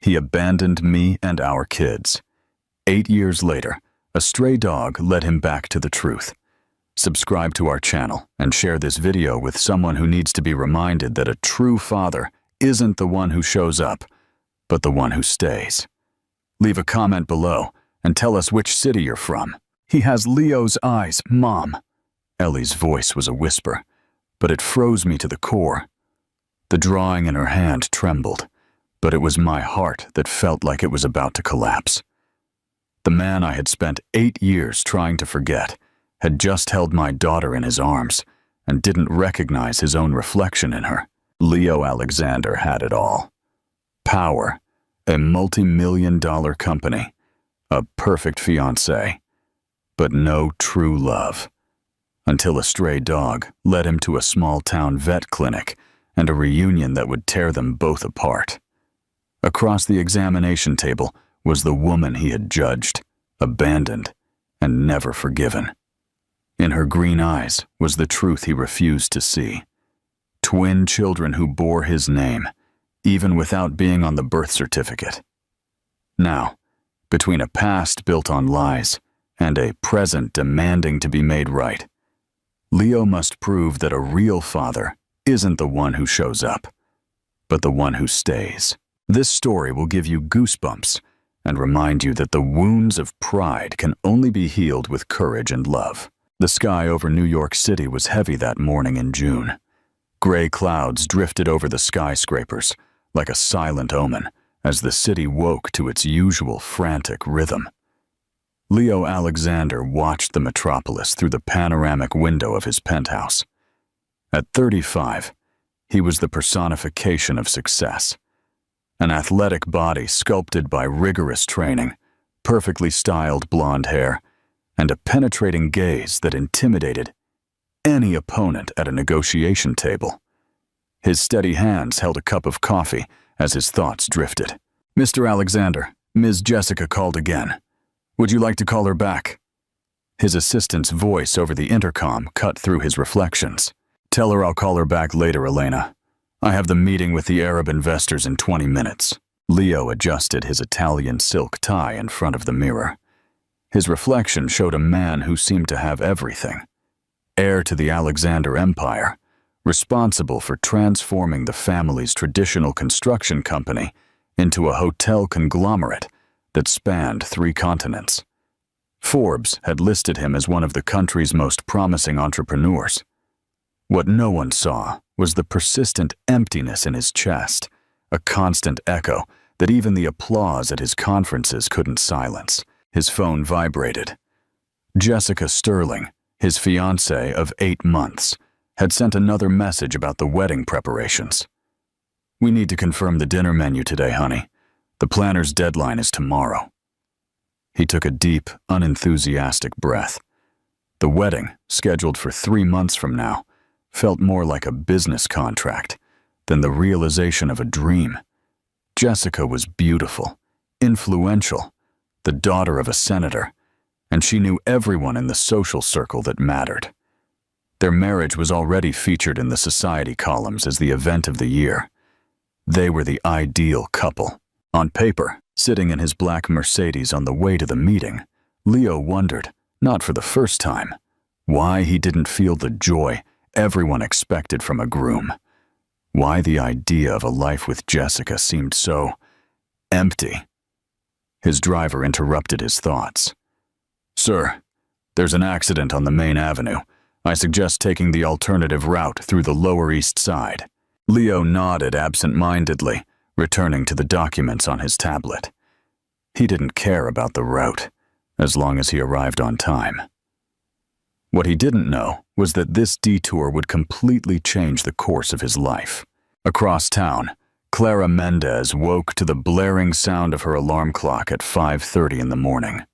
He abandoned me and our kids. 8 years later, a stray dog led him back to the truth. Subscribe to our channel and share this video with someone who needs to be reminded that a true father isn't the one who shows up, but the one who stays. Leave a comment below and tell us which city you're from. He has Leo's eyes, Mom. Ellie's voice was a whisper, but it froze me to the core. The drawing in her hand trembled, but it was my heart that felt like it was about to collapse. The man I had spent 8 years trying to forget had just held my daughter in his arms and didn't recognize his own reflection in her. Leo Alexander had it all. Power, a multi-million-dollar company, a perfect fiancé, but no true love. Until a stray dog led him to a small-town vet clinic and a reunion that would tear them both apart. Across the examination table was the woman he had judged, abandoned, and never forgiven. In her green eyes was the truth he refused to see. Twin children who bore his name, even without being on the birth certificate. Now, between a past built on lies and a present demanding to be made right, Leo must prove that a real father isn't the one who shows up, but the one who stays. This story will give you goosebumps and remind you that the wounds of pride can only be healed with courage and love. The sky over New York City was heavy that morning in June. Gray clouds drifted over the skyscrapers like a silent omen as the city woke to its usual frantic rhythm. Leo Alexander watched the metropolis through the panoramic window of his penthouse. At 35, he was the personification of success. An athletic body sculpted by rigorous training, perfectly styled blonde hair, and a penetrating gaze that intimidated any opponent at a negotiation table. His steady hands held a cup of coffee as his thoughts drifted. "Mr. Alexander, Ms. Jessica called again. Would you like to call her back?" His assistant's voice over the intercom cut through his reflections. "Tell her I'll call her back later, Elena. I have the meeting with the Arab investors in 20 minutes. Leo adjusted his Italian silk tie in front of the mirror. His reflection showed a man who seemed to have everything. Heir to the Alexander Empire, responsible for transforming the family's traditional construction company into a hotel conglomerate that spanned 3 continents. Forbes had listed him as one of the country's most promising entrepreneurs. What no one saw was the persistent emptiness in his chest, a constant echo that even the applause at his conferences couldn't silence. His phone vibrated. Jessica Sterling, his fiancée of 8 months, had sent another message about the wedding preparations. "We need to confirm the dinner menu today, honey. The planner's deadline is tomorrow." He took a deep, unenthusiastic breath. The wedding, scheduled for 3 months from now, felt more like a business contract than the realization of a dream. Jessica was beautiful, influential, the daughter of a senator, and she knew everyone in the social circle that mattered. Their marriage was already featured in the society columns as the event of the year. They were the ideal couple. On paper, sitting in his black Mercedes on the way to the meeting, Leo wondered, not for the first time, why he didn't feel the joy everyone expected from a groom. Why the idea of a life with Jessica seemed so empty. His driver interrupted his thoughts. "Sir, there's an accident on the main avenue. I suggest taking the alternative route through the Lower East Side." Leo nodded absent-mindedly, returning to the documents on his tablet. He didn't care about the route, as long as he arrived on time. What he didn't know was that this detour would completely change the course of his life. Across town, Clara Mendez woke to the blaring sound of her alarm clock at 5:30 in the morning.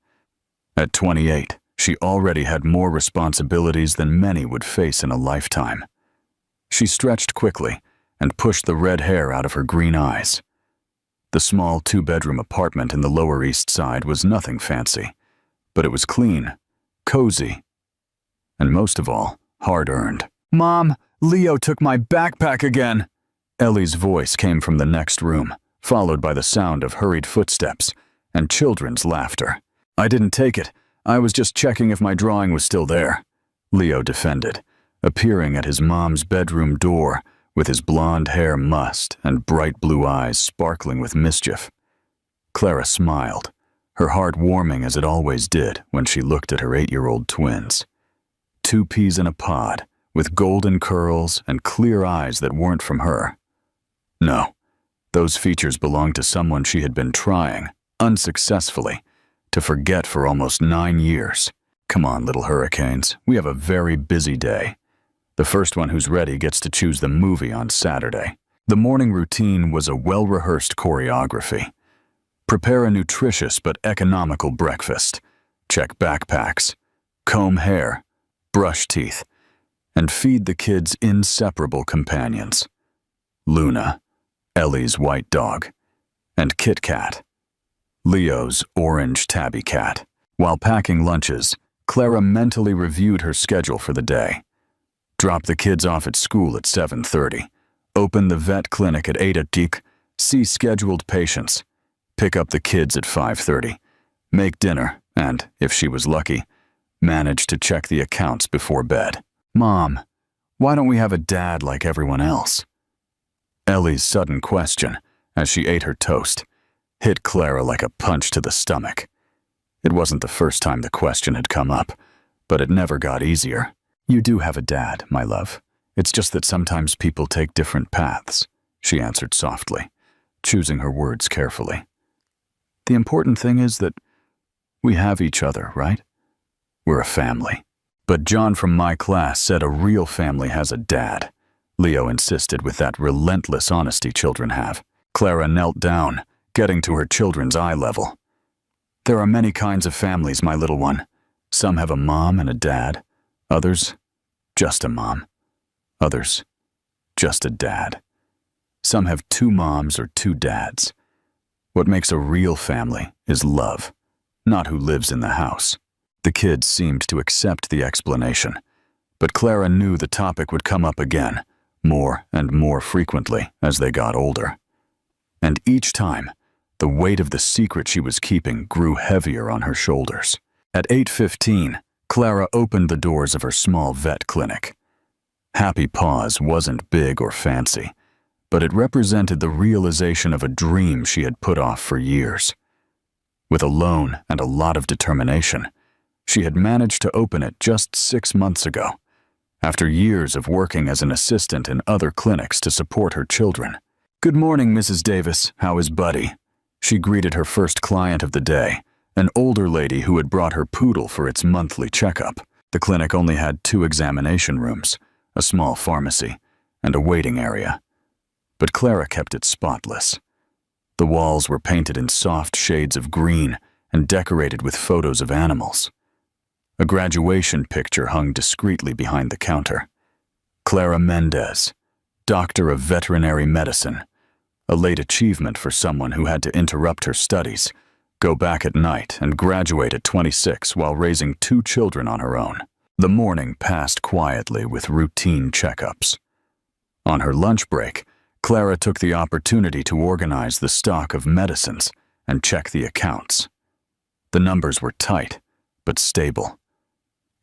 At 28, she already had more responsibilities than many would face in a lifetime. She stretched quickly and pushed the red hair out of her green eyes. The small 2-bedroom apartment in the Lower East Side was nothing fancy, but it was clean, cozy, and most of all, hard-earned. "Mom, Leo took my backpack again." Ellie's voice came from the next room, followed by the sound of hurried footsteps and children's laughter. "I didn't take it. I was just checking if my drawing was still there," Leo defended, appearing at his mom's bedroom door with his blonde hair mussed and bright blue eyes sparkling with mischief. Clara smiled, her heart warming as it always did when she looked at her 8-year-old twins. 2 peas in a pod, with golden curls and clear eyes that weren't from her. No, those features belonged to someone she had been trying, unsuccessfully, to forget for almost 9 years. "Come on, little hurricanes, we have a very busy day. The first one who's ready gets to choose the movie on Saturday." The morning routine was a well-rehearsed choreography. Prepare a nutritious but economical breakfast, check backpacks, comb hair, brush teeth, and feed the kids' inseparable companions. Luna, Ellie's white dog, and Kit Kat, Leo's orange tabby cat. While packing lunches, Clara mentally reviewed her schedule for the day. Drop the kids off at school at 7:30, open the vet clinic at 8:00, see scheduled patients, pick up the kids at 5:30, make dinner, and, if she was lucky, manage to check the accounts before bed. "Mom, why don't we have a dad like everyone else?" Ellie's sudden question, as she ate her toast, hit Clara like a punch to the stomach. It wasn't the first time the question had come up, but it never got easier. "You do have a dad, my love. It's just that sometimes people take different paths," she answered softly, choosing her words carefully. "The important thing is that we have each other, right? We're a family." "But John from my class said a real family has a dad," Leo insisted with that relentless honesty children have. Clara knelt down, getting to her children's eye level. "There are many kinds of families, my little one. Some have a mom and a dad. Others, just a mom. Others, just a dad. Some have 2 moms or 2 dads. What makes a real family is love, not who lives in the house." The kids seemed to accept the explanation, but Clara knew the topic would come up again, more and more frequently as they got older. And each time, the weight of the secret she was keeping grew heavier on her shoulders. At 8:15, Clara opened the doors of her small vet clinic. Happy Paws wasn't big or fancy, but it represented the realization of a dream she had put off for years. With a loan and a lot of determination, she had managed to open it just 6 months ago, after years of working as an assistant in other clinics to support her children. "Good morning, Mrs. Davis. How is Buddy?" She greeted her first client of the day, an older lady who had brought her poodle for its monthly checkup. The clinic only had 2 examination rooms, a small pharmacy, and a waiting area. But Clara kept it spotless. The walls were painted in soft shades of green and decorated with photos of animals. A graduation picture hung discreetly behind the counter. Clara Mendez, Doctor of Veterinary Medicine, a late achievement for someone who had to interrupt her studies, go back at night, and graduate at 26 while raising 2 children on her own. The morning passed quietly with routine checkups. On her lunch break, Clara took the opportunity to organize the stock of medicines and check the accounts. The numbers were tight, but stable.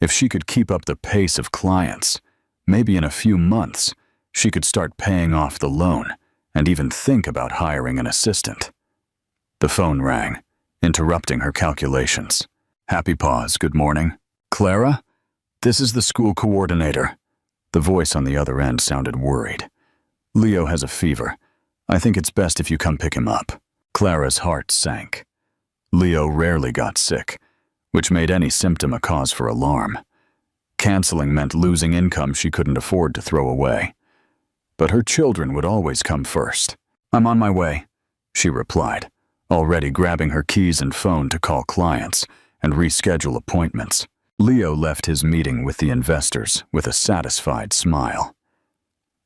If she could keep up the pace of clients, maybe in a few months, she could start paying off the loan and even think about hiring an assistant. The phone rang, interrupting her calculations. "Happy Paws, good morning." "Clara? This is the school coordinator." The voice on the other end sounded worried. "Leo has a fever. I think it's best if you come pick him up." Clara's heart sank. Leo rarely got sick, which made any symptom a cause for alarm. Canceling meant losing income she couldn't afford to throw away. But her children would always come first. "I'm on my way," she replied, already grabbing her keys and phone to call clients and reschedule appointments. Leo left his meeting with the investors with a satisfied smile.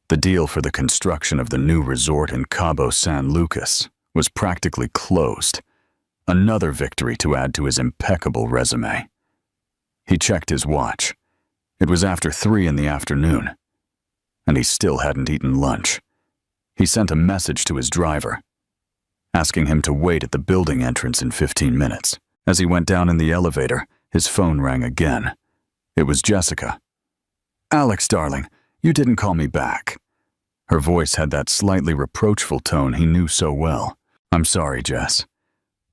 The deal for the construction of the new resort in Cabo San Lucas was practically closed, another victory to add to his impeccable resume. He checked his watch. It was after 3 in the afternoon, and he still hadn't eaten lunch. He sent a message to his driver. asking him to wait at the building entrance in 15 minutes. As he went down in the elevator, his phone rang again. It was Jessica. "Alex, darling, you didn't call me back." Her voice had that slightly reproachful tone he knew so well. "I'm sorry, Jess.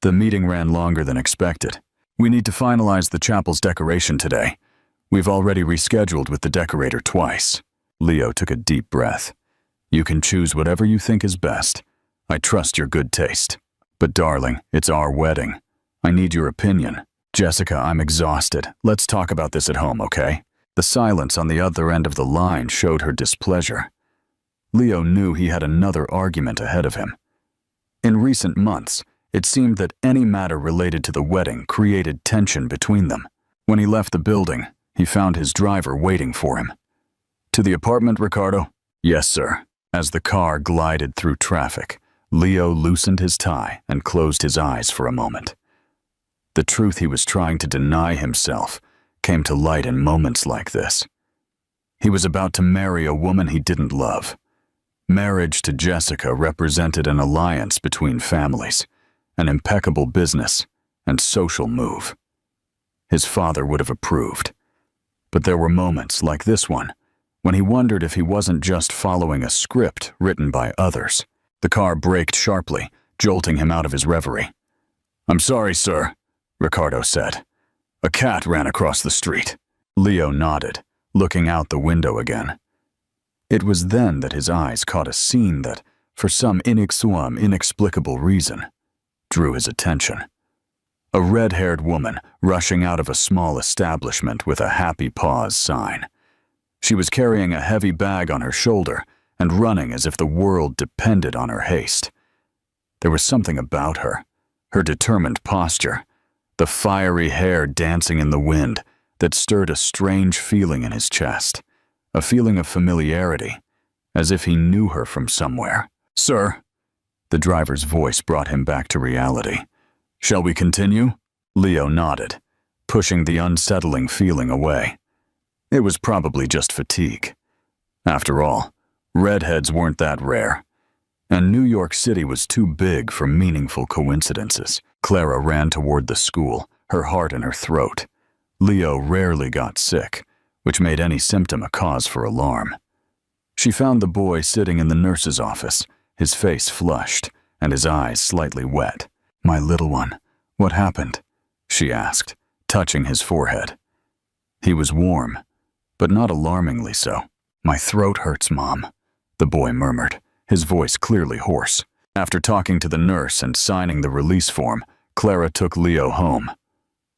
The meeting ran longer than expected. We need to finalize the chapel's decoration today. We've already rescheduled with the decorator twice." Leo took a deep breath. "You can choose whatever you think is best. I trust your good taste. But darling, it's our wedding. I need your opinion." "Jessica, I'm exhausted. Let's talk about this at home, okay?" The silence on the other end of the line showed her displeasure. Leo knew he had another argument ahead of him. In recent months, it seemed that any matter related to the wedding created tension between them. When he left the building, he found his driver waiting for him. "To the apartment, Ricardo?" "Yes, sir." As the car glided through traffic, Leo loosened his tie and closed his eyes for a moment. The truth he was trying to deny himself came to light in moments like this. He was about to marry a woman he didn't love. Marriage to Jessica represented an alliance between families, an impeccable business and social move. His father would have approved. But there were moments like this one when he wondered if he wasn't just following a script written by others. The car braked sharply, jolting him out of his reverie. "I'm sorry, sir," Ricardo said. "A cat ran across the street." Leo nodded, looking out the window again. It was then that his eyes caught a scene that, for some inexplicable reason, drew his attention. A red-haired woman rushing out of a small establishment with a Happy Paws sign. She was carrying a heavy bag on her shoulder and running as if the world depended on her haste. There was something about her determined posture, the fiery hair dancing in the wind, that stirred a strange feeling in his chest, a feeling of familiarity, as if he knew her from somewhere. "Sir," the driver's voice brought him back to reality. "Shall we continue?" Leo nodded, pushing the unsettling feeling away. It was probably just fatigue. After all, redheads weren't that rare, and New York City was too big for meaningful coincidences. Clara ran toward the school, her heart in her throat. Leo rarely got sick, which made any symptom a cause for alarm. She found the boy sitting in the nurse's office, his face flushed and his eyes slightly wet. "My little one, what happened?" she asked, touching his forehead. He was warm, but not alarmingly so. "My throat hurts, Mom," the boy murmured, his voice clearly hoarse. After talking to the nurse and signing the release form, Clara took Leo home.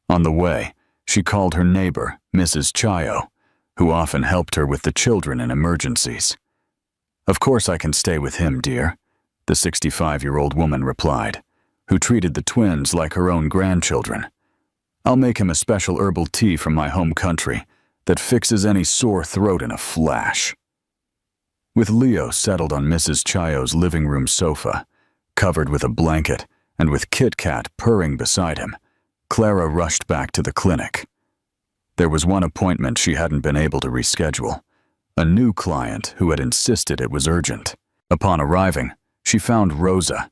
On the way, she called her neighbor, Mrs. Chayo, who often helped her with the children in emergencies. "Of course I can stay with him, dear," the 65-year-old woman replied, who treated the twins like her own grandchildren. "I'll make him a special herbal tea from my home country that fixes any sore throat in a flash." With Leo settled on Mrs. Chayo's living room sofa, covered with a blanket and with Kit Kat purring beside him, Clara rushed back to the clinic. There was one appointment she hadn't been able to reschedule, a new client who had insisted it was urgent. Upon arriving, she found Rosa,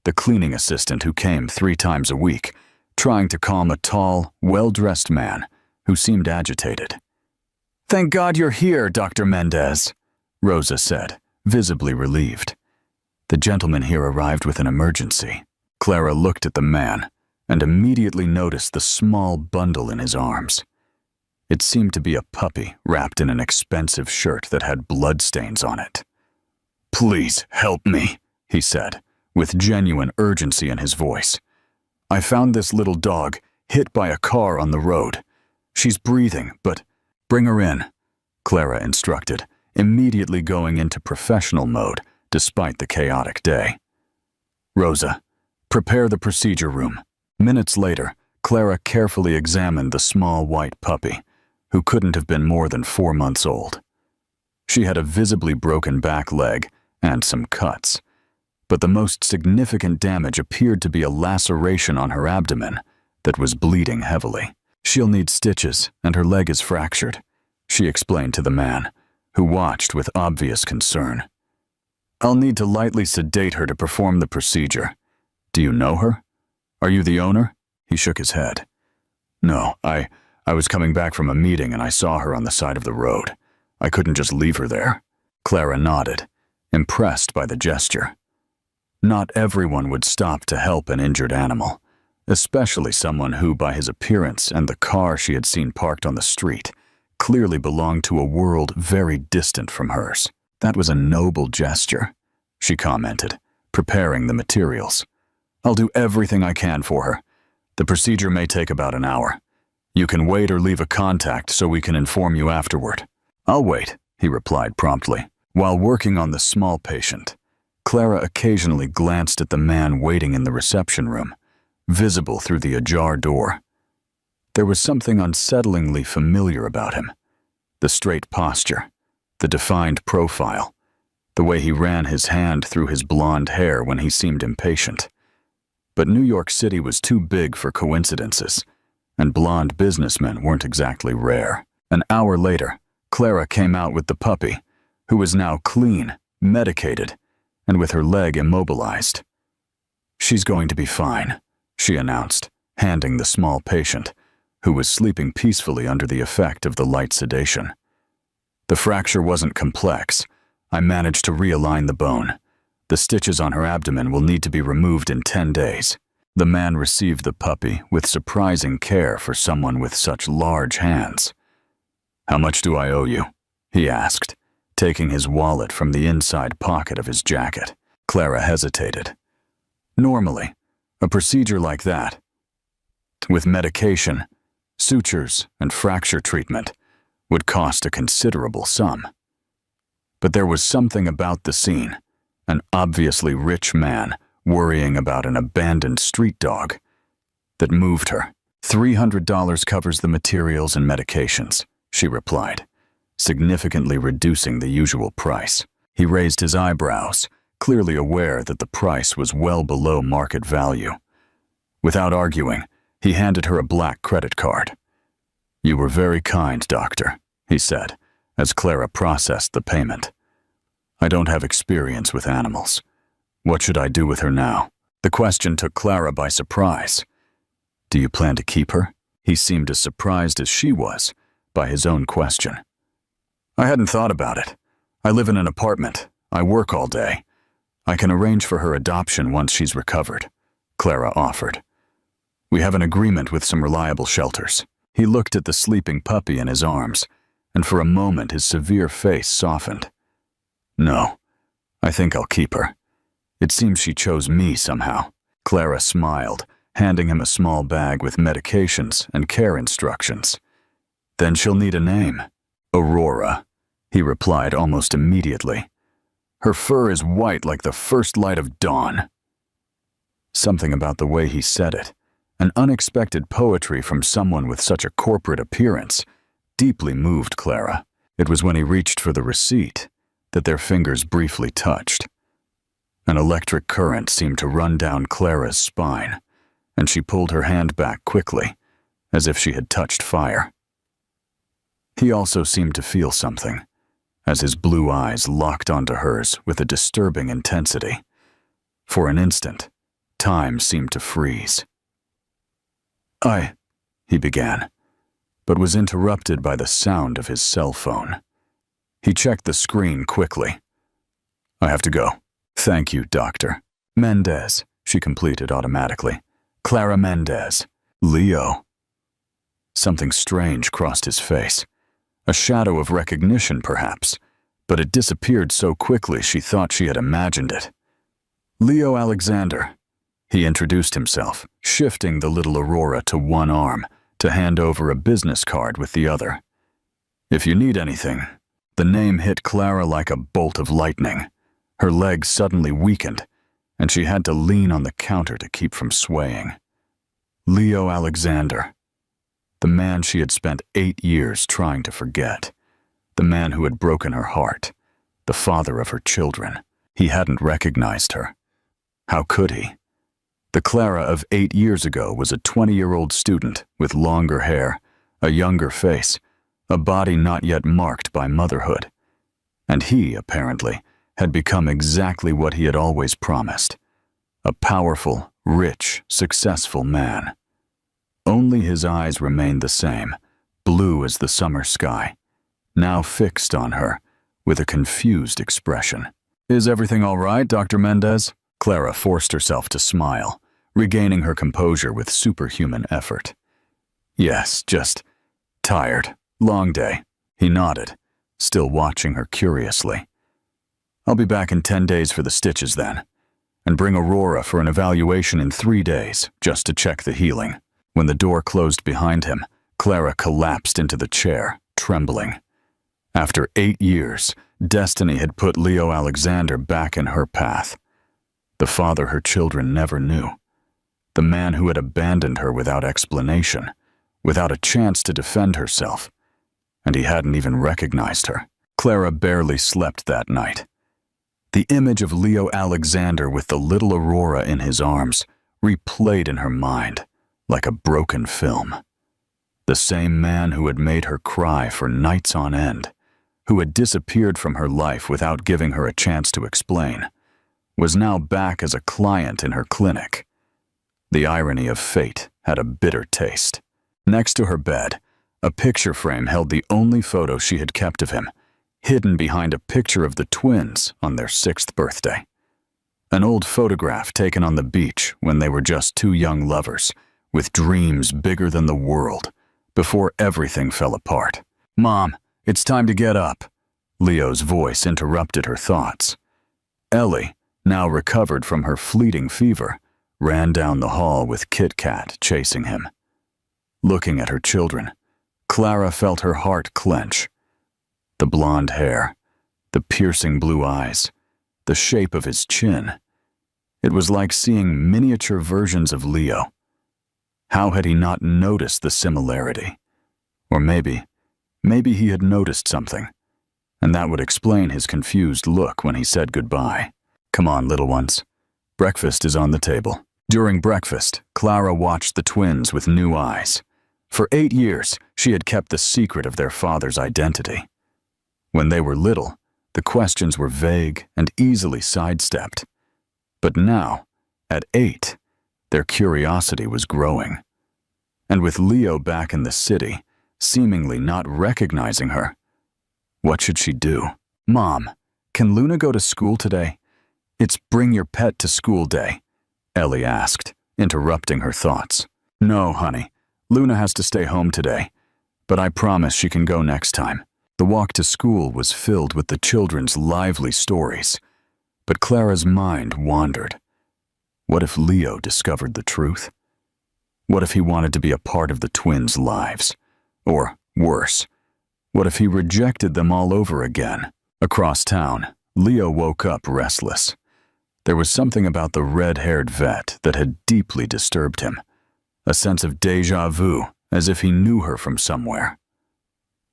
the cleaning assistant who came 3 times a week, trying to calm a tall, well-dressed man who seemed agitated. "Thank God you're here, Dr. Mendez," Rosa said, visibly relieved. "The gentleman here arrived with an emergency." Clara looked at the man and immediately noticed the small bundle in his arms. It seemed to be a puppy wrapped in an expensive shirt that had bloodstains on it. "Please help me," he said, with genuine urgency in his voice. "I found this little dog hit by a car on the road. She's breathing, but bring her in," Clara instructed, immediately going into professional mode despite the chaotic day. "Rosa, prepare the procedure room." Minutes later, Clara carefully examined the small white puppy, who couldn't have been more than 4 months old. She had a visibly broken back leg and some cuts, but the most significant damage appeared to be a laceration on her abdomen that was bleeding heavily. "She'll need stitches, and her leg is fractured," she explained to the man, who watched with obvious concern. "I'll need to lightly sedate her to perform the procedure. Do you know her? Are you the owner? He shook his head. No, I was coming back from a meeting and I saw her on the side of the road. I couldn't just leave her there. Clara nodded, impressed by the gesture. Not everyone would stop to help an injured animal, especially someone who, by his appearance and the car she had seen parked on the street, clearly belonged to a world very distant from hers. That was a noble gesture, she commented, preparing the materials. I'll do everything I can for her. The procedure may take about an hour. You can wait or leave a contact so we can inform you afterward. I'll wait, he replied promptly. While working on the small patient, Clara occasionally glanced at the man waiting in the reception room, visible through the ajar door. There was something unsettlingly familiar about him. The straight posture, the defined profile, the way he ran his hand through his blonde hair when he seemed impatient. But New York City was too big for coincidences, and blonde businessmen weren't exactly rare. An hour later, Clara came out with the puppy, who was now clean, medicated, and with her leg immobilized. She's going to be fine, she announced, handing the small patient, who was sleeping peacefully under the effect of the light sedation. The fracture wasn't complex. I managed to realign the bone. The stitches on her abdomen will need to be removed in 10 days. The man received the puppy with surprising care for someone with such large hands. How much do I owe you? He asked, taking his wallet from the inside pocket of his jacket. Clara hesitated. Normally, a procedure like that, with medication, sutures, and fracture treatment, would cost a considerable sum. But there was something about the scene, an obviously rich man worrying about an abandoned street dog, that moved her. $300 covers the materials and medications, she replied, significantly reducing the usual price. He raised his eyebrows, clearly aware that the price was well below market value. Without arguing, he handed her a black credit card. You were very kind, doctor, he said, as Clara processed the payment. I don't have experience with animals. What should I do with her now? The question took Clara by surprise. Do you plan to keep her? He seemed as surprised as she was by his own question. I hadn't thought about it. I live in an apartment. I work all day. I can arrange for her adoption once she's recovered, Clara offered. We have an agreement with some reliable shelters. He looked at the sleeping puppy in his arms, and for a moment his severe face softened. No, I think I'll keep her. It seems she chose me somehow. Clara smiled, handing him a small bag with medications and care instructions. Then she'll need a name. Aurora, he replied almost immediately. Her fur is white like the first light of dawn. Something about the way he said it, an unexpected poetry from someone with such a corporate appearance, deeply moved Clara. It was when he reached for the receipt that their fingers briefly touched. An electric current seemed to run down Clara's spine, and she pulled her hand back quickly, as if she had touched fire. He also seemed to feel something, as his blue eyes locked onto hers with a disturbing intensity. For an instant, time seemed to freeze. He began, but was interrupted by the sound of his cell phone. He checked the screen quickly. I have to go. Thank you, doctor. Mendez, she completed automatically. Clara Mendez. Leo. Something strange crossed his face. A shadow of recognition, perhaps, but it disappeared so quickly she thought she had imagined it. Leo Alexander. He introduced himself, shifting the little Aurora to one arm to hand over a business card with the other. If you need anything. The name hit Clara like a bolt of lightning. Her legs suddenly weakened, and she had to lean on the counter to keep from swaying. Leo Alexander. The man she had spent 8 years trying to forget. The man who had broken her heart. The father of her children. He hadn't recognized her. How could he? The Clara of 8 years ago was a 20-year-old student with longer hair, a younger face, a body not yet marked by motherhood. And he, apparently, had become exactly what he had always promised. A powerful, rich, successful man. Only his eyes remained the same, blue as the summer sky, now fixed on her with a confused expression. "Is everything all right, Dr. Mendez?" Clara forced herself to smile, regaining her composure with superhuman effort. "Yes, just tired. Long day." He nodded, still watching her curiously. "I'll be back in 10 days for the stitches then, and bring Aurora for an evaluation in 3 days, just to check the healing." When the door closed behind him, Clara collapsed into the chair, trembling. After 8 years, destiny had put Leo Alexander back in her path. The father her children never knew. The man who had abandoned her without explanation, without a chance to defend herself. And he hadn't even recognized her. Clara barely slept that night. The image of Leo Alexander with the little Aurora in his arms replayed in her mind like a broken film. The same man who had made her cry for nights on end, who had disappeared from her life without giving her a chance to explain, was now back as a client in her clinic. The irony of fate had a bitter taste. Next to her bed, a picture frame held the only photo she had kept of him, hidden behind a picture of the twins on their 6th birthday. An old photograph taken on the beach when they were just 2 young lovers, with dreams bigger than the world, before everything fell apart. "Mom, it's time to get up." Leo's voice interrupted her thoughts. Ellie, now recovered from her fleeting fever, ran down the hall with Kit Kat chasing him. Looking at her children, Clara felt her heart clench. The blonde hair, the piercing blue eyes, the shape of his chin. It was like seeing miniature versions of Leo. How had he not noticed the similarity? Or maybe he had noticed something, and that would explain his confused look when he said goodbye. "Come on, little ones. Breakfast is on the table." During breakfast, Clara watched the twins with new eyes. For 8 years, she had kept the secret of their father's identity. When they were little, the questions were vague and easily sidestepped. But now, at 8, their curiosity was growing. And with Leo back in the city, seemingly not recognizing her, what should she do? "Mom, can Luna go to school today? It's bring your pet to school day," Ellie asked, interrupting her thoughts. "No, honey. Luna has to stay home today, but I promise she can go next time." The walk to school was filled with the children's lively stories, but Clara's mind wandered. What if Leo discovered the truth? What if he wanted to be a part of the twins' lives? Or, worse, what if he rejected them all over again? Across town, Leo woke up restless. There was something about the red-haired vet that had deeply disturbed him. A sense of déjà vu, as if he knew her from somewhere.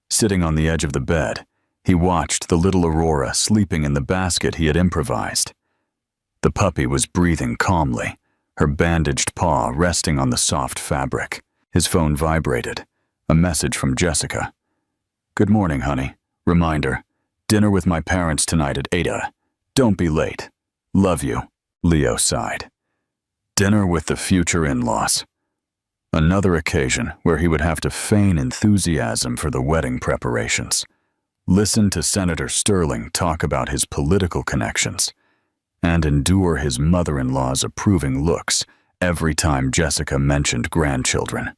Sitting on the edge of the bed, he watched the little Aurora sleeping in the basket he had improvised. The puppy was breathing calmly, her bandaged paw resting on the soft fabric. His phone vibrated. A message from Jessica. "Good morning, honey. Reminder, dinner with my parents tonight at 8. Don't be late. Love you." Leo sighed. Dinner with the future in-laws. Another occasion where he would have to feign enthusiasm for the wedding preparations. Listen to Senator Sterling talk about his political connections, and endure his mother-in-law's approving looks every time Jessica mentioned grandchildren.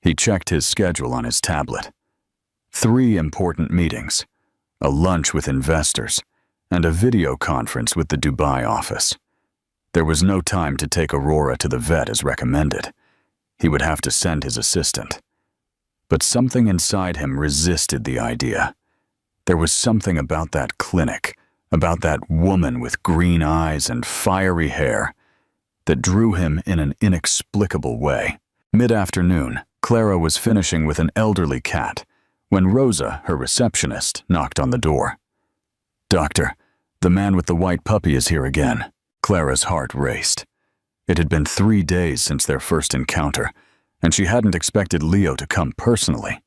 He checked his schedule on his tablet. 3 important meetings, a lunch with investors, and a video conference with the Dubai office. There was no time to take Aurora to the vet as recommended. He would have to send his assistant. But something inside him resisted the idea. There was something about that clinic, about that woman with green eyes and fiery hair, that drew him in an inexplicable way. Mid-afternoon, Clara was finishing with an elderly cat when Rosa, her receptionist, knocked on the door. "Doctor, the man with the white puppy is here again." Clara's heart raced. It had been 3 days since their first encounter, and she hadn't expected Leo to come personally.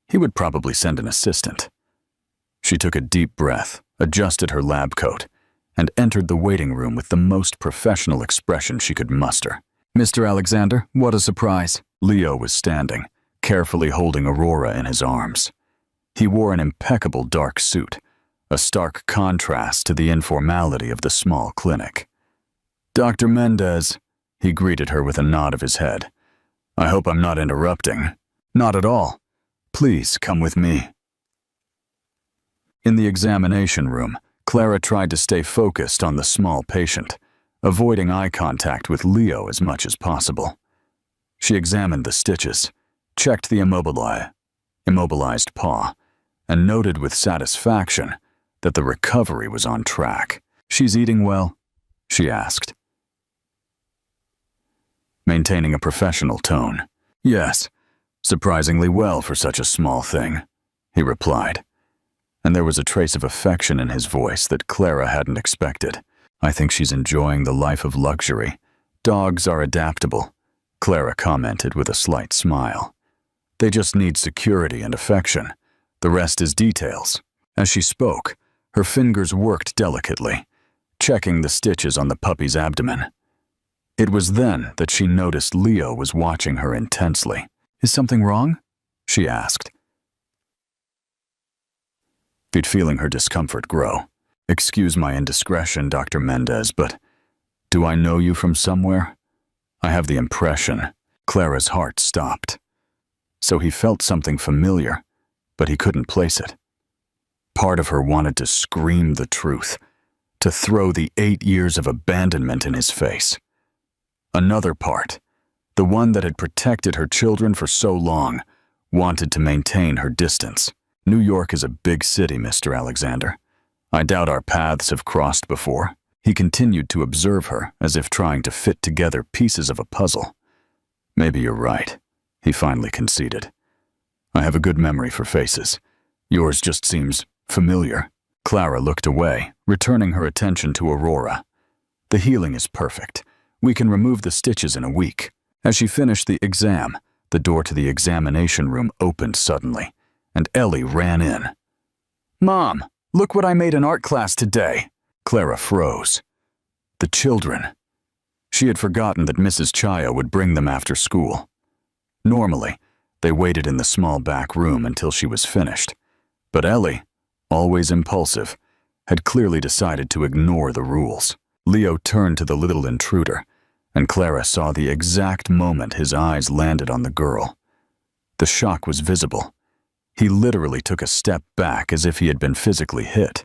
He would probably send an assistant. She took a deep breath, adjusted her lab coat, and entered the waiting room with the most professional expression she could muster. "Mr. Alexander, what a surprise." Leo was standing, carefully holding Aurora in his arms. He wore an impeccable dark suit, a stark contrast to the informality of the small clinic. "Dr. Mendez," he greeted her with a nod of his head. "I hope I'm not interrupting." "Not at all. Please come with me." In the examination room, Clara tried to stay focused on the small patient, avoiding eye contact with Leo as much as possible. She examined the stitches, checked the immobilized paw, and noted with satisfaction that the recovery was on track. "She's eating well?" she asked, maintaining a professional tone. "Yes, surprisingly well for such a small thing," he replied, and there was a trace of affection in his voice that Clara hadn't expected. "I think she's enjoying the life of luxury. Dogs are adaptable," Clara commented with a slight smile. "They just need security and affection. The rest is details." As she spoke, her fingers worked delicately, checking the stitches on the puppy's abdomen. It was then that she noticed Leo was watching her intensely. "Is something wrong?" she asked, feeling her discomfort grow. "Excuse my indiscretion, Dr. Mendez, but do I know you from somewhere? I have the impression." Clara's heart stopped. So he felt something familiar, but he couldn't place it. Part of her wanted to scream the truth, to throw the 8 years of abandonment in his face. Another part, the one that had protected her children for so long, wanted to maintain her distance. "New York is a big city, Mr. Alexander. I doubt our paths have crossed before." He continued to observe her as if trying to fit together pieces of a puzzle. "Maybe you're right," he finally conceded. "I have a good memory for faces. Yours just seems familiar." Clara looked away, returning her attention to Aurora. "The healing is perfect. We can remove the stitches in a week." As she finished the exam, the door to the examination room opened suddenly, and Ellie ran in. "Mom, look what I made in art class today." Clara froze. The children. She had forgotten that Mrs. Chayo would bring them after school. Normally, they waited in the small back room until she was finished, but Ellie, always impulsive, had clearly decided to ignore the rules. Leo turned to the little intruder, and Clara saw the exact moment his eyes landed on the girl. The shock was visible. He literally took a step back as if he had been physically hit.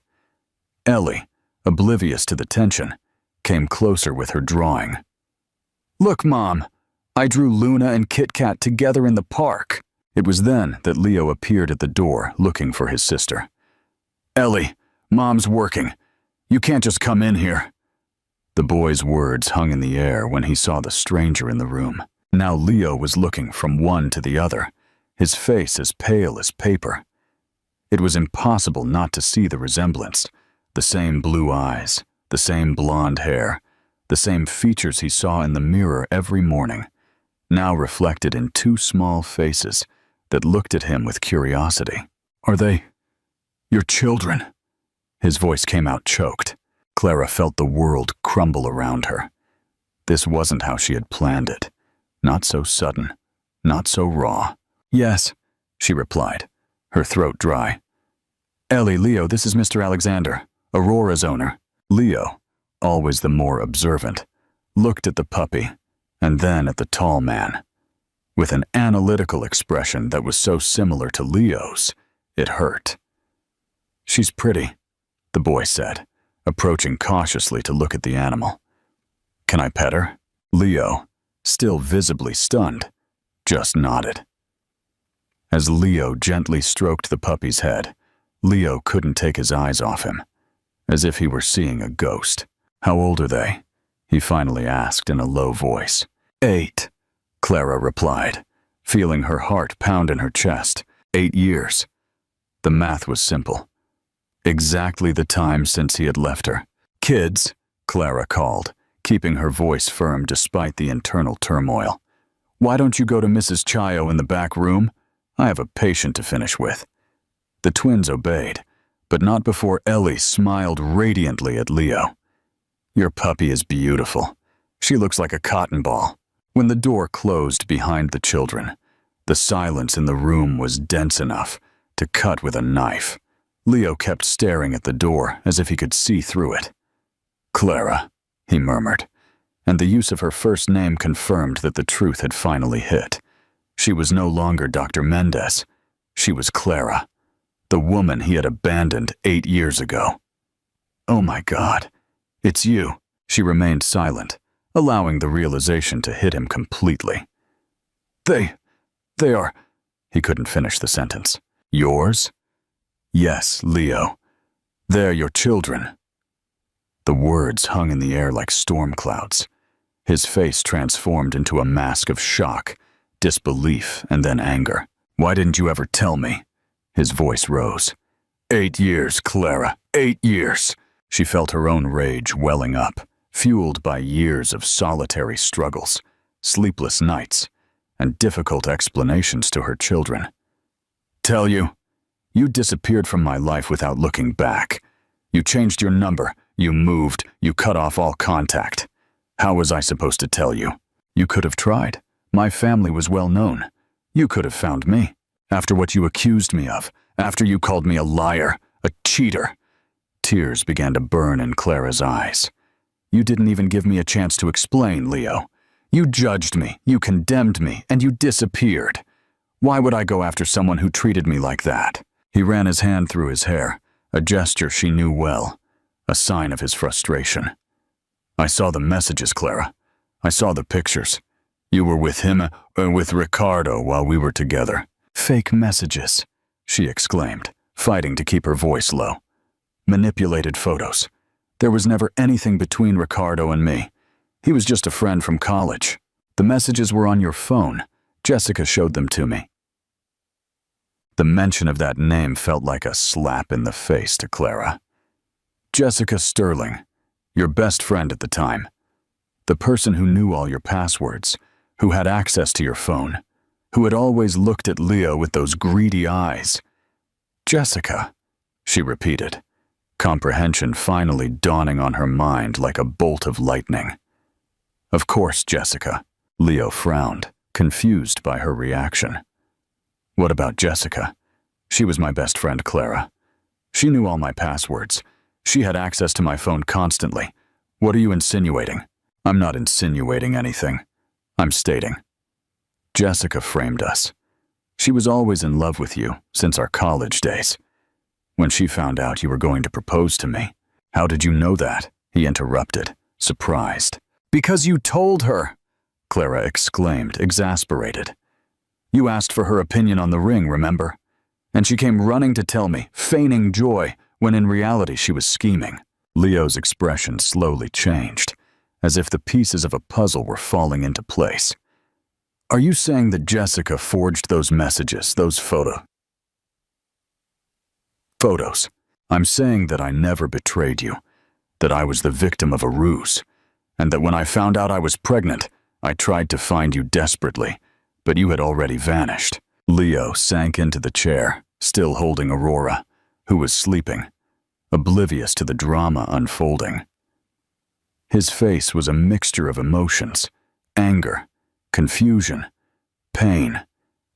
Ellie, oblivious to the tension, came closer with her drawing. "Look, Mom, I drew Luna and Kit Kat together in the park." It was then that Leo appeared at the door looking for his sister. "Ellie, Mom's working. You can't just come in here." The boy's words hung in the air when he saw the stranger in the room. Now Leo was looking from one to the other, his face as pale as paper. It was impossible not to see the resemblance, the same blue eyes, the same blonde hair, the same features he saw in the mirror every morning, now reflected in two small faces that looked at him with curiosity. "Are they your children?" His voice came out choked. Clara felt the world crumble around her. This wasn't how she had planned it. Not so sudden, not so raw. "Yes," she replied, her throat dry. "Ellie, Leo, this is Mr. Alexander, Aurora's owner." Leo, always the more observant, looked at the puppy and then at the tall man. With an analytical expression that was so similar to Leo's, it hurt. "She's pretty," the boy said, approaching cautiously to look at the animal. "Can I pet her?" Leo, still visibly stunned, just nodded. As Leo gently stroked the puppy's head, Leo couldn't take his eyes off him, as if he were seeing a ghost. "How old are they?" he finally asked in a low voice. 8, Clara replied, feeling her heart pound in her chest. 8 years. The math was simple. Exactly the time since he had left her. "Kids," Clara called, keeping her voice firm despite the internal turmoil. "Why don't you go to Mrs. Chayo in the back room? I have a patient to finish with." The twins obeyed, but not before Ellie smiled radiantly at Leo. Your puppy is beautiful. She looks like a cotton ball." When the door closed behind the children, the silence in the room was dense enough to cut with a knife. Leo kept staring at the door as if he could see through it. "Clara," he murmured, and the use of her first name confirmed that the truth had finally hit. She was no longer Dr. Mendez. She was Clara, the woman he had abandoned 8 years ago. "Oh my God, it's you." She remained silent, allowing the realization to hit him completely. They are..." He couldn't finish the sentence. "Yours?" "Yes, Leo. They're your children." The words hung in the air like storm clouds. His face transformed into a mask of shock, disbelief, and then anger. "Why didn't you ever tell me?" His voice rose. 8 years, Clara, 8 years. She felt her own rage welling up, fueled by years of solitary struggles, sleepless nights, and difficult explanations to her children. "Tell you? You disappeared from my life without looking back. You changed your number, you moved, you cut off all contact. How was I supposed to tell you? You could have tried. My family was well known. You could have found me. After what you accused me of, after you called me a liar, a cheater." Tears began to burn in Clara's eyes. "You didn't even give me a chance to explain, Leo. You judged me, you condemned me, and you disappeared. Why would I go after someone who treated me like that?" He ran his hand through his hair, a gesture she knew well, a sign of his frustration. "I saw the messages, Clara. I saw the pictures. You were with him, with Ricardo while we were together." "Fake messages," she exclaimed, fighting to keep her voice low. "Manipulated photos. There was never anything between Ricardo and me. He was just a friend from college. The messages were on your phone. Jessica showed them to me." The mention of that name felt like a slap in the face to Clara. Jessica Sterling, your best friend at the time. The person who knew all your passwords, who had access to your phone, who had always looked at Leo with those greedy eyes. "Jessica," she repeated, comprehension finally dawning on her mind like a bolt of lightning. "Of course, Jessica." Leo frowned, confused by her reaction. "What about Jessica? She was my best friend, Clara. She knew all my passwords. She had access to my phone constantly. What are you insinuating?" "I'm not insinuating anything. I'm stating. Jessica framed us. She was always in love with you since our college days. When she found out you were going to propose to me..." "How did you know that?" he interrupted, surprised. "Because you told her!" Clara exclaimed, exasperated. "You asked for her opinion on the ring, remember? And she came running to tell me, feigning joy, when in reality she was scheming." Leo's expression slowly changed, as if the pieces of a puzzle were falling into place. "Are you saying that Jessica forged those messages, those photos?" "I'm saying that I never betrayed you, that I was the victim of a ruse, and that when I found out I was pregnant, I tried to find you desperately, but you had already vanished." Leo sank into the chair, still holding Aurora, who was sleeping, oblivious to the drama unfolding. His face was a mixture of emotions, anger, confusion, pain,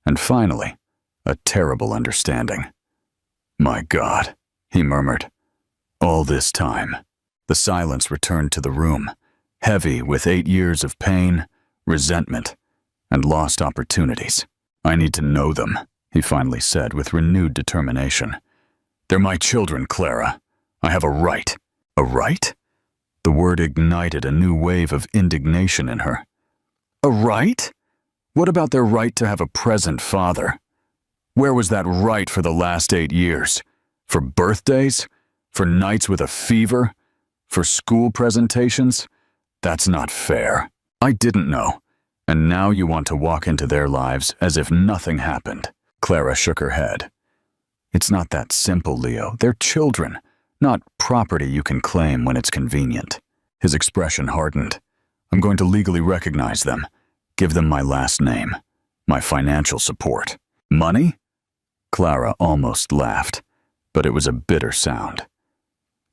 and finally, a terrible understanding. "My God," he murmured. "All this time." The silence returned to the room, heavy with 8 years of pain, resentment, and lost opportunities. "I need to know them," he finally said with renewed determination. "They're my children, Clara. I have a right." "A right?" The word ignited a new wave of indignation in her. "A right? What about their right to have a present father? Where was that right for the last 8 years? For birthdays? For nights with a fever? For school presentations? That's not fair. I didn't know. And now you want to walk into their lives as if nothing happened." Clara shook her head. "It's not that simple, Leo. They're children, not property you can claim when it's convenient." His expression hardened. "I'm going to legally recognize them, give them my last name, my financial support." "Money?" Clara almost laughed, but it was a bitter sound.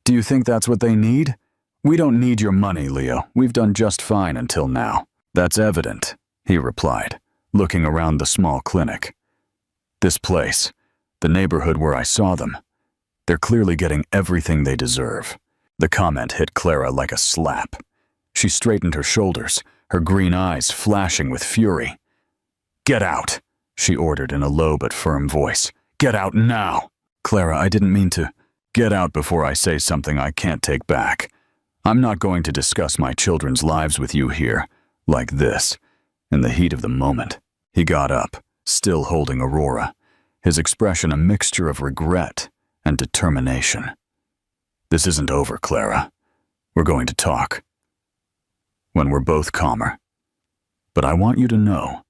"Do you think that's what they need? "We don't need your money, Leo. We've done just fine until now." "That's evident," he replied, looking around the small clinic. "This place, the neighborhood where I saw them, they're clearly getting everything they deserve." The comment hit Clara like a slap. She straightened her shoulders, her green eyes flashing with fury. "Get out," she ordered in a low but firm voice. "Get out now." "Clara, I didn't mean to." "Get out before I say something I can't take back. I'm not going to discuss my children's lives with you here, like this, in the heat of the moment." He got up, still holding Aurora, his expression a mixture of regret and determination. "This isn't over, Clara. We're going to talk. When we're both calmer. But I want you to know,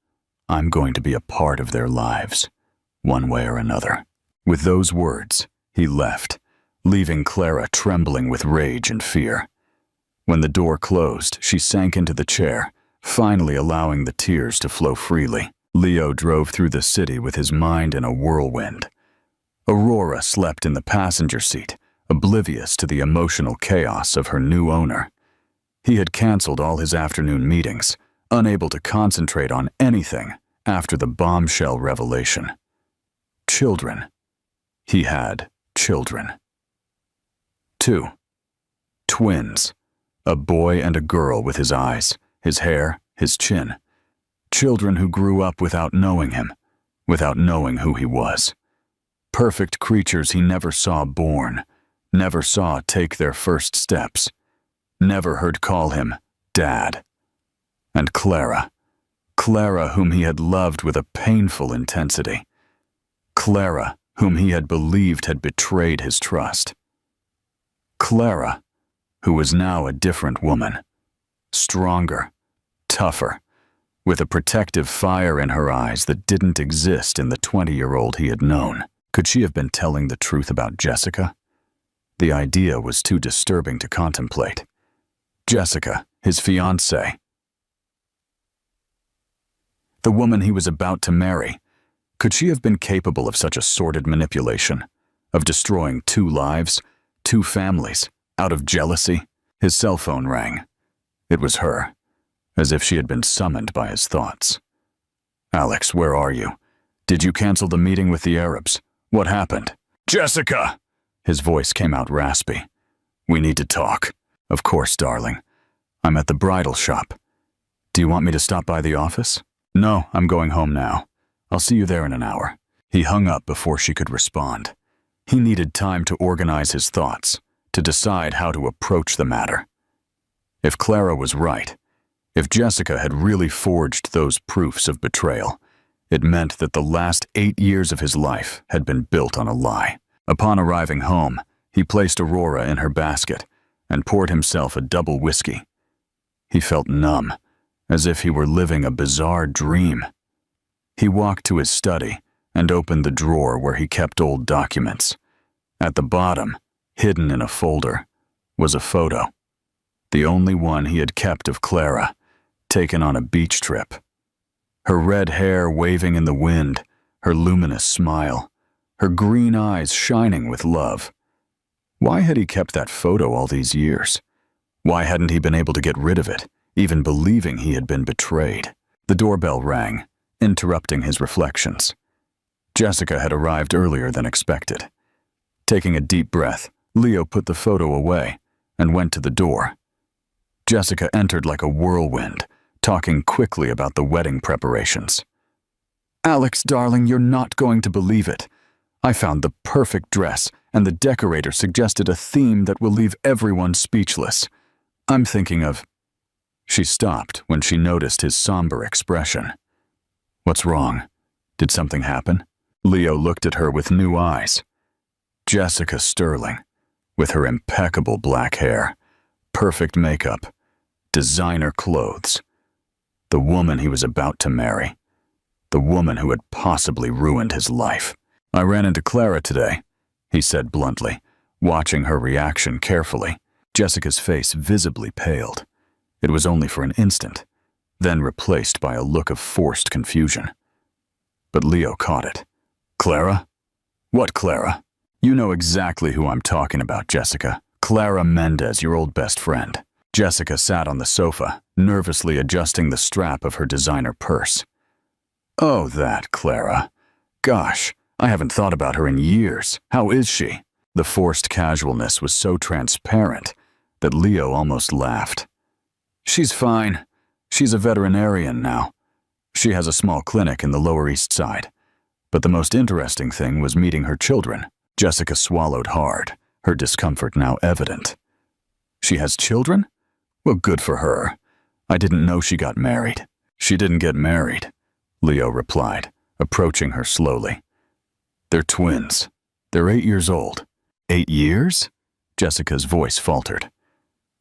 I'm going to be a part of their lives, one way or another." With those words, he left, leaving Clara trembling with rage and fear. When the door closed, she sank into the chair, finally allowing the tears to flow freely. Leo drove through the city with his mind in a whirlwind. Aurora slept in the passenger seat, oblivious to the emotional chaos of her new owner. He had canceled all his afternoon meetings, unable to concentrate on anything after the bombshell revelation. Children. He had children. 2. Twins. A boy and a girl with his eyes, his hair, his chin. Children who grew up without knowing him, without knowing who he was. Perfect creatures he never saw born, never saw take their first steps, never heard call him Dad. And Clara. Clara, whom he had loved with a painful intensity. Clara, whom he had believed had betrayed his trust. Clara, who was now a different woman. Stronger, tougher, with a protective fire in her eyes that didn't exist in the 20-year-old he had known. Could she have been telling the truth about Jessica? The idea was too disturbing to contemplate. Jessica, his fiancée. The woman he was about to marry. Could she have been capable of such a sordid manipulation? Of destroying 2 lives, 2 families, out of jealousy? His cell phone rang. It was her, as if she had been summoned by his thoughts. "Alex, where are you? Did you cancel the meeting with the Arabs? What happened?" "Jessica!" His voice came out raspy. "We need to talk." "Of course, darling. I'm at the bridal shop. Do you want me to stop by the office?" "No, I'm going home now. I'll see you there in an hour." He hung up before she could respond. He needed time to organize his thoughts, to decide how to approach the matter. If Clara was right, if Jessica had really forged those proofs of betrayal, it meant that the last 8 years of his life had been built on a lie. Upon arriving home, he placed Aurora in her basket and poured himself a double whiskey. He felt numb, as if he were living a bizarre dream. He walked to his study and opened the drawer where he kept old documents. At the bottom, hidden in a folder, was a photo. The only one he had kept of Clara, taken on a beach trip. Her red hair waving in the wind, her luminous smile, her green eyes shining with love. Why had he kept that photo all these years? Why hadn't he been able to get rid of it, even believing he had been betrayed? The doorbell rang, interrupting his reflections. Jessica had arrived earlier than expected. Taking a deep breath, Leo put the photo away and went to the door. Jessica entered like a whirlwind, talking quickly about the wedding preparations. "Alex, darling, you're not going to believe it. I found the perfect dress, and the decorator suggested a theme that will leave everyone speechless. I'm thinking of..." She stopped when she noticed his somber expression. "What's wrong? Did something happen?" Leo looked at her with new eyes. Jessica Sterling, with her impeccable black hair, perfect makeup, designer clothes. The woman he was about to marry. The woman who had possibly ruined his life. "I ran into Clara today," he said bluntly, watching her reaction carefully. Jessica's face visibly paled. It was only for an instant, then replaced by a look of forced confusion. But Leo caught it. "Clara? What Clara?" "You know exactly who I'm talking about, Jessica. Clara Mendez, your old best friend. Jessica sat on the sofa, nervously adjusting the strap of her designer purse. Oh, that Clara. Gosh, I haven't thought about her in years. How is she? The forced casualness was so transparent that Leo almost laughed. She's fine. She's a veterinarian now. She has a small clinic in the Lower East Side. But the most interesting thing was meeting her children. Jessica swallowed hard, her discomfort now evident. She has children? Well, good for her. I didn't know she got married. She didn't get married, Leo replied, approaching her slowly. They're twins. They're 8 years old. 8 years? Jessica's voice faltered.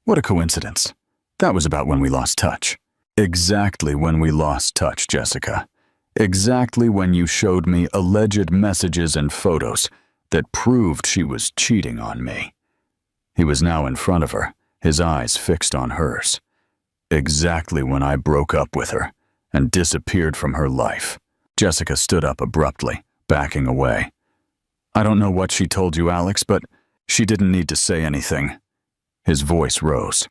What a coincidence. That was about when we lost touch. Exactly when we lost touch, Jessica. Exactly when you showed me alleged messages and photos that proved she was cheating on me. He was now in front of her, his eyes fixed on hers. Exactly when I broke up with her and disappeared from her life. Jessica stood up abruptly, backing away. I don't know what she told you, Alex, but she didn't need to say anything. His voice rose.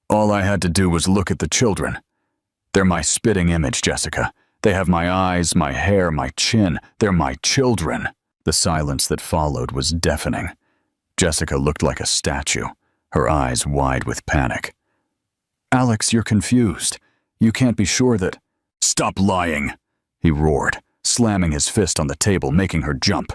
All I had to do was look at the children. They're my spitting image, Jessica. They have my eyes, my hair, my chin. They're my children. The silence that followed was deafening. Jessica looked like a statue, her eyes wide with panic. Alex, you're confused. You can't be sure that— Stop lying, he roared, slamming his fist on the table, making her jump.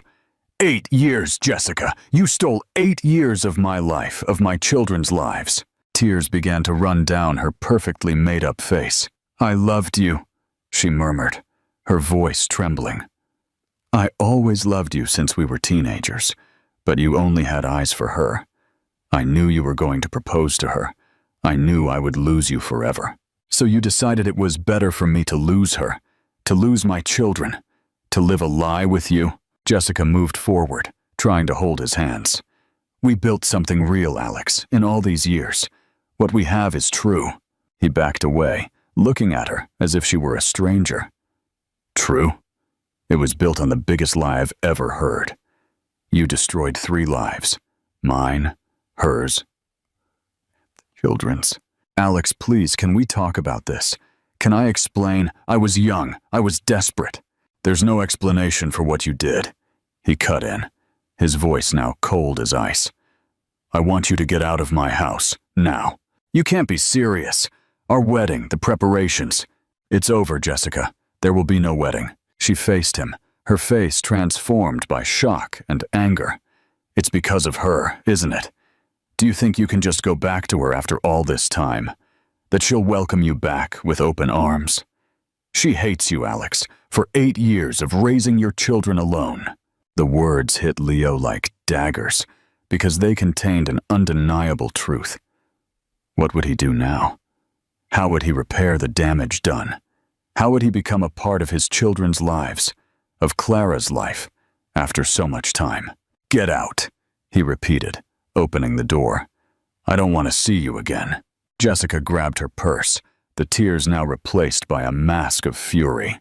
8 years, Jessica. You stole 8 years of my life, of my children's lives. Tears began to run down her perfectly made-up face. I loved you, she murmured, her voice trembling. I always loved you since we were teenagers, but you only had eyes for her. I knew you were going to propose to her. I knew I would lose you forever. So you decided it was better for me to lose her, to lose my children, to live a lie with you? Jessica moved forward, trying to hold his hands. We built something real, Alex, in all these years. What we have is true. He backed away, looking at her as if she were a stranger. True? It was built on the biggest lie I've ever heard. You destroyed 3 lives. Mine, hers, children's. Alex, please, can we talk about this? Can I explain? I was young. I was desperate. There's no explanation for what you did. He cut in, his voice now cold as ice. I want you to get out of my house, now. You can't be serious. Our wedding, the preparations. It's over, Jessica. There will be no wedding. She faced him, her face transformed by shock and anger. It's because of her, isn't it? Do you think you can just go back to her after all this time? That she'll welcome you back with open arms? She hates you, Alex, for 8 years of raising your children alone. The words hit Leo like daggers because they contained an undeniable truth. What would he do now? How would he repair the damage done? How would he become a part of his children's lives, of Clara's life, after so much time? Get out, he repeated, opening the door. I don't want to see you again. Jessica grabbed her purse, the tears now replaced by a mask of fury.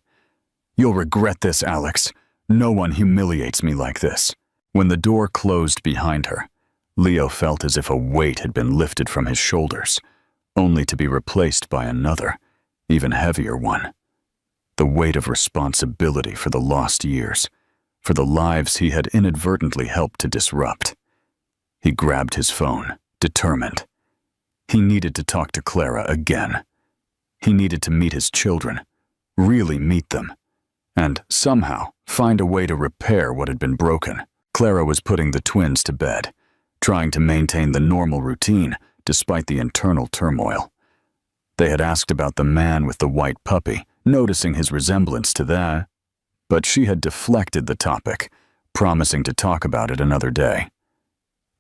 You'll regret this, Alex. No one humiliates me like this. When the door closed behind her, Leo felt as if a weight had been lifted from his shoulders, only to be replaced by another, even heavier one. The weight of responsibility for the lost years, for the lives he had inadvertently helped to disrupt. He grabbed his phone, determined. He needed to talk to Clara again. He needed to meet his children, really meet them, and somehow find a way to repair what had been broken. Clara was putting the twins to bed, trying to maintain the normal routine despite the internal turmoil. They had asked about the man with the white puppy, noticing his resemblance to that, but she had deflected the topic, promising to talk about it another day.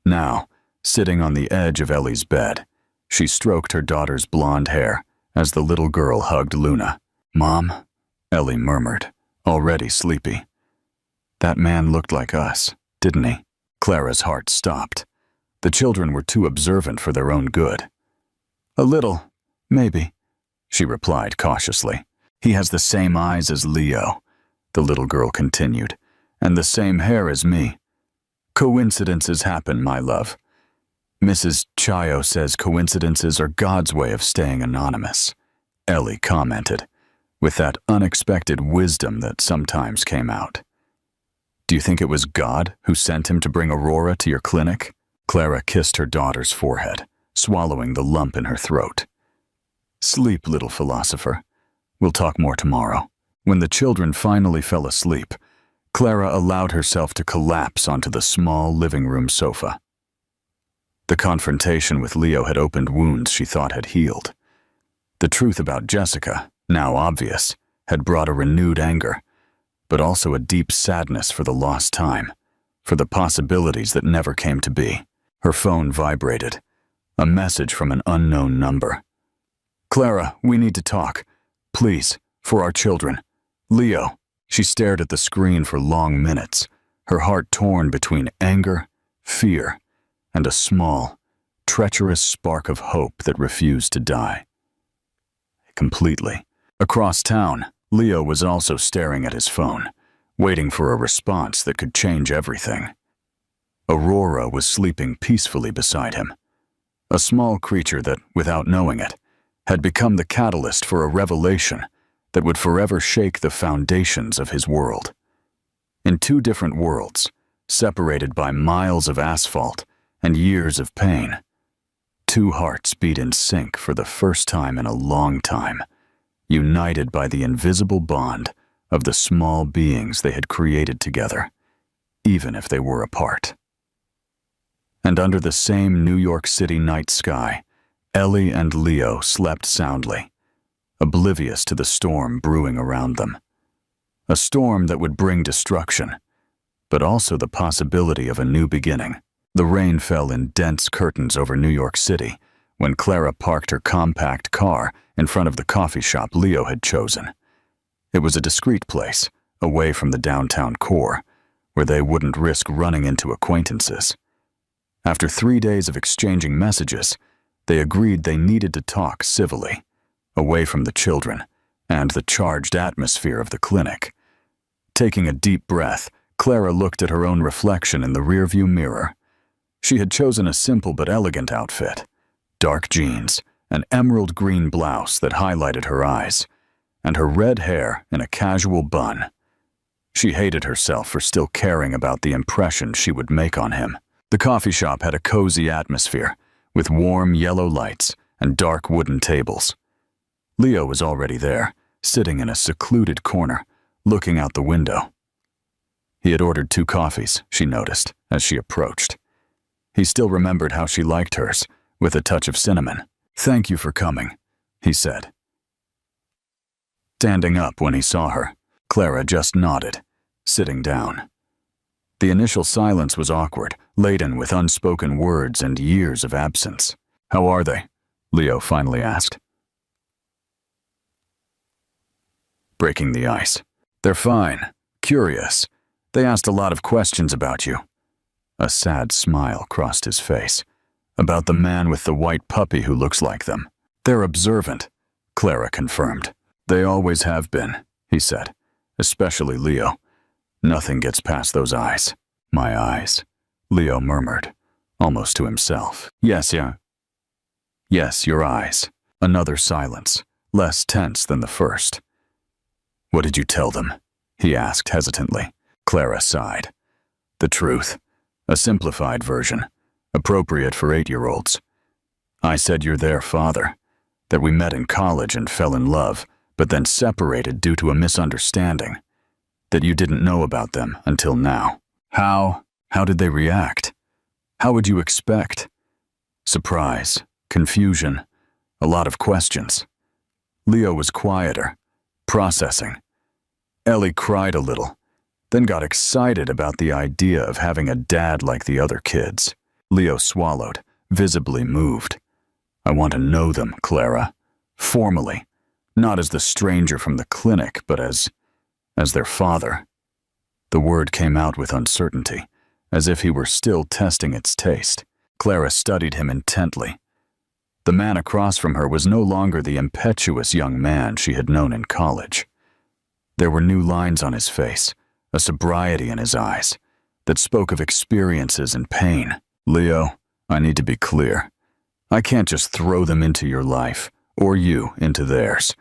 Now, sitting on the edge of Ellie's bed, she stroked her daughter's blonde hair as the little girl hugged Luna. Mom, Ellie murmured, already sleepy. That man looked like us, didn't he? Clara's heart stopped. The children were too observant for their own good. A little, maybe, she replied cautiously. He has the same eyes as Leo, the little girl continued, and the same hair as me. Coincidences happen, my love. Mrs. Chayo says coincidences are God's way of staying anonymous, Ellie commented, with that unexpected wisdom that sometimes came out. Do you think it was God who sent him to bring Aurora to your clinic? Clara kissed her daughter's forehead, swallowing the lump in her throat. Sleep, little philosopher. We'll talk more tomorrow. When the children finally fell asleep, Clara allowed herself to collapse onto the small living room sofa. The confrontation with Leo had opened wounds she thought had healed. The truth about Jessica, now obvious, had brought a renewed anger, but also a deep sadness for the lost time, for the possibilities that never came to be. Her phone vibrated, a message from an unknown number. Clara, we need to talk. Please, for our children. Leo. She stared at the screen for long minutes, her heart torn between anger, fear, and a small, treacherous spark of hope that refused to die. Completely. Across town, Leo was also staring at his phone, waiting for a response that could change everything. Aurora was sleeping peacefully beside him, a small creature that, without knowing it, had become the catalyst for a revelation that would forever shake the foundations of his world. In two different worlds, separated by miles of asphalt and years of pain, two hearts beat in sync for the first time in a long time, united by the invisible bond of the small beings they had created together, even if they were apart. And under the same New York City night sky, Ellie and Leo slept soundly, oblivious to the storm brewing around them. A storm that would bring destruction, but also the possibility of a new beginning. The rain fell in dense curtains over New York City when Clara parked her compact car in front of the coffee shop Leo had chosen. It was a discreet place, away from the downtown core, where they wouldn't risk running into acquaintances. After 3 days of exchanging messages, they agreed they needed to talk civilly, away from the children and the charged atmosphere of the clinic. Taking a deep breath, Clara looked at her own reflection in the rearview mirror. She had chosen a simple but elegant outfit, dark jeans, an emerald green blouse that highlighted her eyes, and her red hair in a casual bun. She hated herself for still caring about the impression she would make on him. The coffee shop had a cozy atmosphere, with warm yellow lights and dark wooden tables. Leo was already there, sitting in a secluded corner, looking out the window. He had ordered 2 coffees, she noticed, as she approached. He still remembered how she liked hers, with a touch of cinnamon. "Thank you for coming," he said. Standing up when he saw her, Clara just nodded, sitting down. The initial silence was awkward, laden with unspoken words and years of absence. "How are they?" Leo finally asked. Breaking the ice. "They're fine. Curious. They asked a lot of questions about you." A sad smile crossed his face. "About the man with the white puppy who looks like them." "They're observant," Clara confirmed. "They always have been," he said, "especially Leo. Nothing gets past those eyes." "My eyes," Leo murmured, almost to himself. Yes, your eyes." Another silence, less tense than the first. "What did you tell them?" he asked hesitantly. Clara sighed. "The truth. A simplified version, appropriate for 8-year-olds. I said you're their father, that we met in college and fell in love, but then separated due to a misunderstanding, that you didn't know about them until now." How did they react? How would you expect? Surprise, confusion, a lot of questions. Leo was quieter, processing. Ellie cried a little, then got excited about the idea of having a dad like the other kids. Leo swallowed, visibly moved. "I want to know them, Clara. Formally. Not as the stranger from the clinic, but as their father." The word came out with uncertainty, as if he were still testing its taste. Clara studied him intently. The man across from her was no longer the impetuous young man she had known in college. There were new lines on his face, a sobriety in his eyes, that spoke of experiences and pain. "Leo, I need to be clear. I can't just throw them into your life, or you into theirs.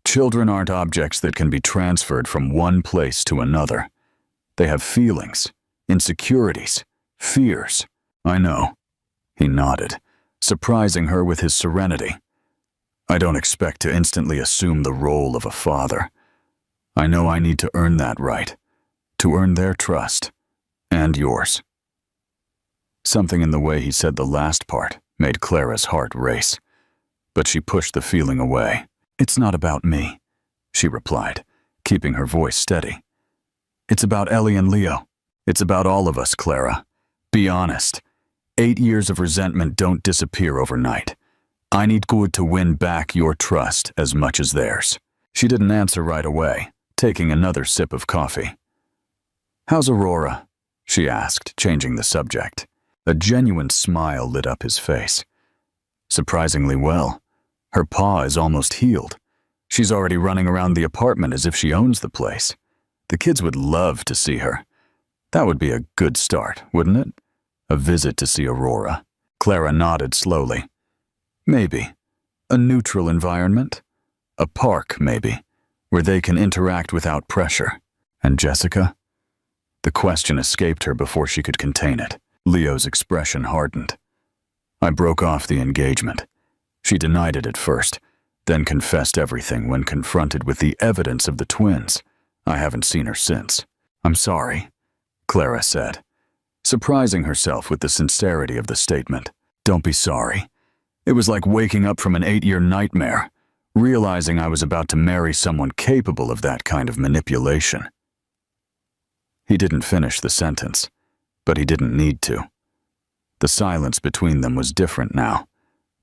Children aren't objects that can be transferred from one place to another. They have feelings, insecurities, fears. I know. He nodded, surprising her with his serenity. I don't expect to instantly assume the role of a father. I know I need to earn that right, to earn their trust, and yours. Something in the way he said the last part made Clara's heart race, but she pushed the feeling away. It's not about me, she replied, keeping her voice steady. It's about Ellie and Leo. It's about all of us, Clara. Be honest. 8 years of resentment don't disappear overnight. I need good to win back your trust as much as theirs. She didn't answer right away, taking another sip of coffee. How's Aurora? She asked, changing the subject. A genuine smile lit up his face. Surprisingly well. Her paw is almost healed. She's already running around the apartment as if she owns the place. The kids would love to see her. That would be a good start, wouldn't it? A visit to see Aurora. Clara nodded slowly. Maybe. A neutral environment. A park, maybe, where they can interact without pressure. And Jessica? The question escaped her before she could contain it. Leo's expression hardened. I broke off the engagement. She denied it at first, then confessed everything when confronted with the evidence of the twins. I haven't seen her since. I'm sorry, Clara said, surprising herself with the sincerity of the statement. Don't be sorry. It was like waking up from an 8-year nightmare, realizing I was about to marry someone capable of that kind of manipulation. He didn't finish the sentence, but he didn't need to. The silence between them was different now,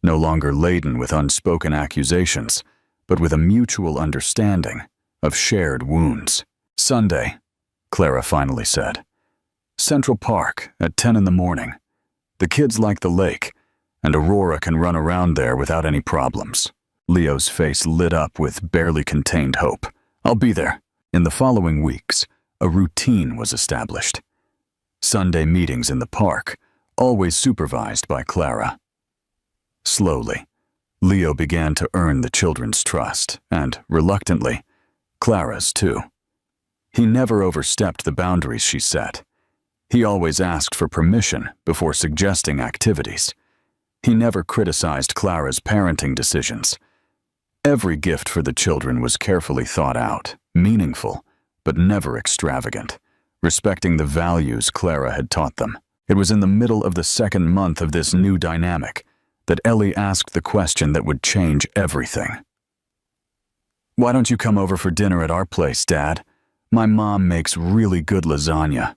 no longer laden with unspoken accusations, but with a mutual understanding of shared wounds. Sunday, Clara finally said. Central Park at 10 in the morning. The kids like the lake, and Aurora can run around there without any problems. Leo's face lit up with barely contained hope. I'll be there. In the following weeks, a routine was established. Sunday meetings in the park, always supervised by Clara. Slowly, Leo began to earn the children's trust, and, reluctantly, Clara's too. He never overstepped the boundaries she set. He always asked for permission before suggesting activities. He never criticized Clara's parenting decisions. Every gift for the children was carefully thought out, meaningful, but never extravagant, respecting the values Clara had taught them. It was in the middle of the second month of this new dynamic that Ellie asked the question that would change everything. Why don't you come over for dinner at our place, Dad? My mom makes really good lasagna.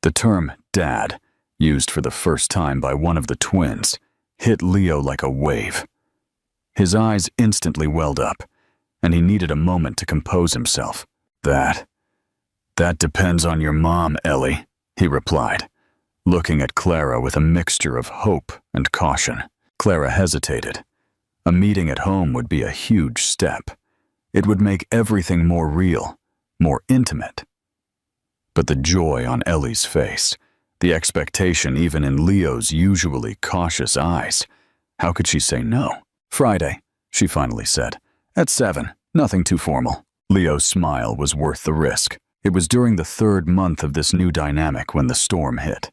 The term Dad, used for the first time by one of the twins, hit Leo like a wave. His eyes instantly welled up, and he needed a moment to compose himself. That depends on your mom, Ellie, he replied, looking at Clara with a mixture of hope and caution. Clara hesitated. A meeting at home would be a huge step. It would make everything more real, more intimate. But the joy on Ellie's face, the expectation even in Leo's usually cautious eyes, how could she say no? Friday, she finally said, at 7, nothing too formal. Leo's smile was worth the risk. It was during the third month of this new dynamic when the storm hit.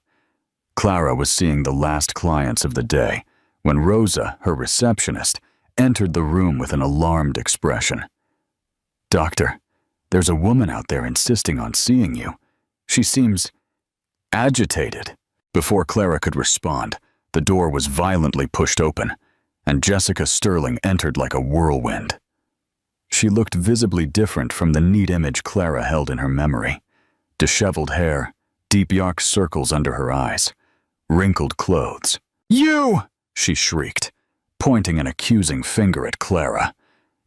Clara was seeing the last clients of the day when Rosa, her receptionist, entered the room with an alarmed expression. Doctor, there's a woman out there insisting on seeing you. She seems agitated. Before Clara could respond, the door was violently pushed open, and Jessica Sterling entered like a whirlwind. She looked visibly different from the neat image Clara held in her memory. Disheveled hair, deep dark circles under her eyes, wrinkled clothes. You! She shrieked, pointing an accusing finger at Clara.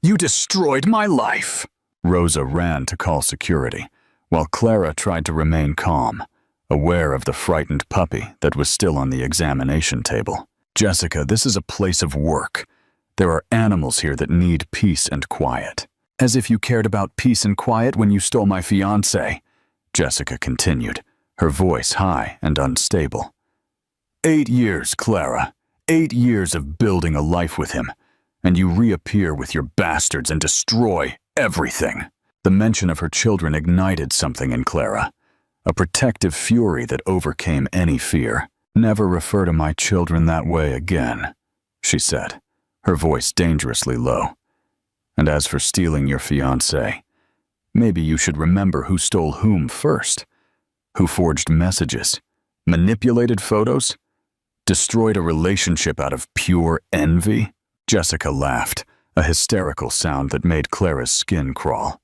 You destroyed my life! Rosa ran to call security, while Clara tried to remain calm, aware of the frightened puppy that was still on the examination table. Jessica, this is a place of work. There are animals here that need peace and quiet. As if you cared about peace and quiet when you stole my fiancé, Jessica continued, her voice high and unstable. 8 years, Clara. 8 years of building a life with him, and you reappear with your bastards and destroy everything. The mention of her children ignited something in Clara, a protective fury that overcame any fear. "Never refer to my children that way again," she said, her voice dangerously low. "And as for stealing your fiancé, maybe you should remember who stole whom first, who forged messages, manipulated photos, destroyed a relationship out of pure envy." Jessica laughed, a hysterical sound that made Clara's skin crawl.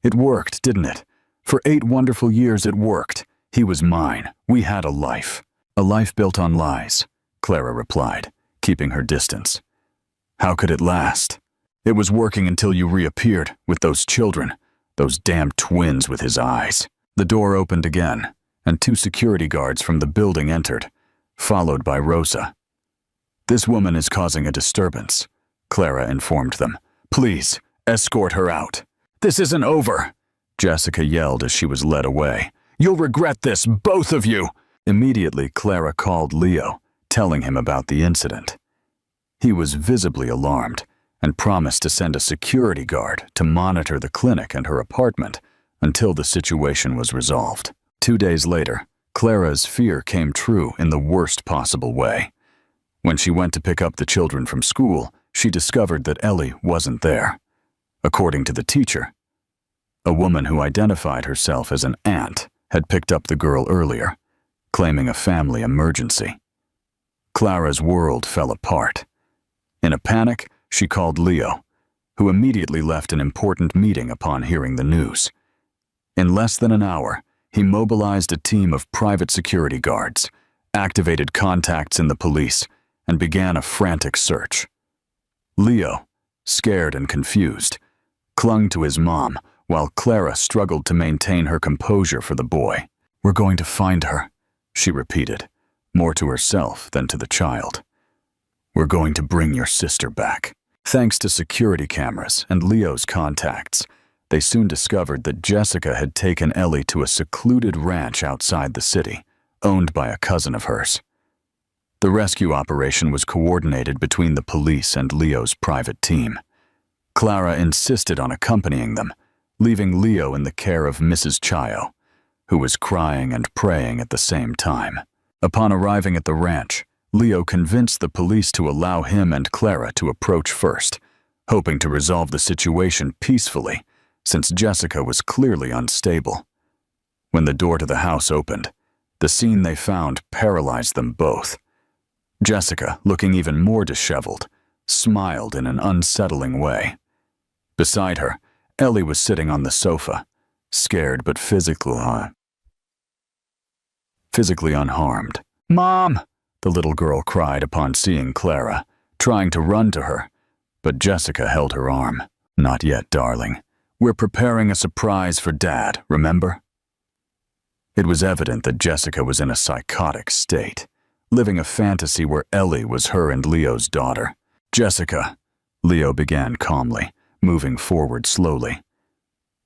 "It worked, didn't it? For 8 wonderful years it worked. He was mine. We had a life." "A life built on lies," Clara replied, keeping her distance. "How could it last? It was working until you reappeared with those children, those damn twins with his eyes." The door opened again, and 2 security guards from the building entered, followed by Rosa. "This woman is causing a disturbance," Clara informed them. "Please, escort her out." "This isn't over," Jessica yelled as she was led away. "You'll regret this, both of you." Immediately, Clara called Leo, telling him about the incident. He was visibly alarmed and promised to send a security guard to monitor the clinic and her apartment until the situation was resolved. 2 days later, Clara's fear came true in the worst possible way. When she went to pick up the children from school, she discovered that Ellie wasn't there. According to the teacher, a woman who identified herself as an aunt had picked up the girl earlier, claiming a family emergency. Clara's world fell apart. In a panic, she called Leo, who immediately left an important meeting upon hearing the news. In less than an hour, he mobilized a team of private security guards, activated contacts in the police, and began a frantic search. Leo, scared and confused, clung to his mom while Clara struggled to maintain her composure for the boy. "We're going to find her," she repeated, more to herself than to the child. "We're going to bring your sister back." Thanks to security cameras and Leo's contacts, they soon discovered that Jessica had taken Ellie to a secluded ranch outside the city, owned by a cousin of hers. The rescue operation was coordinated between the police and Leo's private team. Clara insisted on accompanying them, leaving Leo in the care of Mrs. Chayo, who was crying and praying at the same time. Upon arriving at the ranch, Leo convinced the police to allow him and Clara to approach first, hoping to resolve the situation peacefully, since Jessica was clearly unstable. When the door to the house opened, the scene they found paralyzed them both. Jessica, looking even more disheveled, smiled in an unsettling way. Beside her, Ellie was sitting on the sofa, scared but physically unharmed. "Mom!" the little girl cried upon seeing Clara, trying to run to her, but Jessica held her arm. "Not yet, darling. We're preparing a surprise for Dad, remember?" It was evident that Jessica was in a psychotic state, living a fantasy where Ellie was her and Leo's daughter. "Jessica," Leo began calmly, moving forward slowly.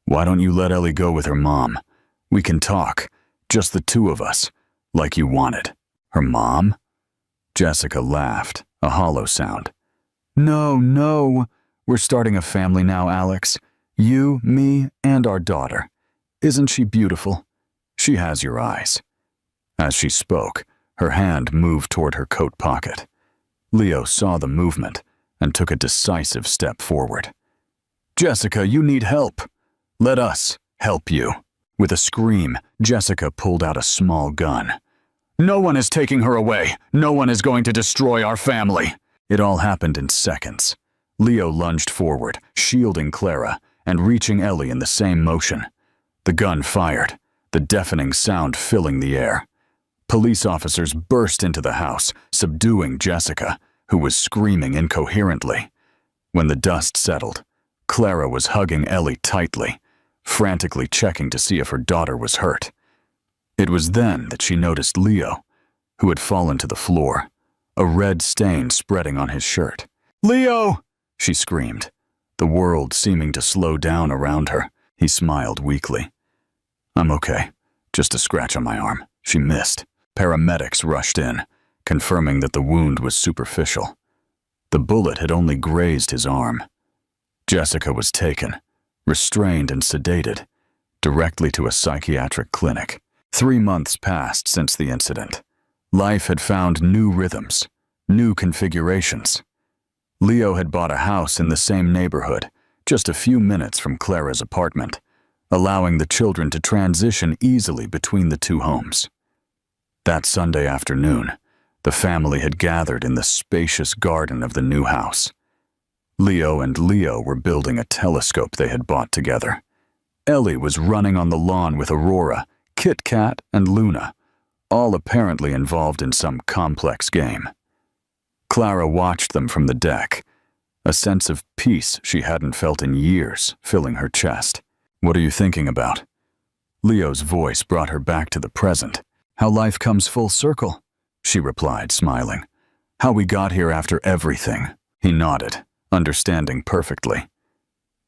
"Why don't you let Ellie go with her mom? We can talk, just the 2 of us, like you wanted." "Her mom?" Jessica laughed, a hollow sound. No, we're starting a family now, Alex. You, me, and our daughter. Isn't she beautiful? She has your eyes." As she spoke, her hand moved toward her coat pocket. Leo saw the movement and took a decisive step forward. "Jessica, you need help. Let us help you." With a scream, Jessica pulled out a small gun. "No one is taking her away. No one is going to destroy our family." It all happened in seconds. Leo lunged forward, shielding Clara, and reaching Ellie in the same motion. The gun fired, the deafening sound filling the air. Police officers burst into the house, subduing Jessica, who was screaming incoherently. When the dust settled, Clara was hugging Ellie tightly, frantically checking to see if her daughter was hurt. It was then that she noticed Leo, who had fallen to the floor, a red stain spreading on his shirt. "Leo!" she screamed, the world seeming to slow down around her. He smiled weakly. "I'm okay. Just a scratch on my arm." She missed. Paramedics rushed in, confirming that the wound was superficial. The bullet had only grazed his arm. Jessica was taken, restrained and sedated, directly to a psychiatric clinic. 3 months passed since the incident. Life had found new rhythms, new configurations. Leo had bought a house in the same neighborhood, just a few minutes from Clara's apartment, allowing the children to transition easily between the two homes. That Sunday afternoon, the family had gathered in the spacious garden of the new house. Leo and Leo were building a telescope they had bought together. Ellie was running on the lawn with Aurora, Kit Kat, and Luna, all apparently involved in some complex game. Clara watched them from the deck, a sense of peace she hadn't felt in years filling her chest. "What are you thinking about?" Leo's voice brought her back to the present. "How life comes full circle," she replied, smiling. "How we got here after everything." He nodded, understanding perfectly.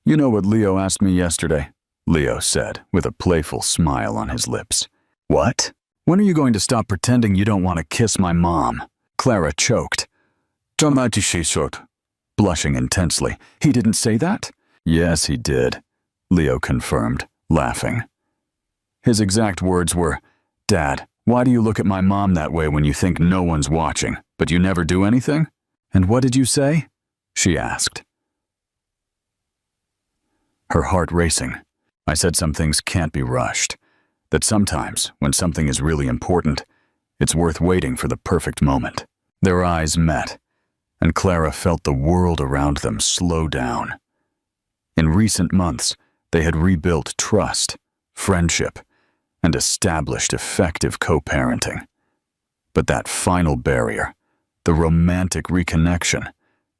"You know what Leo asked me yesterday?" Leo said, with a playful smile on his lips. "What? When are you going to stop pretending you don't want to kiss my mom?" Clara choked. Blushing intensely. "He didn't say that?" "Yes, he did," Leo confirmed, laughing. His exact words were, "Dad, why do you look at my mom that way when you think no one's watching, but you never do anything?" "And what did you say?" she asked. Her heart racing. "I said some things can't be rushed. That sometimes, when something is really important, it's worth waiting for the perfect moment." Their eyes met, and Clara felt the world around them slow down. In recent months, they had rebuilt trust, friendship, and established effective co-parenting. But that final barrier, the romantic reconnection,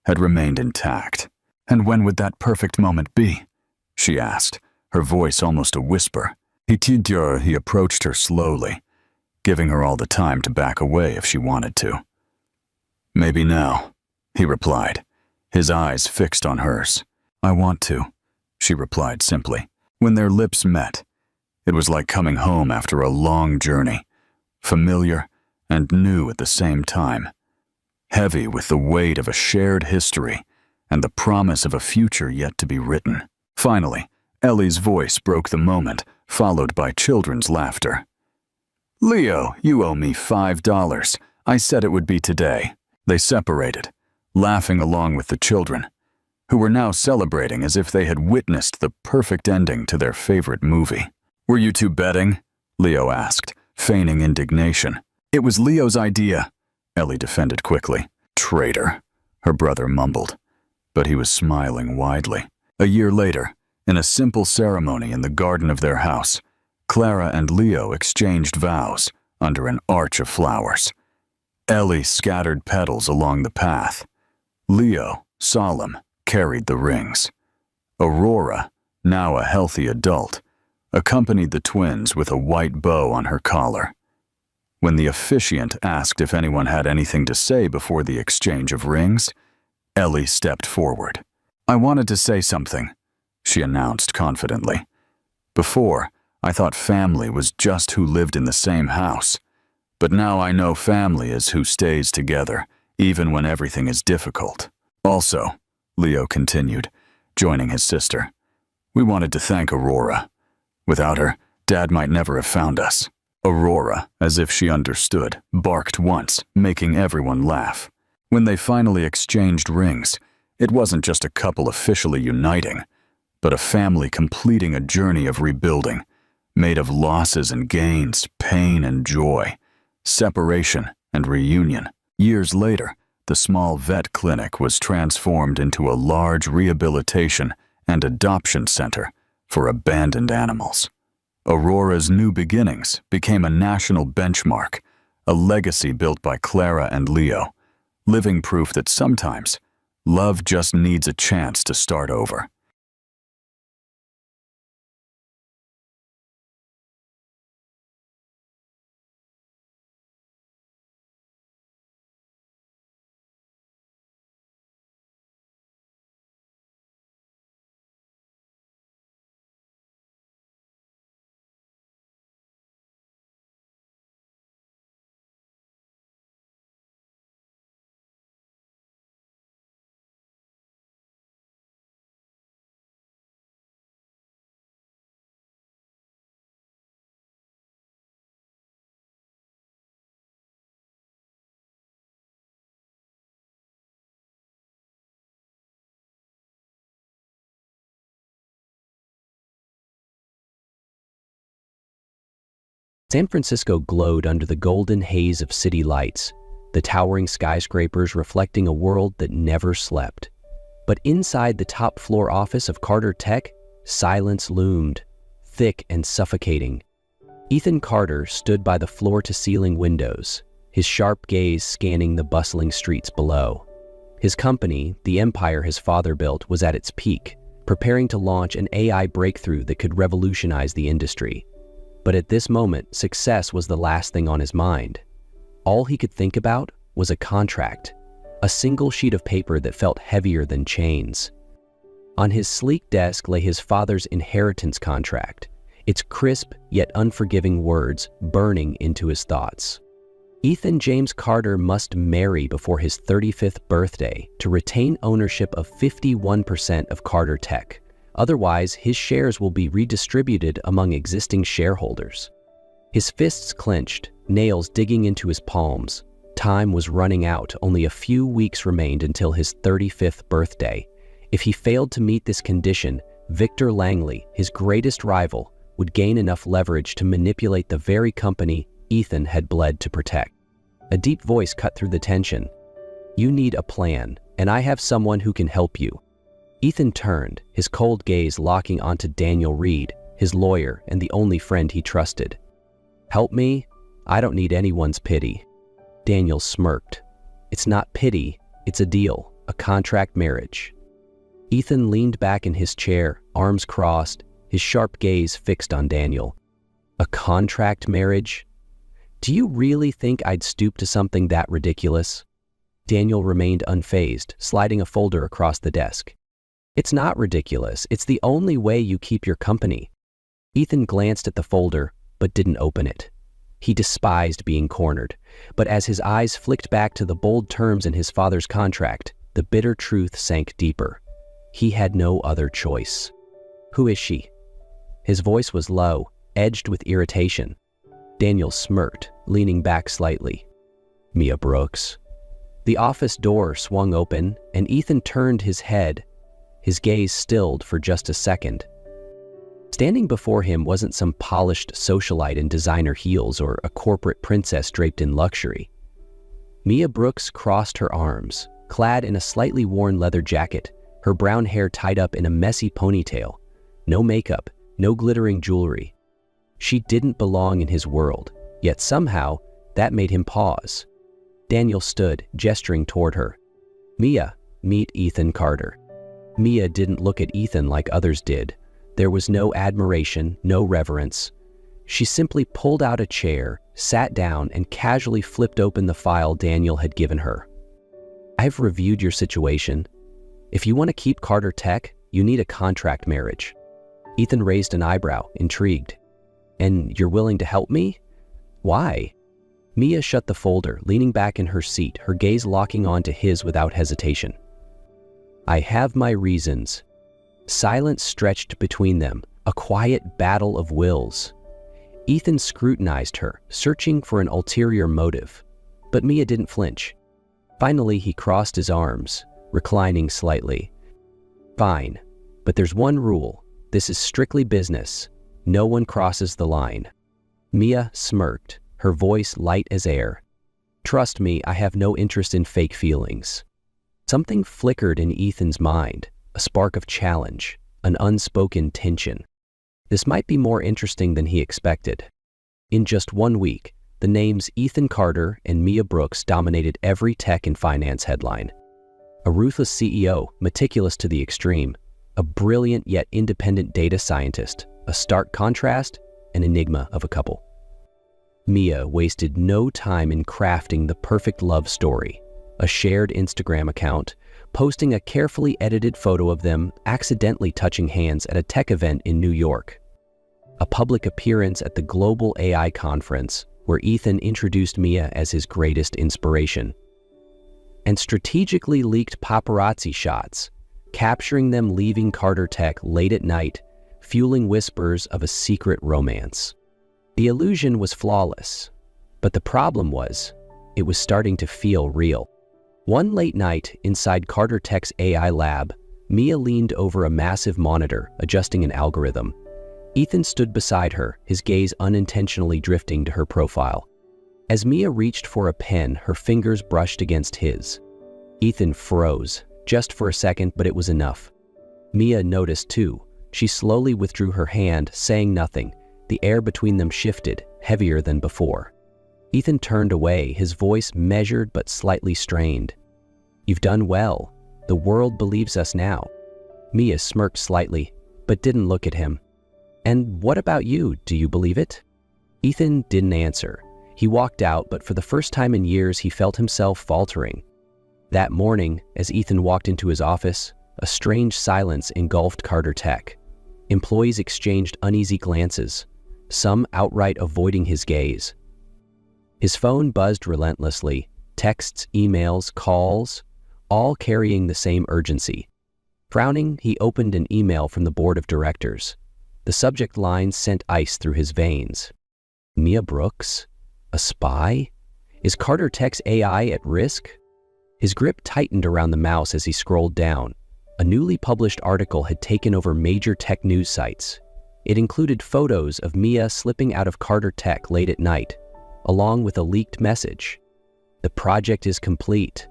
had remained intact. "And when would that perfect moment be?" she asked, her voice almost a whisper. He approached her slowly, giving her all the time to back away if she wanted to. "Maybe now," he replied, his eyes fixed on hers. "I want to," she replied simply. When their lips met, it was like coming home after a long journey, familiar and new at the same time, heavy with the weight of a shared history and the promise of a future yet to be written. Finally, Ellie's voice broke the moment, followed by children's laughter. "Leo, you owe me $5. I said it would be today." They separated, laughing along with the children, who were now celebrating as if they had witnessed the perfect ending to their favorite movie. "Were you two betting?" Leo asked, feigning indignation. "It was Leo's idea," Ellie defended quickly. "Traitor," her brother mumbled, but he was smiling widely. A year later, in a simple ceremony in the garden of their house, Clara and Leo exchanged vows under an arch of flowers. Ellie scattered petals along the path. Leo, solemn, carried the rings. Aurora, now a healthy adult, accompanied the twins with a white bow on her collar. When the officiant asked if anyone had anything to say before the exchange of rings, Ellie stepped forward. "I wanted to say something," she announced confidently. "Before, I thought family was just who lived in the same house. But now I know family is who stays together, even when everything is difficult. Also," Leo continued, joining his sister, "we wanted to thank Aurora. Without her, Dad might never have found us." Aurora, as if she understood, barked once, making everyone laugh. When they finally exchanged rings, it wasn't just a couple officially uniting, but a family completing a journey of rebuilding, made of losses and gains, pain and joy, separation and reunion. Years later, the small vet clinic was transformed into a large rehabilitation and adoption center for abandoned animals. Aurora's new beginnings became a national benchmark, a legacy built by Clara and Leo, living proof that sometimes love just needs a chance to start over. San Francisco glowed under the golden haze of city lights, the towering skyscrapers reflecting a world that never slept. But inside the top-floor office of Carter Tech, silence loomed, thick and suffocating. Ethan Carter stood by the floor-to-ceiling windows, his sharp gaze scanning the bustling streets below. His company, the empire his father built, was at its peak, preparing to launch an AI breakthrough that could revolutionize the industry. But at this moment, success was the last thing on his mind. All he could think about was a contract, a single sheet of paper that felt heavier than chains. On his sleek desk lay his father's inheritance contract, its crisp yet unforgiving words burning into his thoughts. Ethan James Carter must marry before his 35th birthday to retain ownership of 51% of Carter Tech. Otherwise, his shares will be redistributed among existing shareholders. His fists clenched, nails digging into his palms. Time was running out. Only a few weeks remained until his 35th birthday. If he failed to meet this condition, Victor Langley, his greatest rival, would gain enough leverage to manipulate the very company Ethan had bled to protect. A deep voice cut through the tension. "You need a plan, and I have someone who can help you." Ethan turned, his cold gaze locking onto Daniel Reed, his lawyer and the only friend he trusted. "Help me? I don't need anyone's pity." Daniel smirked. "It's not pity, it's a deal, a contract marriage." Ethan leaned back in his chair, arms crossed, his sharp gaze fixed on Daniel. "A contract marriage? Do you really think I'd stoop to something that ridiculous?" Daniel remained unfazed, sliding a folder across the desk. "It's not ridiculous. It's the only way you keep your company." Ethan glanced at the folder, but didn't open it. He despised being cornered, but as his eyes flicked back to the bold terms in his father's contract, the bitter truth sank deeper. He had no other choice. "Who is she?" His voice was low, edged with irritation. Daniel smirked, leaning back slightly. "Mia Brooks." The office door swung open, and Ethan turned his head, his gaze stilled for just a second. Standing before him wasn't some polished socialite in designer heels or a corporate princess draped in luxury. Mia Brooks crossed her arms, clad in a slightly worn leather jacket, her brown hair tied up in a messy ponytail. No makeup, no glittering jewelry. She didn't belong in his world, yet somehow that made him pause. Daniel stood, gesturing toward her. "Mia, meet Ethan Carter." Mia didn't look at Ethan like others did. There was no admiration, no reverence. She simply pulled out a chair, sat down, and casually flipped open the file Daniel had given her. "I've reviewed your situation. If you want to keep Carter Tech, you need a contract marriage." Ethan raised an eyebrow, intrigued. "And you're willing to help me? Why?" Mia shut the folder, leaning back in her seat, her gaze locking onto his without hesitation. "I have my reasons." Silence stretched between them, a quiet battle of wills. Ethan scrutinized her, searching for an ulterior motive, but Mia didn't flinch. Finally, he crossed his arms, reclining slightly. "Fine, but there's one rule. This is strictly business. No one crosses the line." Mia smirked, her voice light as air. "Trust me, I have no interest in fake feelings." Something flickered in Ethan's mind, a spark of challenge, an unspoken tension. This might be more interesting than he expected. In just 1 week, the names Ethan Carter and Mia Brooks dominated every tech and finance headline. A ruthless CEO, meticulous to the extreme, a brilliant yet independent data scientist, a stark contrast, an enigma of a couple. Mia wasted no time in crafting the perfect love story, a shared Instagram account, posting a carefully edited photo of them accidentally touching hands at a tech event in New York, a public appearance at the Global AI Conference where Ethan introduced Mia as his greatest inspiration, and strategically leaked paparazzi shots, capturing them leaving Carter Tech late at night, fueling whispers of a secret romance. The illusion was flawless, but the problem was, it was starting to feel real. One late night inside Carter Tech's AI lab, Mia leaned over a massive monitor, adjusting an algorithm. Ethan stood beside her, his gaze unintentionally drifting to her profile. As Mia reached for a pen, her fingers brushed against his. Ethan froze, just for a second, but it was enough. Mia noticed too. She slowly withdrew her hand, saying nothing. The air between them shifted, heavier than before. Ethan turned away, his voice measured but slightly strained. "You've done well. The world believes us now." Mia smirked slightly, but didn't look at him. "And what about you? Do you believe it?" Ethan didn't answer. He walked out, but for the first time in years, he felt himself faltering. That morning, as Ethan walked into his office, a strange silence engulfed Carter Tech. Employees exchanged uneasy glances, some outright avoiding his gaze. His phone buzzed relentlessly, texts, emails, calls, all carrying the same urgency. Frowning, he opened an email from the board of directors. The subject line sent ice through his veins. Mia Brooks? A spy? Is Carter Tech's AI at risk? His grip tightened around the mouse as he scrolled down. A newly published article had taken over major tech news sites. It included photos of Mia slipping out of Carter Tech late at night, along with a leaked message. "The project is complete.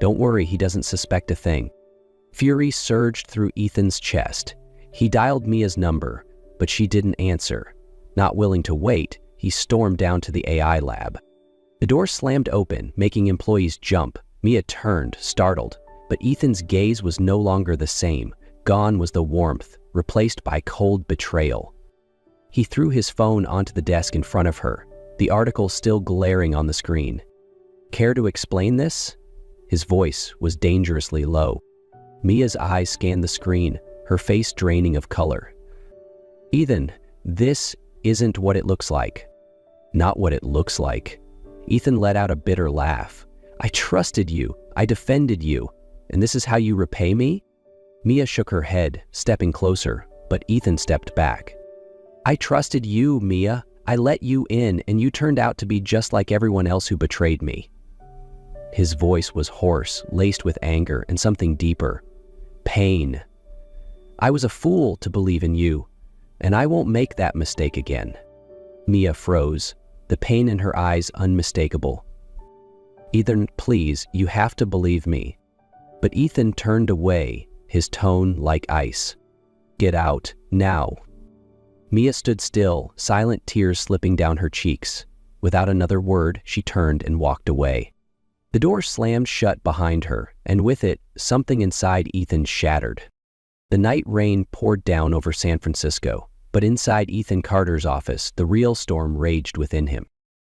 Don't worry, he doesn't suspect a thing." Fury surged through Ethan's chest. He dialed Mia's number, but she didn't answer. Not willing to wait, he stormed down to the AI lab. The door slammed open, making employees jump. Mia turned, startled, but Ethan's gaze was no longer the same. Gone was the warmth, replaced by cold betrayal. He threw his phone onto the desk in front of her, the article still glaring on the screen. "Care to explain this?" His voice was dangerously low. Mia's eyes scanned the screen, her face draining of color. "Ethan, this isn't what it looks like." "Not what it looks like." Ethan let out a bitter laugh. "I trusted you. I defended you. And this is how you repay me?" Mia shook her head, stepping closer, but Ethan stepped back. "I trusted you, Mia. I let you in, and you turned out to be just like everyone else who betrayed me." His voice was hoarse, laced with anger and something deeper. Pain. "I was a fool to believe in you, and I won't make that mistake again." Mia froze, the pain in her eyes unmistakable. "Ethan, please, you have to believe me." But Ethan turned away, his tone like ice. "Get out, now." Mia stood still, silent tears slipping down her cheeks. Without another word, she turned and walked away. The door slammed shut behind her, and with it, something inside Ethan shattered. The night rain poured down over San Francisco, but inside Ethan Carter's office, the real storm raged within him.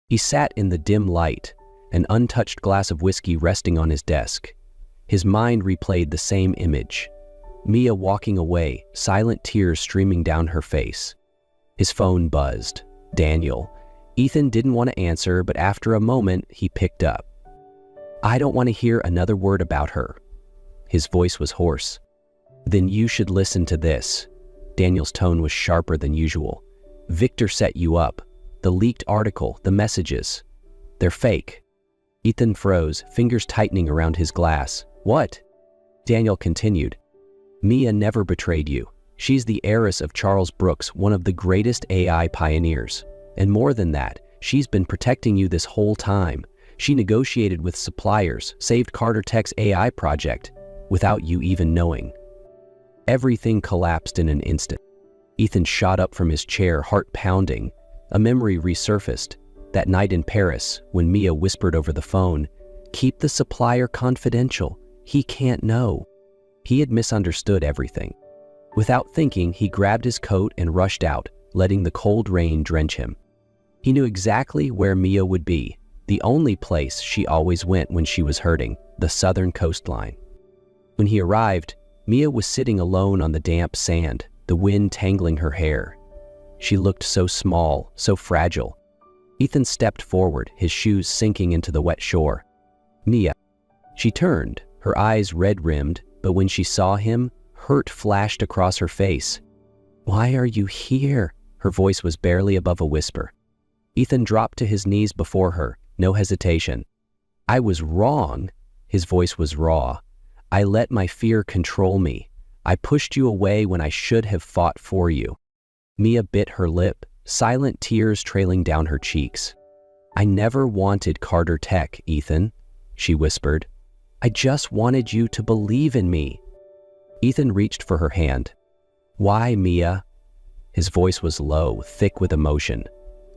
He sat in the dim light, an untouched glass of whiskey resting on his desk. His mind replayed the same image. Mia walking away, silent tears streaming down her face. His phone buzzed. Daniel. Ethan didn't want to answer, but after a moment, he picked up. "I don't want to hear another word about her." His voice was hoarse. "Then you should listen to this." Daniel's tone was sharper than usual. "Victor set you up. The leaked article, the messages. They're fake." Ethan froze, fingers tightening around his glass. "What?" Daniel continued. "Mia never betrayed you. She's the heiress of Charles Brooks, one of the greatest AI pioneers. And more than that, she's been protecting you this whole time. She negotiated with suppliers, saved Carter Tech's AI project, without you even knowing." Everything collapsed in an instant. Ethan shot up from his chair, heart pounding. A memory resurfaced. That night in Paris, when Mia whispered over the phone, "Keep the supplier confidential. He can't know." He had misunderstood everything. Without thinking, he grabbed his coat and rushed out, letting the cold rain drench him. He knew exactly where Mia would be, the only place she always went when she was hurting, the southern coastline. When he arrived, Mia was sitting alone on the damp sand, the wind tangling her hair. She looked so small, so fragile. Ethan stepped forward, his shoes sinking into the wet shore. "Mia." She turned, her eyes red-rimmed, but when she saw him, hurt flashed across her face. "Why are you here?" Her voice was barely above a whisper. Ethan dropped to his knees before her, no hesitation. "I was wrong." His voice was raw. "I let my fear control me. I pushed you away when I should have fought for you." Mia bit her lip, silent tears trailing down her cheeks. "I never wanted Carter Tech, Ethan," she whispered. "I just wanted you to believe in me." Ethan reached for her hand. "Why, Mia?" His voice was low, thick with emotion.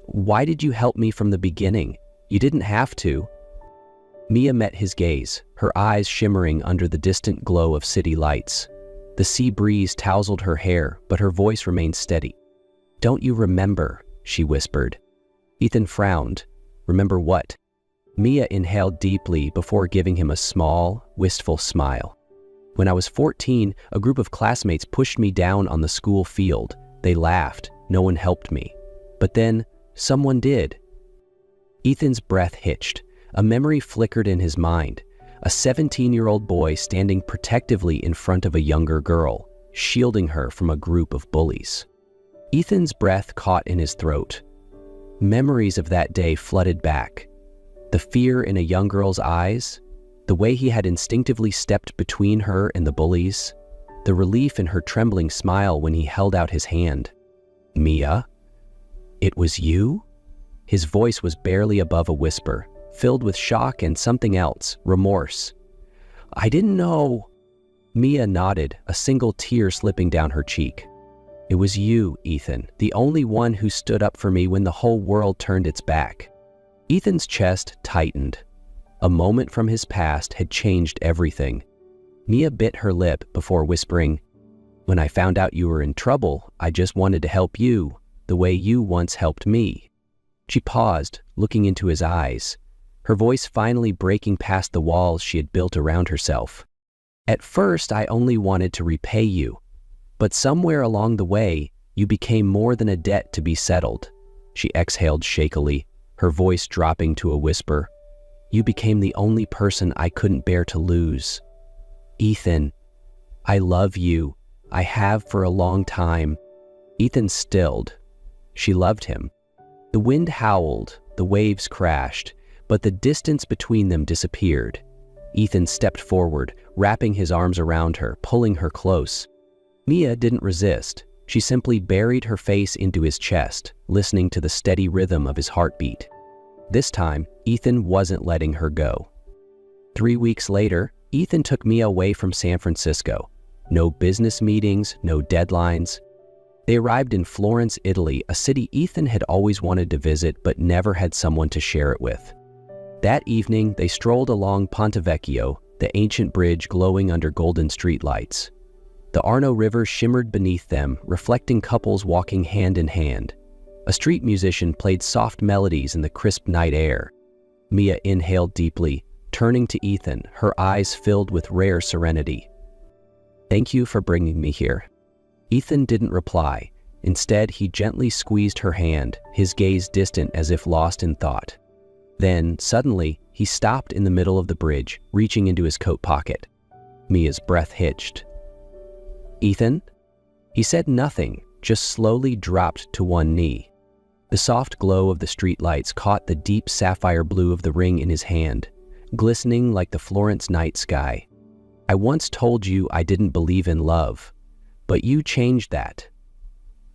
"Why did you help me from the beginning? You didn't have to." Mia met his gaze, her eyes shimmering under the distant glow of city lights. The sea breeze tousled her hair, but her voice remained steady. "Don't you remember?" she whispered. Ethan frowned. "Remember what?" Mia inhaled deeply before giving him a small, wistful smile. "When I was 14, a group of classmates pushed me down on the school field. They laughed. No one helped me. But then, someone did." Ethan's breath hitched. A memory flickered in his mind. A 17-year-old boy standing protectively in front of a younger girl, shielding her from a group of bullies. Ethan's breath caught in his throat. Memories of that day flooded back. The fear in a young girl's eyes, the way he had instinctively stepped between her and the bullies, the relief in her trembling smile when he held out his hand. "Mia? It was you?" His voice was barely above a whisper, filled with shock and something else, remorse. "I didn't know." Mia nodded, a single tear slipping down her cheek. "It was you, Ethan, the only one who stood up for me when the whole world turned its back." Ethan's chest tightened. A moment from his past had changed everything. Mia bit her lip before whispering, "When I found out you were in trouble, I just wanted to help you, the way you once helped me." She paused, looking into his eyes, her voice finally breaking past the walls she had built around herself. "At first, I only wanted to repay you, but somewhere along the way, you became more than a debt to be settled." She exhaled shakily, her voice dropping to a whisper. "You became the only person I couldn't bear to lose. Ethan, I love you. I have for a long time." Ethan stilled. She loved him. The wind howled, the waves crashed, but the distance between them disappeared. Ethan stepped forward, wrapping his arms around her, pulling her close. Mia didn't resist. She simply buried her face into his chest, listening to the steady rhythm of his heartbeat. This time, Ethan wasn't letting her go. 3 weeks later, Ethan took Mia away from San Francisco. No business meetings, no deadlines. They arrived in Florence, Italy, a city Ethan had always wanted to visit but never had someone to share it with. That evening, they strolled along Ponte Vecchio, the ancient bridge glowing under golden streetlights. The Arno River shimmered beneath them, reflecting couples walking hand in hand. A street musician played soft melodies in the crisp night air. Mia inhaled deeply, turning to Ethan, her eyes filled with rare serenity. "Thank you for bringing me here." Ethan didn't reply. Instead, he gently squeezed her hand, his gaze distant as if lost in thought. Then, suddenly, he stopped in the middle of the bridge, reaching into his coat pocket. Mia's breath hitched. "Ethan?" He said nothing, just slowly dropped to one knee. The soft glow of the streetlights caught the deep sapphire blue of the ring in his hand, glistening like the Florence night sky. "I once told you I didn't believe in love, but you changed that."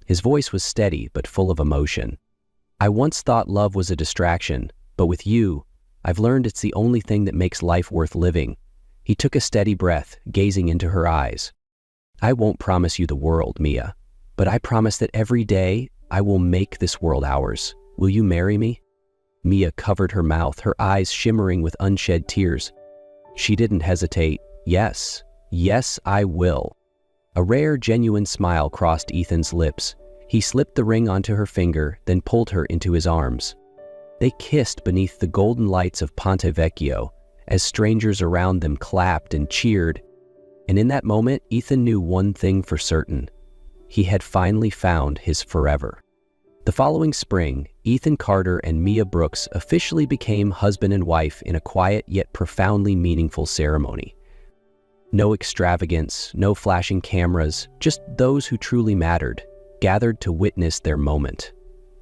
His voice was steady but full of emotion. "I once thought love was a distraction, but with you, I've learned it's the only thing that makes life worth living." He took a steady breath, gazing into her eyes. "I won't promise you the world, Mia, but I promise that every day I will make this world ours. Will you marry me?" Mia covered her mouth, her eyes shimmering with unshed tears. She didn't hesitate. "Yes, yes, I will." A rare, genuine smile crossed Ethan's lips. He slipped the ring onto her finger, then pulled her into his arms. They kissed beneath the golden lights of Ponte Vecchio, as strangers around them clapped and cheered. And in that moment, Ethan knew one thing for certain. He had finally found his forever. The following spring, Ethan Carter and Mia Brooks officially became husband and wife in a quiet yet profoundly meaningful ceremony. No extravagance, no flashing cameras, just those who truly mattered, gathered to witness their moment.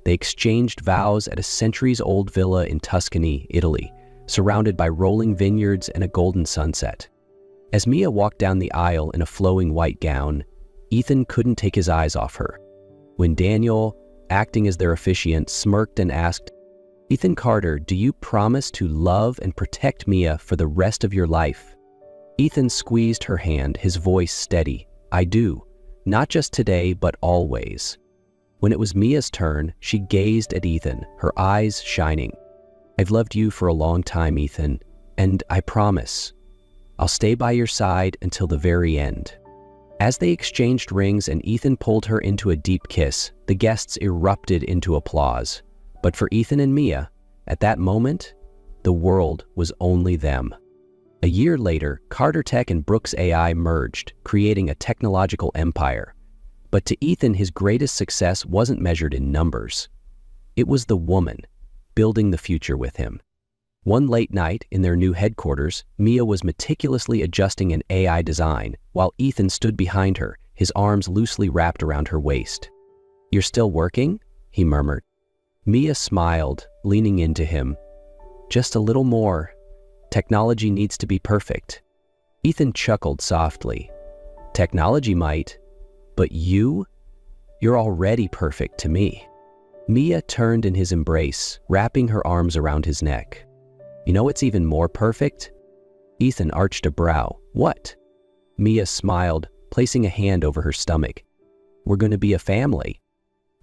They exchanged vows at a centuries-old villa in Tuscany, Italy, surrounded by rolling vineyards and a golden sunset. As Mia walked down the aisle in a flowing white gown, Ethan couldn't take his eyes off her. when Daniel, acting as their officiant, smirked and asked, "Ethan Carter, do you promise to love and protect Mia for the rest of your life?" Ethan squeezed her hand, his voice steady. "I do. Not just today, but always." When it was Mia's turn, she gazed at Ethan, her eyes shining. "I've loved you for a long time, Ethan, and I promise, I'll stay by your side until the very end." As they exchanged rings and Ethan pulled her into a deep kiss, the guests erupted into applause. But for Ethan and Mia, at that moment, the world was only them. A year later, Carter Tech and Brooks AI merged, creating a technological empire. But to Ethan, his greatest success wasn't measured in numbers. It was the woman, building the future with him. One late night in their new headquarters, Mia was meticulously adjusting an AI design, while Ethan stood behind her, his arms loosely wrapped around her waist. "You're still working?" he murmured. Mia smiled, leaning into him. "Just a little more. Technology needs to be perfect." Ethan chuckled softly. "Technology might, but you're already perfect to me." Mia turned in his embrace, wrapping her arms around his neck. "You know what's even more perfect?" Ethan arched a brow. "What?" Mia smiled, placing a hand over her stomach. "We're going to be a family."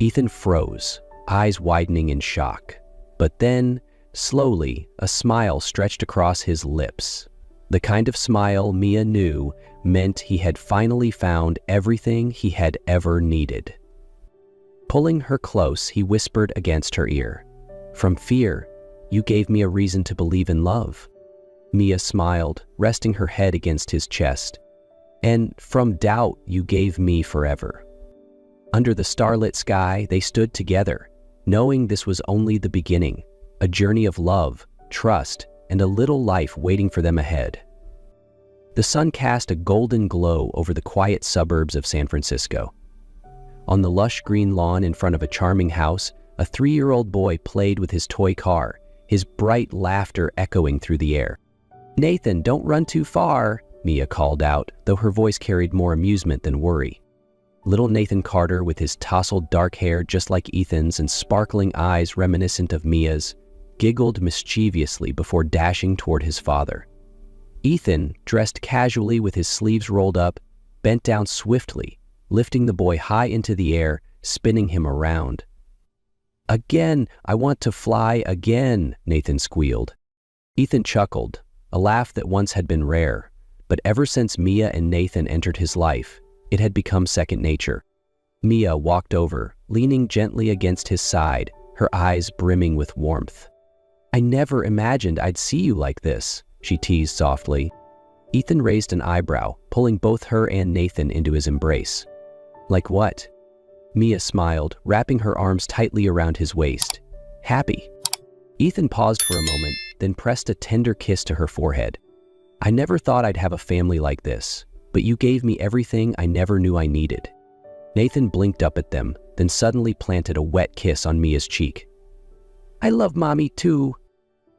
Ethan froze, eyes widening in shock. But then, slowly, a smile stretched across his lips. The kind of smile Mia knew meant he had finally found everything he had ever needed. Pulling her close, he whispered against her ear, "From fear, you gave me a reason to believe in love." Mia smiled, resting her head against his chest. "And from doubt, you gave me forever." Under the starlit sky, they stood together, knowing this was only the beginning, a journey of love, trust, and a little life waiting for them ahead. The sun cast a golden glow over the quiet suburbs of San Francisco. On the lush green lawn in front of a charming house, a 3-year-old boy played with his toy car, his bright laughter echoing through the air. "Nathan, don't run too far," Mia called out, though her voice carried more amusement than worry. Little Nathan Carter, with his tousled dark hair just like Ethan's and sparkling eyes reminiscent of Mia's, giggled mischievously before dashing toward his father. Ethan, dressed casually with his sleeves rolled up, bent down swiftly, lifting the boy high into the air, spinning him around. "Again, I want to fly again," Nathan squealed. Ethan chuckled, a laugh that once had been rare, but ever since Mia and Nathan entered his life, it had become second nature. Mia walked over, leaning gently against his side, her eyes brimming with warmth. "I never imagined I'd see you like this," she teased softly. Ethan raised an eyebrow, pulling both her and Nathan into his embrace. "Like what?" Mia smiled, wrapping her arms tightly around his waist. "Happy." Ethan paused for a moment, then pressed a tender kiss to her forehead. "I never thought I'd have a family like this, but you gave me everything I never knew I needed." Nathan blinked up at them, then suddenly planted a wet kiss on Mia's cheek. "I love Mommy too."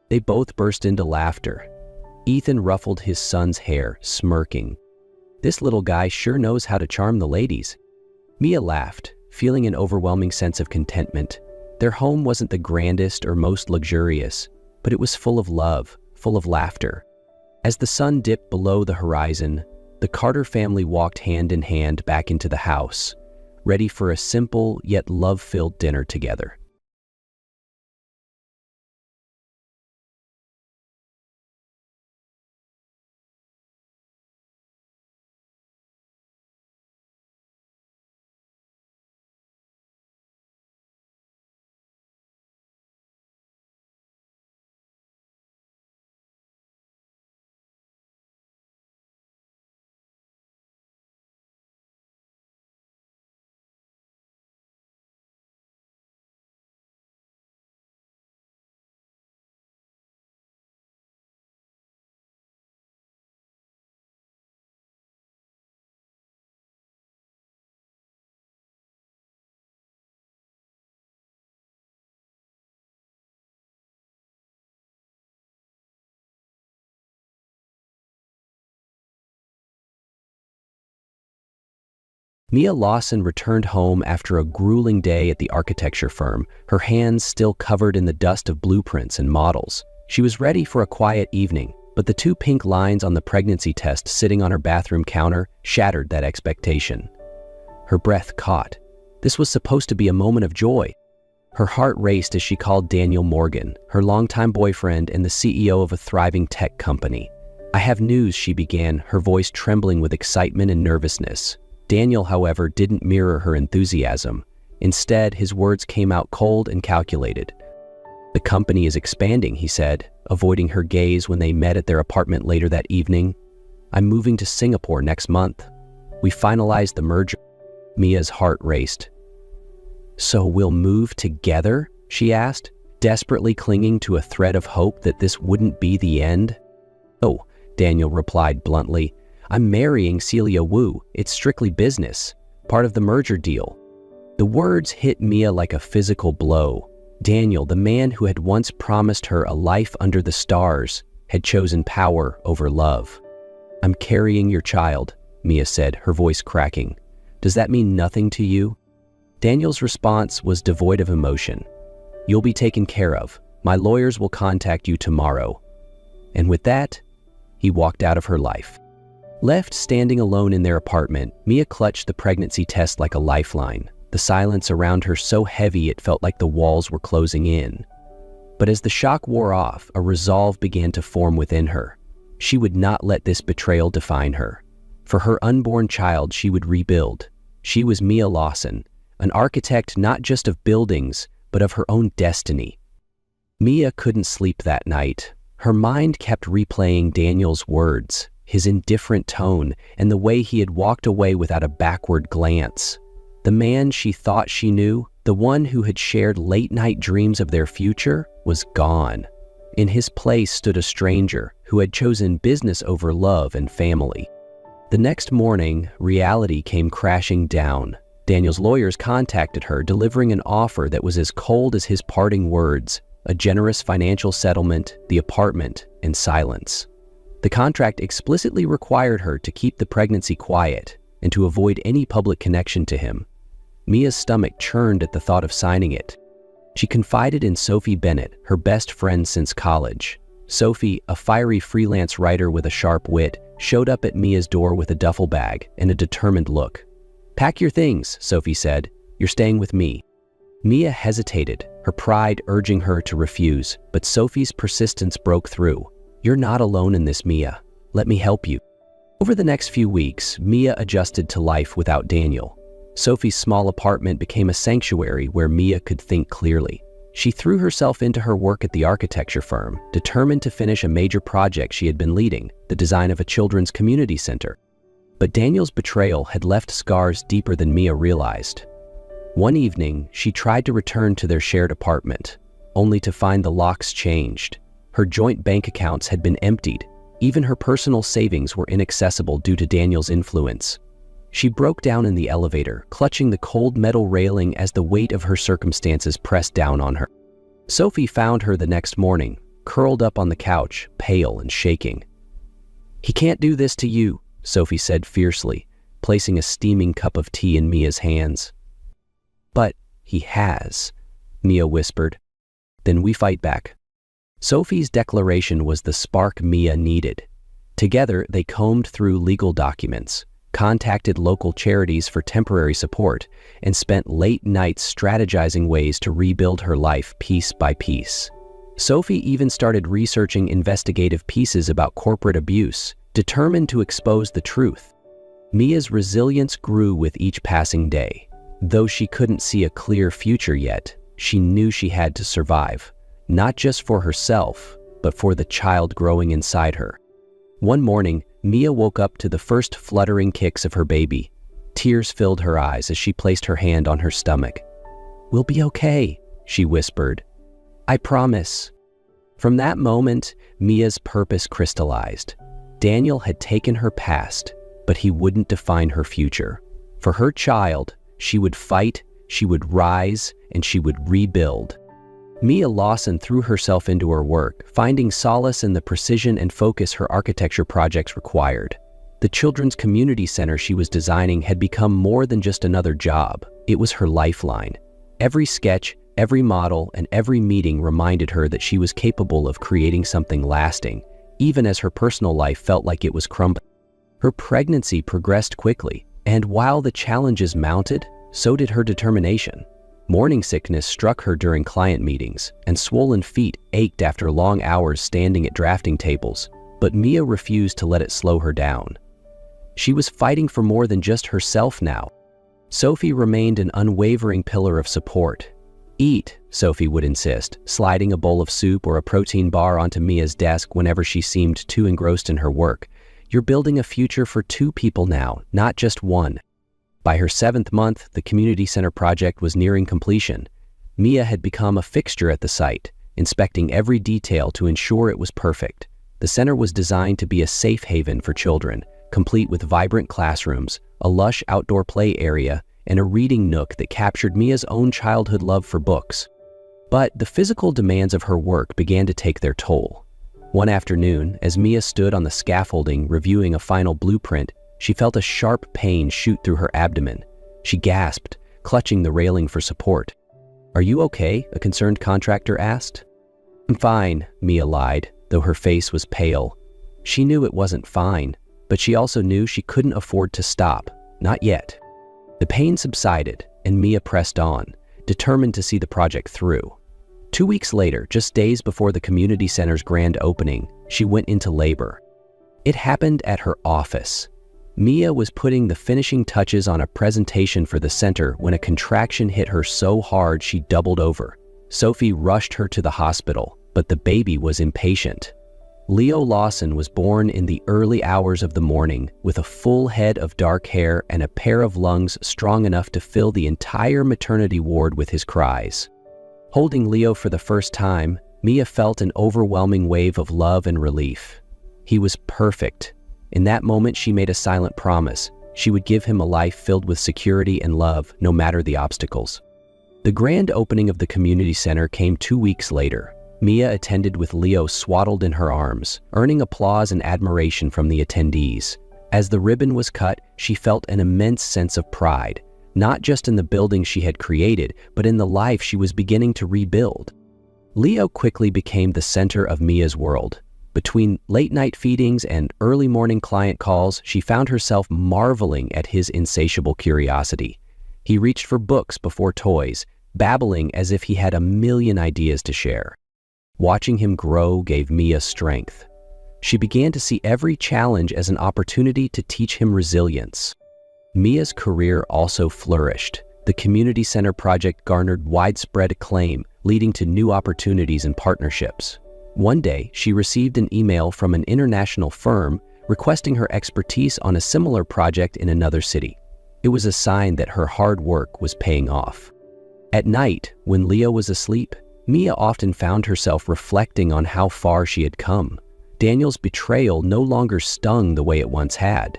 They both burst into laughter. Ethan ruffled his son's hair, smirking. "This little guy sure knows how to charm the ladies." Mia laughed, feeling an overwhelming sense of contentment. Their home wasn't the grandest or most luxurious, but it was full of love, full of laughter. As the sun dipped below the horizon, the Carter family walked hand in hand back into the house, ready for a simple yet love-filled dinner together. Mia Lawson returned home after a grueling day at the architecture firm, her hands still covered in the dust of blueprints and models. She was ready for a quiet evening, but the 2 pink lines on the pregnancy test sitting on her bathroom counter shattered that expectation. Her breath caught. This was supposed to be a moment of joy. Her heart raced as she called Daniel Morgan, her longtime boyfriend and the CEO of a thriving tech company. "I have news," she began, her voice trembling with excitement and nervousness. Daniel, however, didn't mirror her enthusiasm. Instead, his words came out cold and calculated. "The company is expanding," he said, avoiding her gaze when they met at their apartment later that evening. "I'm moving to Singapore next month. We finalized the merger." Mia's heart raced. "So we'll move together?" she asked, desperately clinging to a thread of hope that this wouldn't be the end. "Oh," Daniel replied bluntly, "I'm marrying Celia Wu. It's strictly business, part of the merger deal." The words hit Mia like a physical blow. Daniel, the man who had once promised her a life under the stars, had chosen power over love. "I'm carrying your child," Mia said, her voice cracking. "Does that mean nothing to you?" Daniel's response was devoid of emotion. "You'll be taken care of. My lawyers will contact you tomorrow." And with that, he walked out of her life. Left standing alone in their apartment, Mia clutched the pregnancy test like a lifeline, the silence around her so heavy it felt like the walls were closing in. But as the shock wore off, a resolve began to form within her. She would not let this betrayal define her. For her unborn child, she would rebuild. She was Mia Lawson, an architect not just of buildings, but of her own destiny. Mia couldn't sleep that night. Her mind kept replaying Daniel's words, his indifferent tone, and the way he had walked away without a backward glance. The man she thought she knew, the one who had shared late-night dreams of their future, was gone. In his place stood a stranger who had chosen business over love and family. The next morning, reality came crashing down. Daniel's lawyers contacted her, delivering an offer that was as cold as his parting words: a generous financial settlement, the apartment, and silence. The contract explicitly required her to keep the pregnancy quiet and to avoid any public connection to him. Mia's stomach churned at the thought of signing it. She confided in Sophie Bennett, her best friend since college. Sophie, a fiery freelance writer with a sharp wit, showed up at Mia's door with a duffel bag and a determined look. "Pack your things," Sophie said. "You're staying with me." Mia hesitated, her pride urging her to refuse, but Sophie's persistence broke through. "You're not alone in this, Mia. Let me help you." Over the next few weeks, Mia adjusted to life without Daniel. Sophie's small apartment became a sanctuary where Mia could think clearly. She threw herself into her work at the architecture firm, determined to finish a major project she had been leading, the design of a children's community center. But Daniel's betrayal had left scars deeper than Mia realized. One evening, she tried to return to their shared apartment, only to find the locks changed. Her joint bank accounts had been emptied. Even her personal savings were inaccessible due to Daniel's influence. She broke down in the elevator, clutching the cold metal railing as the weight of her circumstances pressed down on her. Sophie found her the next morning, curled up on the couch, pale and shaking. "He can't do this to you," Sophie said fiercely, placing a steaming cup of tea in Mia's hands. "But he has," Mia whispered. "Then we fight back." Sophie's declaration was the spark Mia needed. Together, they combed through legal documents, contacted local charities for temporary support, and spent late nights strategizing ways to rebuild her life piece by piece. Sophie even started researching investigative pieces about corporate abuse, determined to expose the truth. Mia's resilience grew with each passing day. Though she couldn't see a clear future yet, she knew she had to survive, not just for herself, but for the child growing inside her. One morning, Mia woke up to the first fluttering kicks of her baby. Tears filled her eyes as she placed her hand on her stomach. "We'll be okay," she whispered. "I promise." From that moment, Mia's purpose crystallized. Daniel had taken her past, but he wouldn't define her future. For her child, she would fight, she would rise, and she would rebuild. Mia Lawson threw herself into her work, finding solace in the precision and focus her architecture projects required. The children's community center she was designing had become more than just another job. It was her lifeline. Every sketch, every model, and every meeting reminded her that she was capable of creating something lasting, even as her personal life felt like it was crumbling. Her pregnancy progressed quickly, and while the challenges mounted, so did her determination. Morning sickness struck her during client meetings, and swollen feet ached after long hours standing at drafting tables, but Mia refused to let it slow her down. She was fighting for more than just herself now. Sophie remained an unwavering pillar of support. "Eat," Sophie would insist, sliding a bowl of soup or a protein bar onto Mia's desk whenever she seemed too engrossed in her work. "You're building a future for 2 people now, not just 1. By her 7th month, the community center project was nearing completion. Mia had become a fixture at the site, inspecting every detail to ensure it was perfect. The center was designed to be a safe haven for children, complete with vibrant classrooms, a lush outdoor play area, and a reading nook that captured Mia's own childhood love for books. But the physical demands of her work began to take their toll. One afternoon, as Mia stood on the scaffolding reviewing a final blueprint, she felt a sharp pain shoot through her abdomen. She gasped, clutching the railing for support. "Are you okay?" a concerned contractor asked. "I'm fine," Mia lied, though her face was pale. She knew it wasn't fine, but she also knew she couldn't afford to stop. Not yet. The pain subsided, and Mia pressed on, determined to see the project through. 2 weeks later, just days before the community center's grand opening, she went into labor. It happened at her office. Mia was putting the finishing touches on a presentation for the center when a contraction hit her so hard she doubled over. Sophie rushed her to the hospital, but the baby was impatient. Leo Lawson was born in the early hours of the morning with a full head of dark hair and a pair of lungs strong enough to fill the entire maternity ward with his cries. Holding Leo for the first time, Mia felt an overwhelming wave of love and relief. He was perfect. In that moment, she made a silent promise. She would give him a life filled with security and love, no matter the obstacles. The grand opening of the community center came 2 weeks later. Mia attended with Leo swaddled in her arms, earning applause and admiration from the attendees. As the ribbon was cut, she felt an immense sense of pride, not just in the building she had created, but in the life she was beginning to rebuild. Leo quickly became the center of Mia's world. Between late-night feedings and early morning client calls, she found herself marveling at his insatiable curiosity. He reached for books before toys, babbling as if he had a million ideas to share. Watching him grow gave Mia strength. She began to see every challenge as an opportunity to teach him resilience. Mia's career also flourished. The community center project garnered widespread acclaim, leading to new opportunities and partnerships. One day, she received an email from an international firm requesting her expertise on a similar project in another city. It was a sign that her hard work was paying off. At night, when Leo was asleep, Mia often found herself reflecting on how far she had come. Daniel's betrayal no longer stung the way it once had.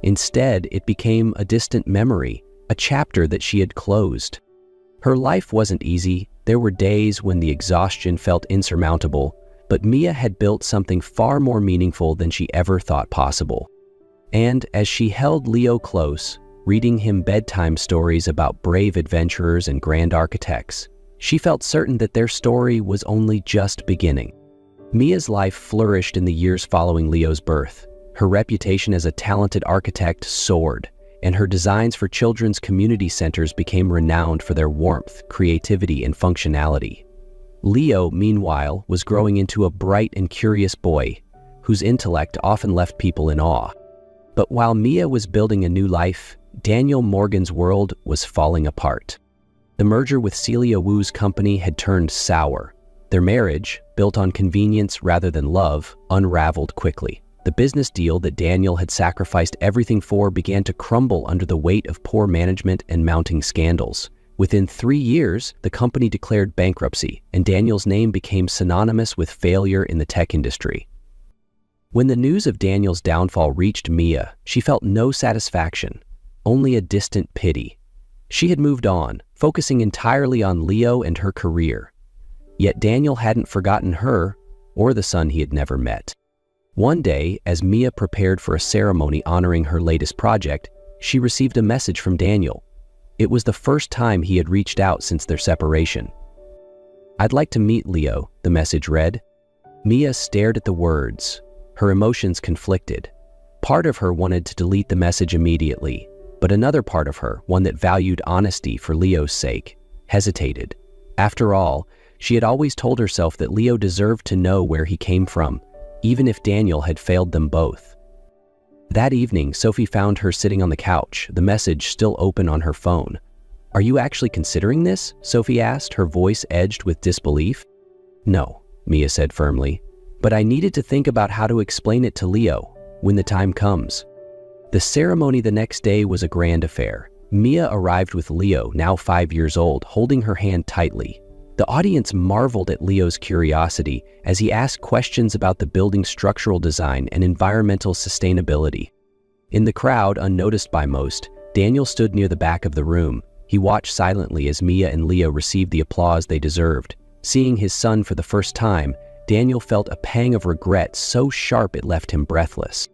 Instead, it became a distant memory, a chapter that she had closed. Her life wasn't easy. There were days when the exhaustion felt insurmountable, but Mia had built something far more meaningful than she ever thought possible. And as she held Leo close, reading him bedtime stories about brave adventurers and grand architects, she felt certain that their story was only just beginning. Mia's life flourished in the years following Leo's birth. Her reputation as a talented architect soared, and her designs for children's community centers became renowned for their warmth, creativity, and functionality. Leo, meanwhile, was growing into a bright and curious boy, whose intellect often left people in awe. But while Mia was building a new life, Daniel Morgan's world was falling apart. The merger with Celia Wu's company had turned sour. Their marriage, built on convenience rather than love, unraveled quickly. The business deal that Daniel had sacrificed everything for began to crumble under the weight of poor management and mounting scandals. Within 3 years, the company declared bankruptcy, and Daniel's name became synonymous with failure in the tech industry. When the news of Daniel's downfall reached Mia, she felt no satisfaction, only a distant pity. She had moved on, focusing entirely on Leo and her career. Yet Daniel hadn't forgotten her or the son he had never met. One day, as Mia prepared for a ceremony honoring her latest project, she received a message from Daniel. It was the first time he had reached out since their separation. "I'd like to meet Leo," the message read. Mia stared at the words, her emotions conflicted. Part of her wanted to delete the message immediately, but another part of her, one that valued honesty for Leo's sake, hesitated. After all, she had always told herself that Leo deserved to know where he came from, even if Daniel had failed them both. That evening, Sophie found her sitting on the couch, the message still open on her phone. "Are you actually considering this?" Sophie asked, her voice edged with disbelief. "No," Mia said firmly, "but I needed to think about how to explain it to Leo when the time comes." The ceremony the next day was a grand affair. Mia arrived with Leo, now 5 years old, holding her hand tightly. The audience marveled at Leo's curiosity as he asked questions about the building's structural design and environmental sustainability. In the crowd, unnoticed by most, Daniel stood near the back of the room. He watched silently as Mia and Leo received the applause they deserved. Seeing his son for the first time, Daniel felt a pang of regret so sharp it left him breathless.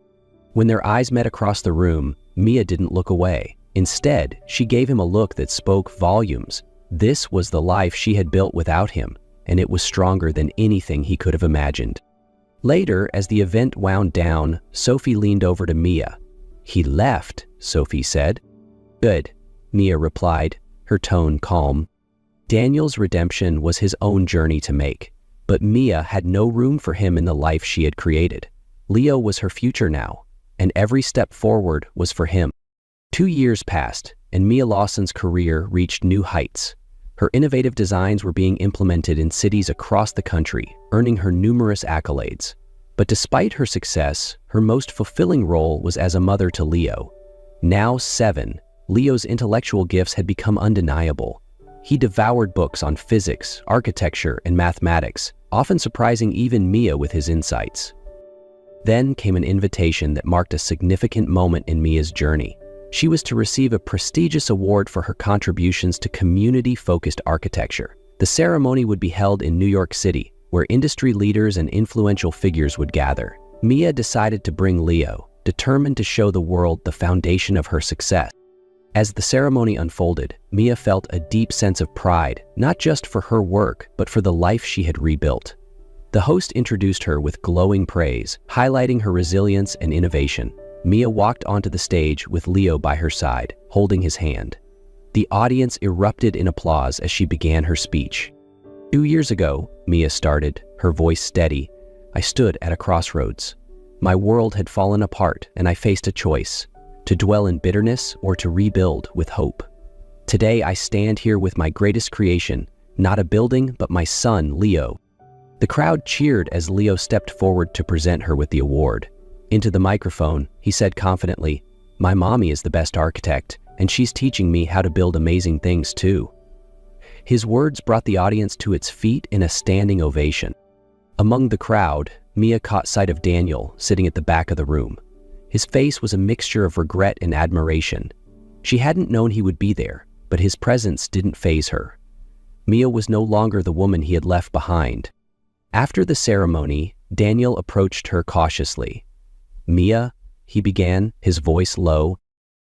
When their eyes met across the room, Mia didn't look away. Instead, she gave him a look that spoke volumes. This was the life she had built without him, and it was stronger than anything he could have imagined. Later, as the event wound down, Sophie leaned over to Mia. "He left," Sophie said. "Good," Mia replied, her tone calm. Daniel's redemption was his own journey to make, but Mia had no room for him in the life she had created. Leo was her future now, and every step forward was for him. 2 years passed, and Mia Lawson's career reached new heights. Her innovative designs were being implemented in cities across the country, earning her numerous accolades. But despite her success, her most fulfilling role was as a mother to Leo. Now 7, Leo's intellectual gifts had become undeniable. He devoured books on physics, architecture, and mathematics, often surprising even Mia with his insights. Then came an invitation that marked a significant moment in Mia's journey. She was to receive a prestigious award for her contributions to community-focused architecture. The ceremony would be held in New York City, where industry leaders and influential figures would gather. Mia decided to bring Leo, determined to show the world the foundation of her success. As the ceremony unfolded, Mia felt a deep sense of pride, not just for her work, but for the life she had rebuilt. The host introduced her with glowing praise, highlighting her resilience and innovation. Mia walked onto the stage with Leo by her side, holding his hand. The audience erupted in applause as she began her speech. 2 years ago, Mia started, her voice steady, I stood at a crossroads. My world had fallen apart, and I faced a choice: to dwell in bitterness or to rebuild with hope. Today, I stand here with my greatest creation, not a building, but my son, Leo. The crowd cheered as Leo stepped forward to present her with the award. Into the microphone, he said confidently, "My mommy is the best architect, and she's teaching me how to build amazing things too." His words brought the audience to its feet in a standing ovation. Among the crowd, Mia caught sight of Daniel sitting at the back of the room. His face was a mixture of regret and admiration. She hadn't known he would be there, but his presence didn't faze her. Mia was no longer the woman he had left behind. After the ceremony, Daniel approached her cautiously. "Mia," he began, his voice low.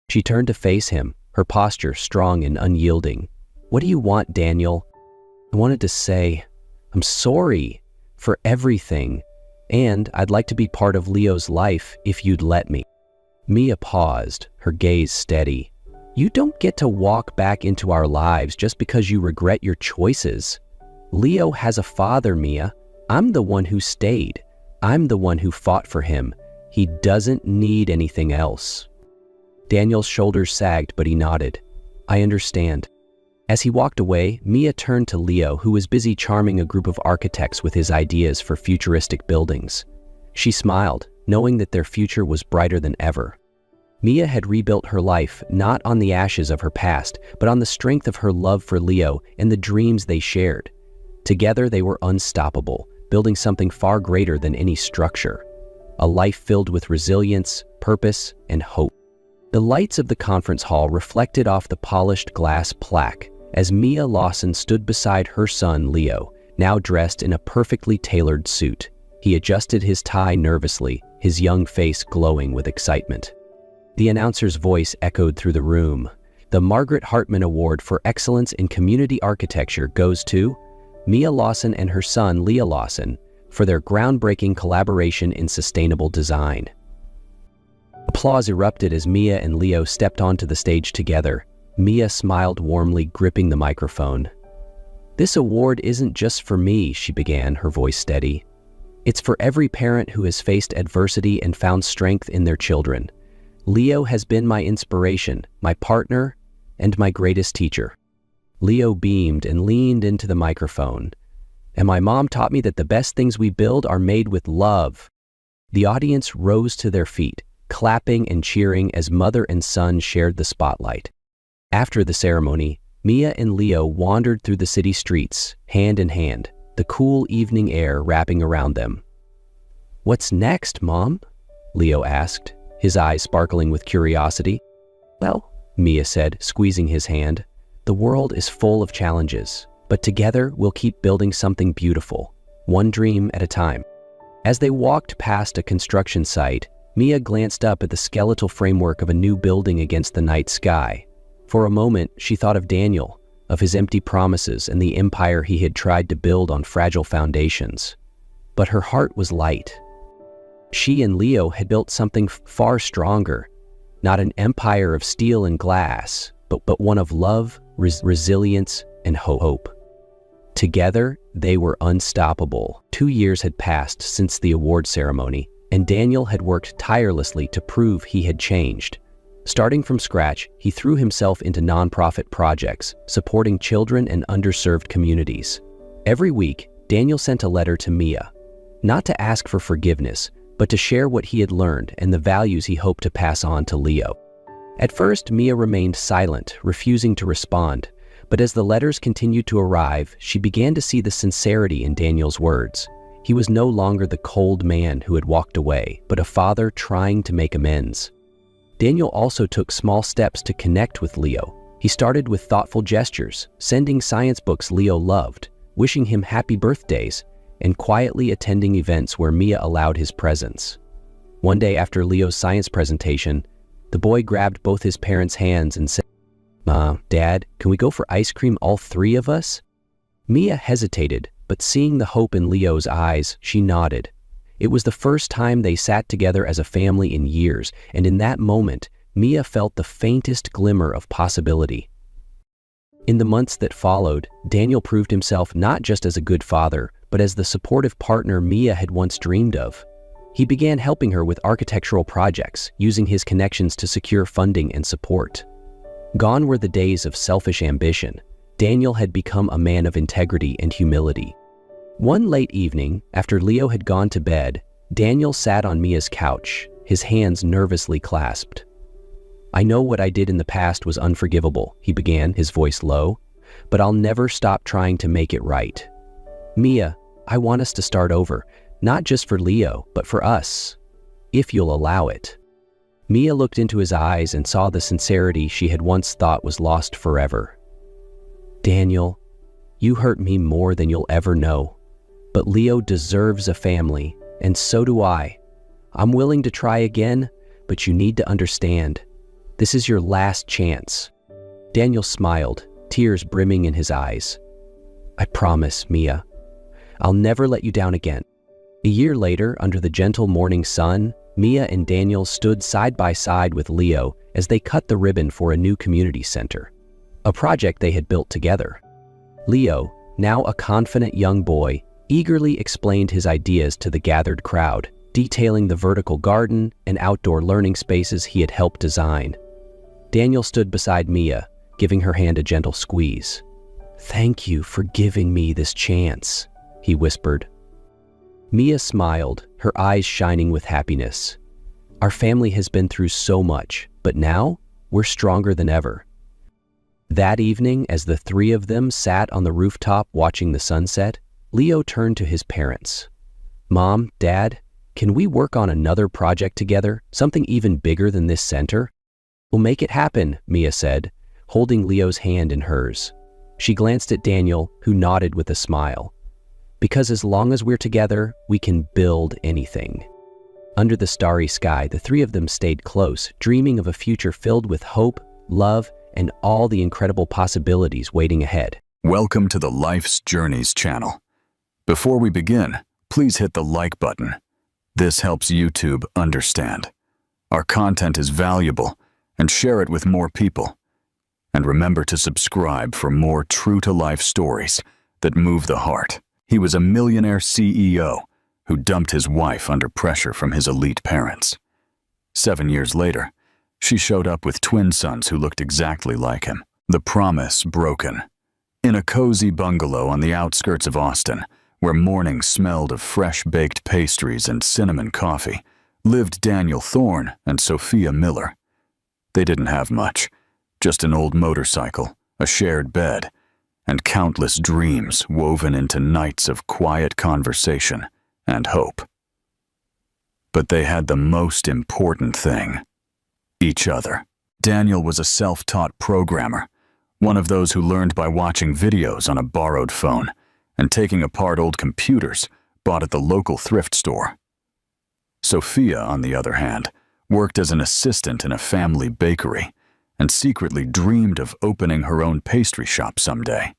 She turned to face him, her posture strong and unyielding. "What do you want, Daniel?" "I wanted to say, I'm sorry for everything, and I'd like to be part of Leo's life if you'd let me." Mia paused, her gaze steady. "You don't get to walk back into our lives just because you regret your choices. Leo has a father, Mia. I'm the one who stayed. I'm the one who fought for him. He doesn't need anything else." Daniel's shoulders sagged, but he nodded. "I understand." As he walked away, Mia turned to Leo, who was busy charming a group of architects with his ideas for futuristic buildings. She smiled, knowing that their future was brighter than ever. Mia had rebuilt her life not on the ashes of her past, but on the strength of her love for Leo and the dreams they shared. Together they were unstoppable, building something far greater than any structure. A life filled with resilience, purpose, and hope. The lights of the conference hall reflected off the polished glass plaque as Mia Lawson stood beside her son, Leo, now dressed in a perfectly tailored suit. He adjusted his tie nervously, his young face glowing with excitement. The announcer's voice echoed through the room. The Margaret Hartman Award for Excellence in Community Architecture goes to Mia Lawson and her son, Leah Lawson, for their groundbreaking collaboration in sustainable design. Applause erupted as Mia and Leo stepped onto the stage together. Mia smiled warmly, gripping the microphone. "This award isn't just for me," she began, her voice steady. "It's for every parent who has faced adversity and found strength in their children. Leo has been my inspiration, my partner, and my greatest teacher." Leo beamed and leaned into the microphone. "And my mom taught me that the best things we build are made with love." The audience rose to their feet, clapping and cheering as mother and son shared the spotlight. After the ceremony, Mia and Leo wandered through the city streets, hand in hand, the cool evening air wrapping around them. "What's next, Mom?" Leo asked, his eyes sparkling with curiosity. "Well," Mia said, squeezing his hand, "the world is full of challenges, but together we'll keep building something beautiful, one dream at a time." As they walked past a construction site, Mia glanced up at the skeletal framework of a new building against the night sky. For a moment, she thought of Daniel, of his empty promises and the empire he had tried to build on fragile foundations. But her heart was light. She and Leo had built something far stronger, not an empire of steel and glass, but one of love, resilience, and hope. Together, they were unstoppable. 2 years had passed since the award ceremony, and Daniel had worked tirelessly to prove he had changed. Starting from scratch, he threw himself into nonprofit projects, supporting children and underserved communities. Every week, Daniel sent a letter to Mia, not to ask for forgiveness, but to share what he had learned and the values he hoped to pass on to Leo. At first, Mia remained silent, refusing to respond, but as the letters continued to arrive, she began to see the sincerity in Daniel's words. He was no longer the cold man who had walked away, but a father trying to make amends. Daniel also took small steps to connect with Leo. He started with thoughtful gestures, sending science books Leo loved, wishing him happy birthdays, and quietly attending events where Mia allowed his presence. One day after Leo's science presentation, the boy grabbed both his parents' hands and said, "Dad, can we go for ice cream, all 3 of us?" Mia hesitated, but seeing the hope in Leo's eyes, she nodded. It was the first time they sat together as a family in years, and in that moment, Mia felt the faintest glimmer of possibility. In the months that followed, Daniel proved himself not just as a good father, but as the supportive partner Mia had once dreamed of. He began helping her with architectural projects, using his connections to secure funding and support. Gone were the days of selfish ambition. Daniel had become a man of integrity and humility. One late evening, after Leo had gone to bed, Daniel sat on Mia's couch, his hands nervously clasped. "I know what I did in the past was unforgivable," he began, his voice low, "but I'll never stop trying to make it right. Mia, I want us to start over, not just for Leo, but for us, if you'll allow it." Mia looked into his eyes and saw the sincerity she had once thought was lost forever. "Daniel, you hurt me more than you'll ever know. But Leo deserves a family, and so do I. I'm willing to try again, but you need to understand. This is your last chance." Daniel smiled, tears brimming in his eyes. "I promise, Mia. I'll never let you down again." A year later, under the gentle morning sun, Mia and Daniel stood side by side with Leo as they cut the ribbon for a new community center, a project they had built together. Leo, now a confident young boy, eagerly explained his ideas to the gathered crowd, detailing the vertical garden and outdoor learning spaces he had helped design. Daniel stood beside Mia, giving her hand a gentle squeeze. "Thank you for giving me this chance," he whispered. Mia smiled, her eyes shining with happiness. "Our family has been through so much, but now we're stronger than ever." That evening, as the 3 of them sat on the rooftop watching the sunset, Leo turned to his parents. "Mom, Dad, can we work on another project together, something even bigger than this center?" "We'll make it happen," Mia said, holding Leo's hand in hers. She glanced at Daniel, who nodded with a smile. Because as long as we're together, we can build anything. Under the starry sky, the three of them stayed close, dreaming of a future filled with hope, love, and all the incredible possibilities waiting ahead. Welcome to the Life's Journeys channel. Before we begin, please hit the like button. This helps YouTube understand our content is valuable, and share it with more people. And remember to subscribe for more true-to-life stories that move the heart. He was a millionaire CEO who dumped his wife under pressure from his elite parents. 7 years later, she showed up with twin sons who looked exactly like him. The promise broken. In a cozy bungalow on the outskirts of Austin, where mornings smelled of fresh-baked pastries and cinnamon coffee, lived Daniel Thorne and Sophia Miller. They didn't have much, just an old motorcycle, a shared bed, and countless dreams woven into nights of quiet conversation and hope. But they had the most important thing: each other. Daniel was a self-taught programmer, one of those who learned by watching videos on a borrowed phone and taking apart old computers bought at the local thrift store. Sophia, on the other hand, worked as an assistant in a family bakery and secretly dreamed of opening her own pastry shop someday.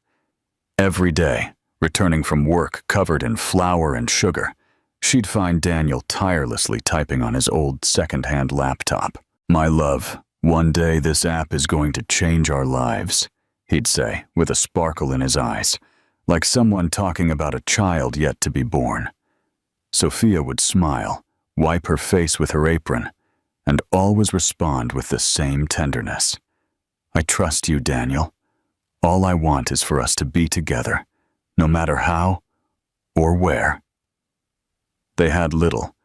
Every day, returning from work covered in flour and sugar, she'd find Daniel tirelessly typing on his old second-hand laptop. "My love, one day this app is going to change our lives," he'd say, with a sparkle in his eyes, like someone talking about a child yet to be born. Sophia would smile, wipe her face with her apron, and always respond with the same tenderness. "I trust you, Daniel. All I want is for us to be together, no matter how or where." They had little,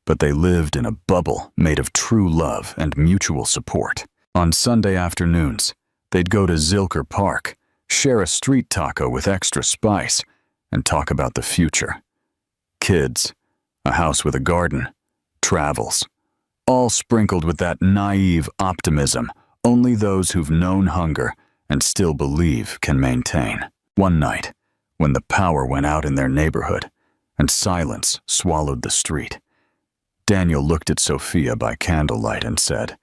but they lived in a bubble made of true love and mutual support. On Sunday afternoons, they'd go to Zilker Park, share a street taco with extra spice, and talk about the future. Kids, a house with a garden, travels, all sprinkled with that naive optimism only those who've known hunger and still believe can maintain. One night, when the power went out in their neighborhood and silence swallowed the street, Daniel looked at Sophia by candlelight and said,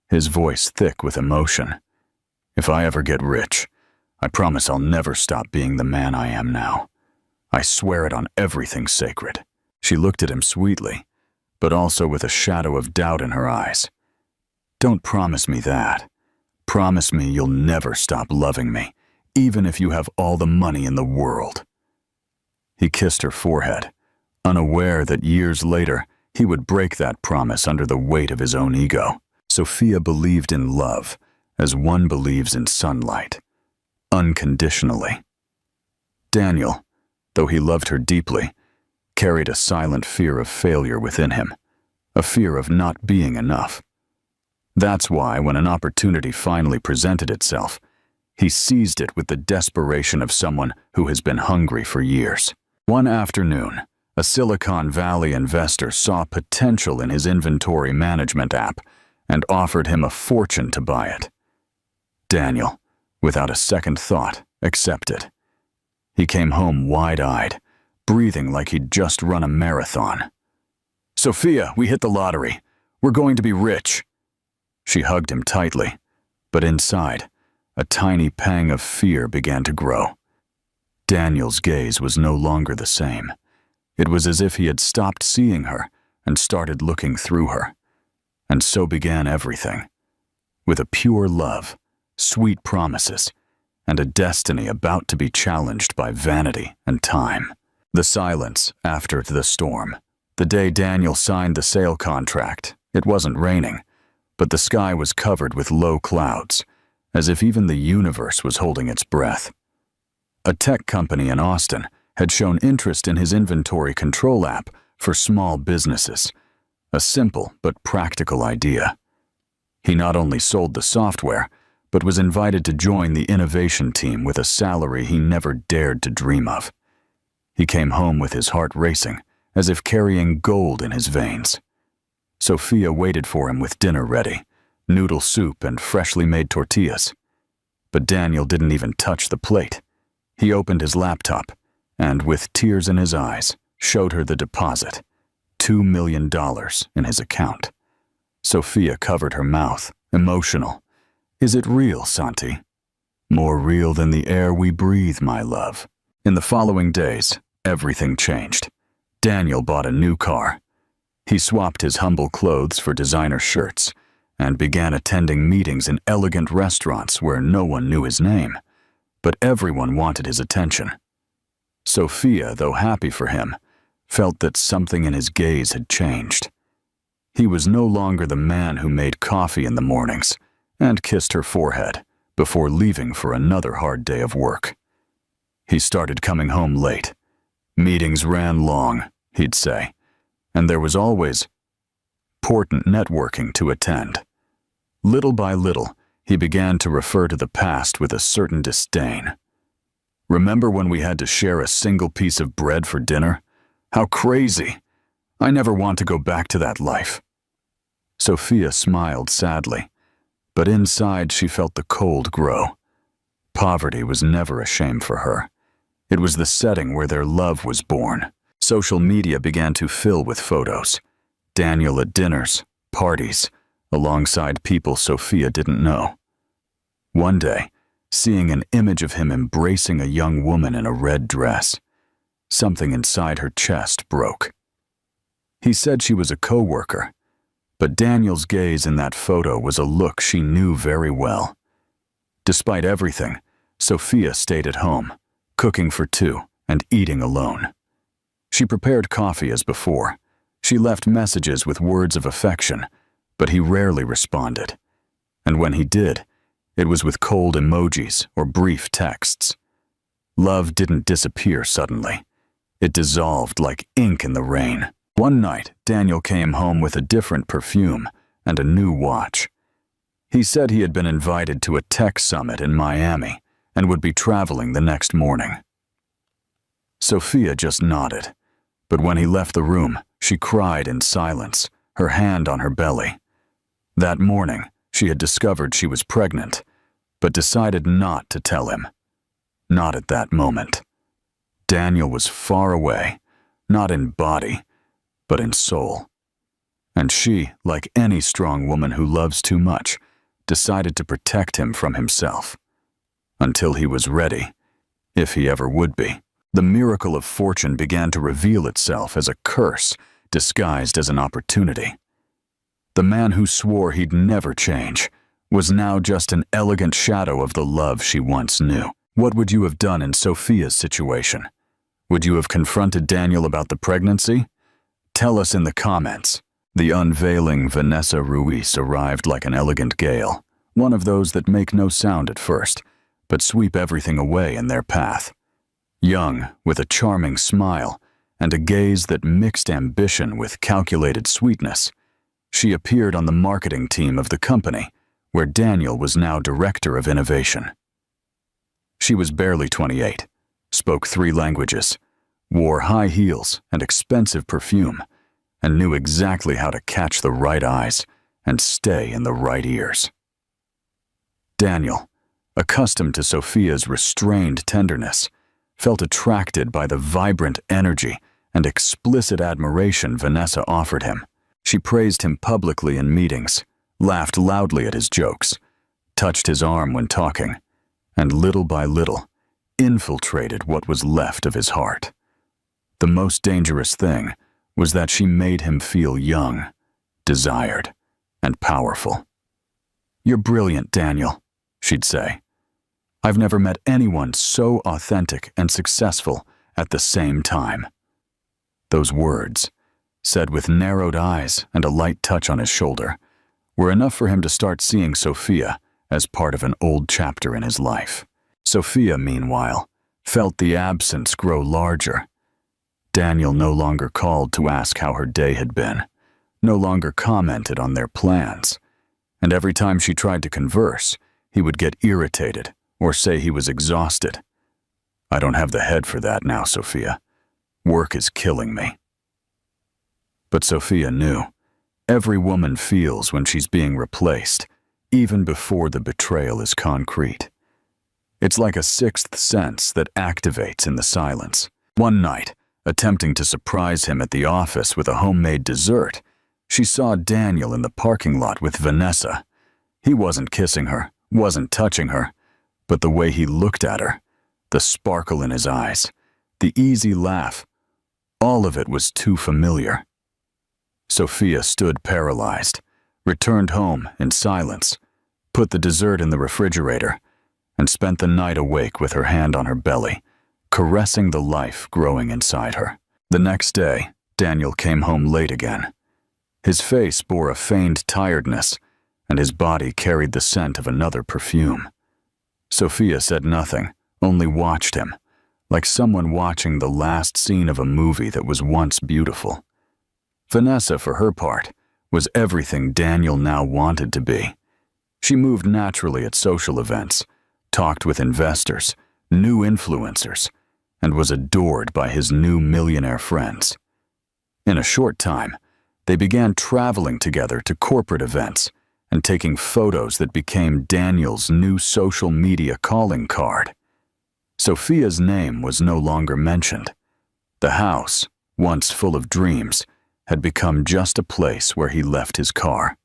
his voice thick with emotion, "If I ever get rich, I promise I'll never stop being the man I am now. I swear it on everything sacred." She looked at him sweetly, but also with a shadow of doubt in her eyes. "Don't promise me that. Promise me you'll never stop loving me, even if you have all the money in the world." He kissed her forehead, unaware that years later he would break that promise under the weight of his own ego. Sophia believed in love as one believes in sunlight, unconditionally. Daniel, though he loved her deeply, carried a silent fear of failure within him, a fear of not being enough. That's why, when an opportunity finally presented itself, he seized it with the desperation of someone who has been hungry for years. One afternoon, a Silicon Valley investor saw potential in his inventory management app and offered him a fortune to buy it. Daniel, without a second thought, accepted. He came home wide-eyed, breathing like he'd just run a marathon. "Sophia, we hit the lottery. We're going to be rich." She hugged him tightly, but inside, a tiny pang of fear began to grow. Daniel's gaze was no longer the same. It was as if he had stopped seeing her and started looking through her. And so began everything. With a pure love, sweet promises, and a destiny about to be challenged by vanity and time. The silence after the storm. The day Daniel signed the sale contract, it wasn't raining, but the sky was covered with low clouds, as if even the universe was holding its breath. A tech company in Austin had shown interest in his inventory control app for small businesses, a simple but practical idea. He not only sold the software, but was invited to join the innovation team with a salary he never dared to dream of. He came home with his heart racing, as if carrying gold in his veins. Sophia waited for him with dinner ready, noodle soup and freshly made tortillas. But Daniel didn't even touch the plate. He opened his laptop, and with tears in his eyes, showed her the deposit, $2 million in his account. Sophia covered her mouth, emotional. Is it real, Santi? More real than the air we breathe, my love. In the following days, everything changed. Daniel bought a new car. He swapped his humble clothes for designer shirts and began attending meetings in elegant restaurants where no one knew his name, but everyone wanted his attention. Sophia, though happy for him, felt that something in his gaze had changed. He was no longer the man who made coffee in the mornings and kissed her forehead before leaving for another hard day of work. He started coming home late. Meetings ran long, he'd say, and there was always important networking to attend. Little by little, he began to refer to the past with a certain disdain. Remember when we had to share a single piece of bread for dinner? How crazy! I never want to go back to that life. Sophia smiled sadly, but inside she felt the cold grow. Poverty was never a shame for her. It was the setting where their love was born. Social media began to fill with photos. Daniel at dinners, parties, alongside people Sophia didn't know. One day, seeing an image of him embracing a young woman in a red dress, something inside her chest broke. He said she was a co-worker, but Daniel's gaze in that photo was a look she knew very well. Despite everything, Sophia stayed at home, cooking for two and eating alone. She prepared coffee as before. She left messages with words of affection, but he rarely responded. And when he did, it was with cold emojis or brief texts. Love didn't disappear suddenly. It dissolved like ink in the rain. One night, Daniel came home with a different perfume and a new watch. He said he had been invited to a tech summit in Miami and would be traveling the next morning. Sophia just nodded, but when he left the room, she cried in silence, her hand on her belly. That morning, she had discovered she was pregnant, but decided not to tell him. Not at that moment. Daniel was far away, not in body, but in soul. And she, like any strong woman who loves too much, decided to protect him from himself. Until he was ready, if he ever would be. The miracle of fortune began to reveal itself as a curse disguised as an opportunity. The man who swore he'd never change was now just an elegant shadow of the love she once knew. What would you have done in Sophia's situation? Would you have confronted Daniel about the pregnancy? Tell us in the comments. The unveiling Vanessa Ruiz arrived like an elegant gale, one of those that make no sound at first, but sweep everything away in their path. Young, with a charming smile and a gaze that mixed ambition with calculated sweetness, she appeared on the marketing team of the company, where Daniel was now director of innovation. She was barely 28, spoke 3 languages, wore high heels and expensive perfume, and knew exactly how to catch the right eyes and stay in the right ears. Daniel, accustomed to Sophia's restrained tenderness, felt attracted by the vibrant energy and explicit admiration Vanessa offered him. She praised him publicly in meetings, laughed loudly at his jokes, touched his arm when talking, and little by little infiltrated what was left of his heart. The most dangerous thing was that she made him feel young, desired, and powerful. "You're brilliant, Daniel," she'd say. "I've never met anyone so authentic and successful at the same time." Those words, said with narrowed eyes and a light touch on his shoulder, were enough for him to start seeing Sophia as part of an old chapter in his life. Sophia, meanwhile, felt the absence grow larger. Daniel no longer called to ask how her day had been, no longer commented on their plans, and every time she tried to converse, he would get irritated or say he was exhausted. "I don't have the head for that now, Sophia. Work is killing me." But Sophia knew. Every woman feels when she's being replaced, even before the betrayal is concrete. It's like a sixth sense that activates in the silence. One night, attempting to surprise him at the office with a homemade dessert, she saw Daniel in the parking lot with Vanessa. He wasn't kissing her, wasn't touching her, but the way he looked at her, the sparkle in his eyes, the easy laugh, all of it was too familiar. Sophia stood paralyzed, returned home in silence, put the dessert in the refrigerator, and spent the night awake with her hand on her belly, caressing the life growing inside her. The next day, Daniel came home late again. His face bore a feigned tiredness, and his body carried the scent of another perfume. Sophia said nothing, only watched him, like someone watching the last scene of a movie that was once beautiful. Vanessa, for her part, was everything Daniel now wanted to be. She moved naturally at social events, talked with investors, new influencers, and was adored by his new millionaire friends. In a short time, they began traveling together to corporate events and taking photos that became Daniel's new social media calling card. Sophia's name was no longer mentioned. The house, once full of dreams, had become just a place where he left his car.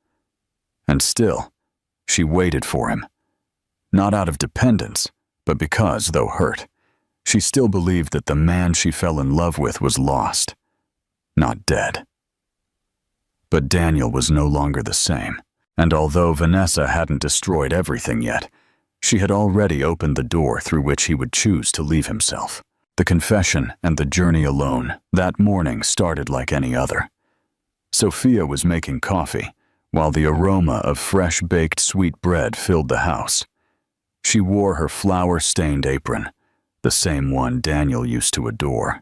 And still, she waited for him. Not out of dependence, but because, though hurt, she still believed that the man she fell in love with was lost, not dead. But Daniel was no longer the same, and although Vanessa hadn't destroyed everything yet, she had already opened the door through which he would choose to leave himself. The confession and the journey alone that morning started like any other. Sophia was making coffee, while the aroma of fresh-baked sweet bread filled the house. She wore her flour-stained apron, the same one Daniel used to adore.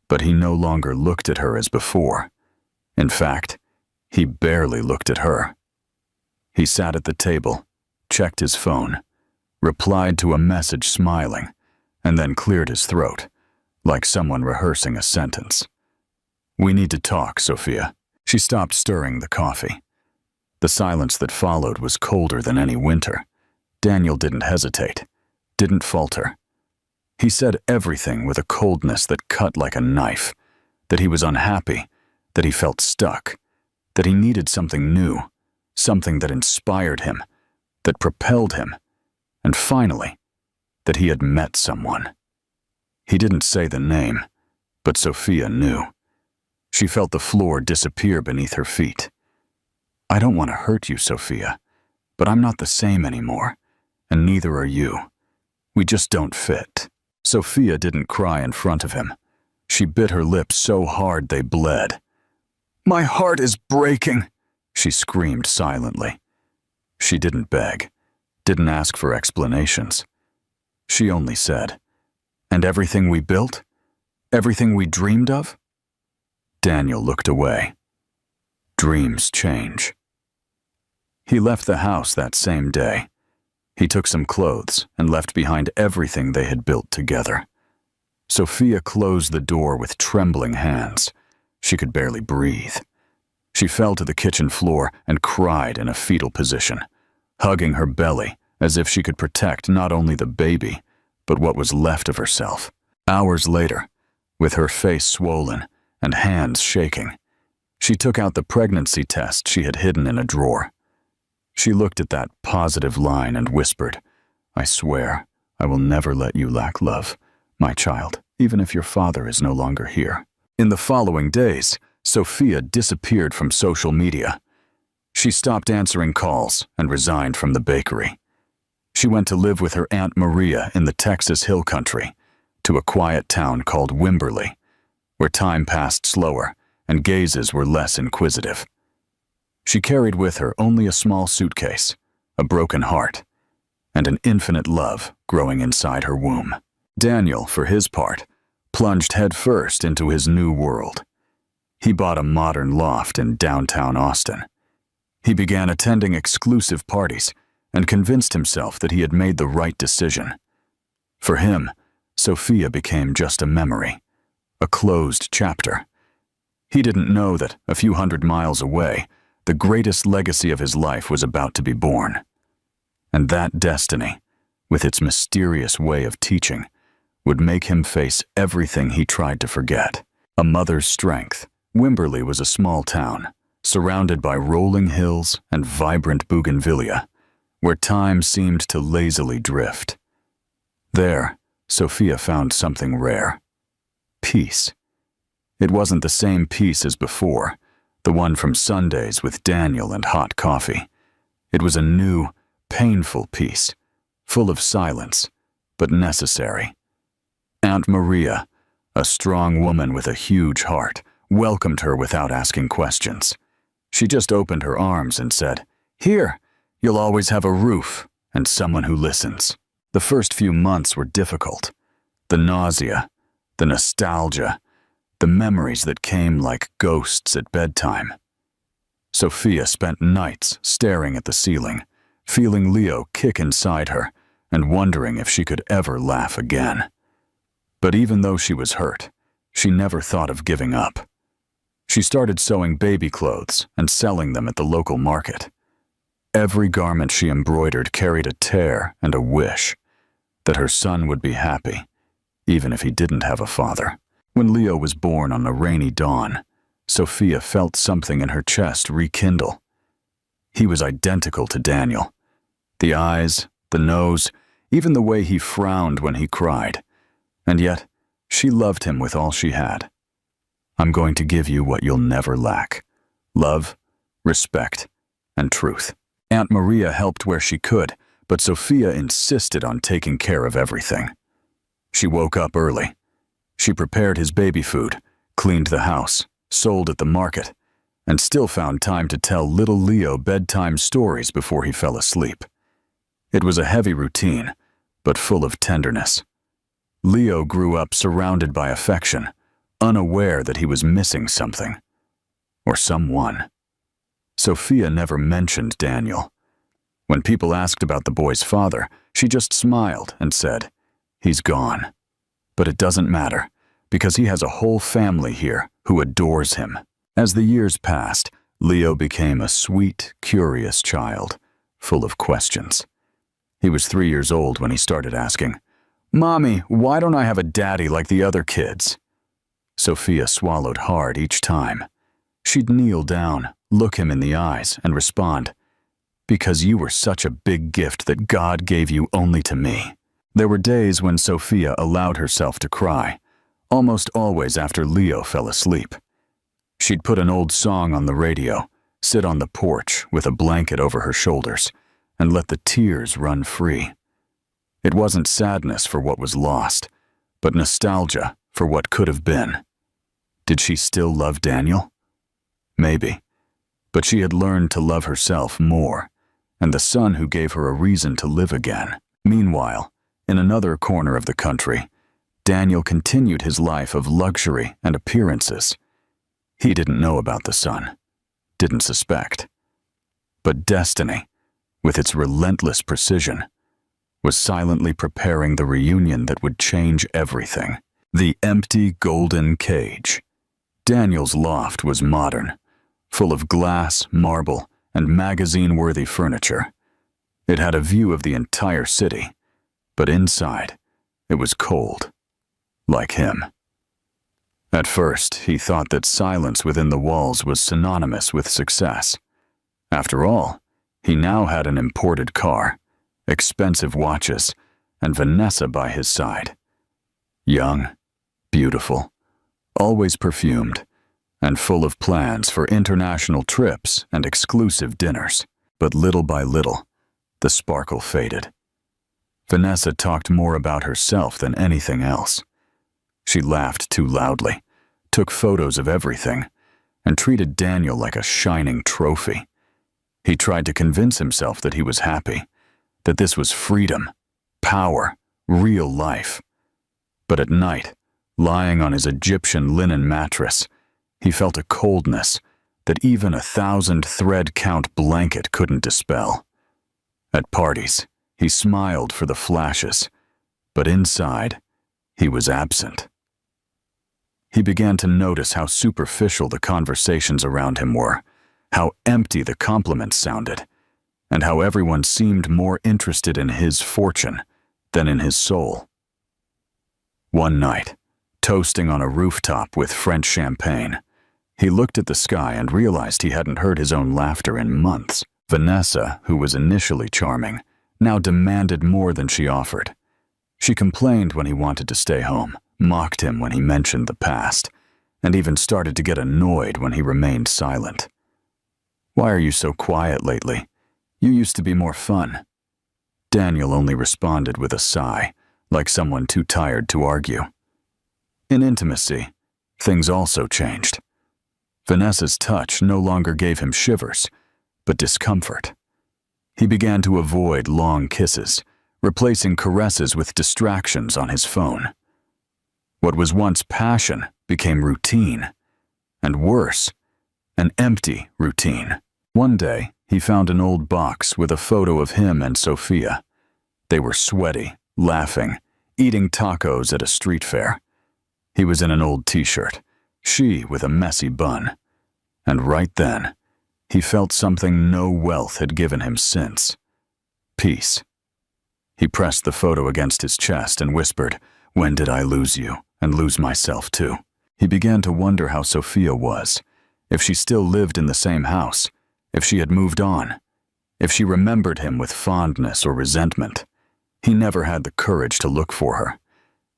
But he no longer looked at her as before. In fact, he barely looked at her. He sat at the table, checked his phone, replied to a message smiling, and then cleared his throat, like someone rehearsing a sentence. "We need to talk, Sophia." She stopped stirring the coffee. The silence that followed was colder than any winter. Daniel didn't hesitate, didn't falter. He said everything with a coldness that cut like a knife, that he was unhappy, that he felt stuck, that he needed something new, something that inspired him, that propelled him, and finally, that he had met someone. He didn't say the name, but Sophia knew. She felt the floor disappear beneath her feet. "I don't want to hurt you, Sophia, but I'm not the same anymore, and neither are you. We just don't fit." Sophia didn't cry in front of him. She bit her lips so hard they bled. "My heart is breaking," she screamed silently. She didn't beg, didn't ask for explanations. She only said, "And everything we built? Everything we dreamed of?" Daniel looked away. Dreams change. He left the house that same day. He took some clothes and left behind everything they had built together. Sophia closed the door with trembling hands. She could barely breathe. She fell to the kitchen floor and cried in a fetal position, hugging her belly as if she could protect not only the baby, but what was left of herself. Hours later, with her face swollen and hands shaking, she took out the pregnancy test she had hidden in a drawer. She looked at that positive line and whispered, "I swear, I will never let you lack love, my child, even if your father is no longer here." In the following days, Sophia disappeared from social media. She stopped answering calls and resigned from the bakery. She went to live with her Aunt Maria in the Texas Hill Country, to a quiet town called Wimberley, where time passed slower and gazes were less inquisitive. She carried with her only a small suitcase, a broken heart, and an infinite love growing inside her womb. Daniel, for his part, plunged headfirst into his new world. He bought a modern loft in downtown Austin. He began attending exclusive parties and convinced himself that he had made the right decision. For him, Sophia became just a memory, a closed chapter. He didn't know that, a few hundred miles away, the greatest legacy of his life was about to be born. And that destiny, with its mysterious way of teaching, would make him face everything he tried to forget. A mother's strength. Wimberley was a small town, surrounded by rolling hills and vibrant bougainvillea, where time seemed to lazily drift. There, Sophia found something rare. Peace. It wasn't the same peace as before, the one from Sundays with Daniel and hot coffee. It was a new, painful peace, full of silence, but necessary. Aunt Maria, a strong woman with a huge heart, welcomed her without asking questions. She just opened her arms and said, "Here, you'll always have a roof and someone who listens." The first few months were difficult. The nausea, the nostalgia, the memories that came like ghosts at bedtime. Sophia spent nights staring at the ceiling, feeling Leo kick inside her and wondering if she could ever laugh again. But even though she was hurt, she never thought of giving up. She started sewing baby clothes and selling them at the local market. Every garment she embroidered carried a tear and a wish that her son would be happy, even if he didn't have a father. When Leo was born on a rainy dawn, Sophia felt something in her chest rekindle. He was identical to Daniel. The eyes, the nose, even the way he frowned when he cried. And yet, she loved him with all she had. "I'm going to give you what you'll never lack: love, respect, and truth." Aunt Maria helped where she could, but Sophia insisted on taking care of everything. She woke up early. She prepared his baby food, cleaned the house, sold at the market, and still found time to tell little Leo bedtime stories before he fell asleep. It was a heavy routine, but full of tenderness. Leo grew up surrounded by affection, unaware that he was missing something, or someone. Sophia never mentioned Daniel. When people asked about the boy's father, she just smiled and said, "He's gone. But it doesn't matter, because he has a whole family here who adores him." As the years passed, Leo became a sweet, curious child, full of questions. He was 3 years old when he started asking, "Mommy, why don't I have a daddy like the other kids?" Sophia swallowed hard each time. She'd kneel down, look him in the eyes, and respond, "Because you were such a big gift that God gave you only to me." There were days when Sophia allowed herself to cry, almost always after Leo fell asleep. She'd put an old song on the radio, sit on the porch with a blanket over her shoulders, and let the tears run free. It wasn't sadness for what was lost, but nostalgia for what could have been. Did she still love Daniel? Maybe, but she had learned to love herself more, and the son who gave her a reason to live again. Meanwhile, in another corner of the country, Daniel continued his life of luxury and appearances. He didn't know about the son, didn't suspect. But destiny, with its relentless precision, was silently preparing the reunion that would change everything. The empty golden cage. Daniel's loft was modern, full of glass, marble, and magazine-worthy furniture. It had a view of the entire city, but inside, it was cold, like him. At first, he thought that silence within the walls was synonymous with success. After all, he now had an imported car, expensive watches, and Vanessa by his side. Young, beautiful, always perfumed, and full of plans for international trips and exclusive dinners. But little by little, the sparkle faded. Vanessa talked more about herself than anything else. She laughed too loudly, took photos of everything, and treated Daniel like a shining trophy. He tried to convince himself that he was happy, that this was freedom, power, real life. But at night, lying on his Egyptian linen mattress, he felt a coldness that even a 1,000-thread-count blanket couldn't dispel. At parties, he smiled for the flashes, but inside, he was absent. He began to notice how superficial the conversations around him were, how empty the compliments sounded, and how everyone seemed more interested in his fortune than in his soul. One night, toasting on a rooftop with French champagne, he looked at the sky and realized he hadn't heard his own laughter in months. Vanessa, who was initially charming, now demanded more than she offered. She complained when he wanted to stay home, mocked him when he mentioned the past, and even started to get annoyed when he remained silent. "Why are you so quiet lately? You used to be more fun." Daniel only responded with a sigh, like someone too tired to argue. In intimacy, things also changed. Vanessa's touch no longer gave him shivers, but discomfort. He began to avoid long kisses, replacing caresses with distractions on his phone. What was once passion became routine, and worse, an empty routine. One day, he found an old box with a photo of him and Sophia. They were sweaty, laughing, eating tacos at a street fair. He was in an old t-shirt, she with a messy bun. And right then, he felt something no wealth had given him since: peace. He pressed the photo against his chest and whispered, "When did I lose you, and lose myself too?" He began to wonder how Sophia was, if she still lived in the same house, if she had moved on, if she remembered him with fondness or resentment. He never had the courage to look for her.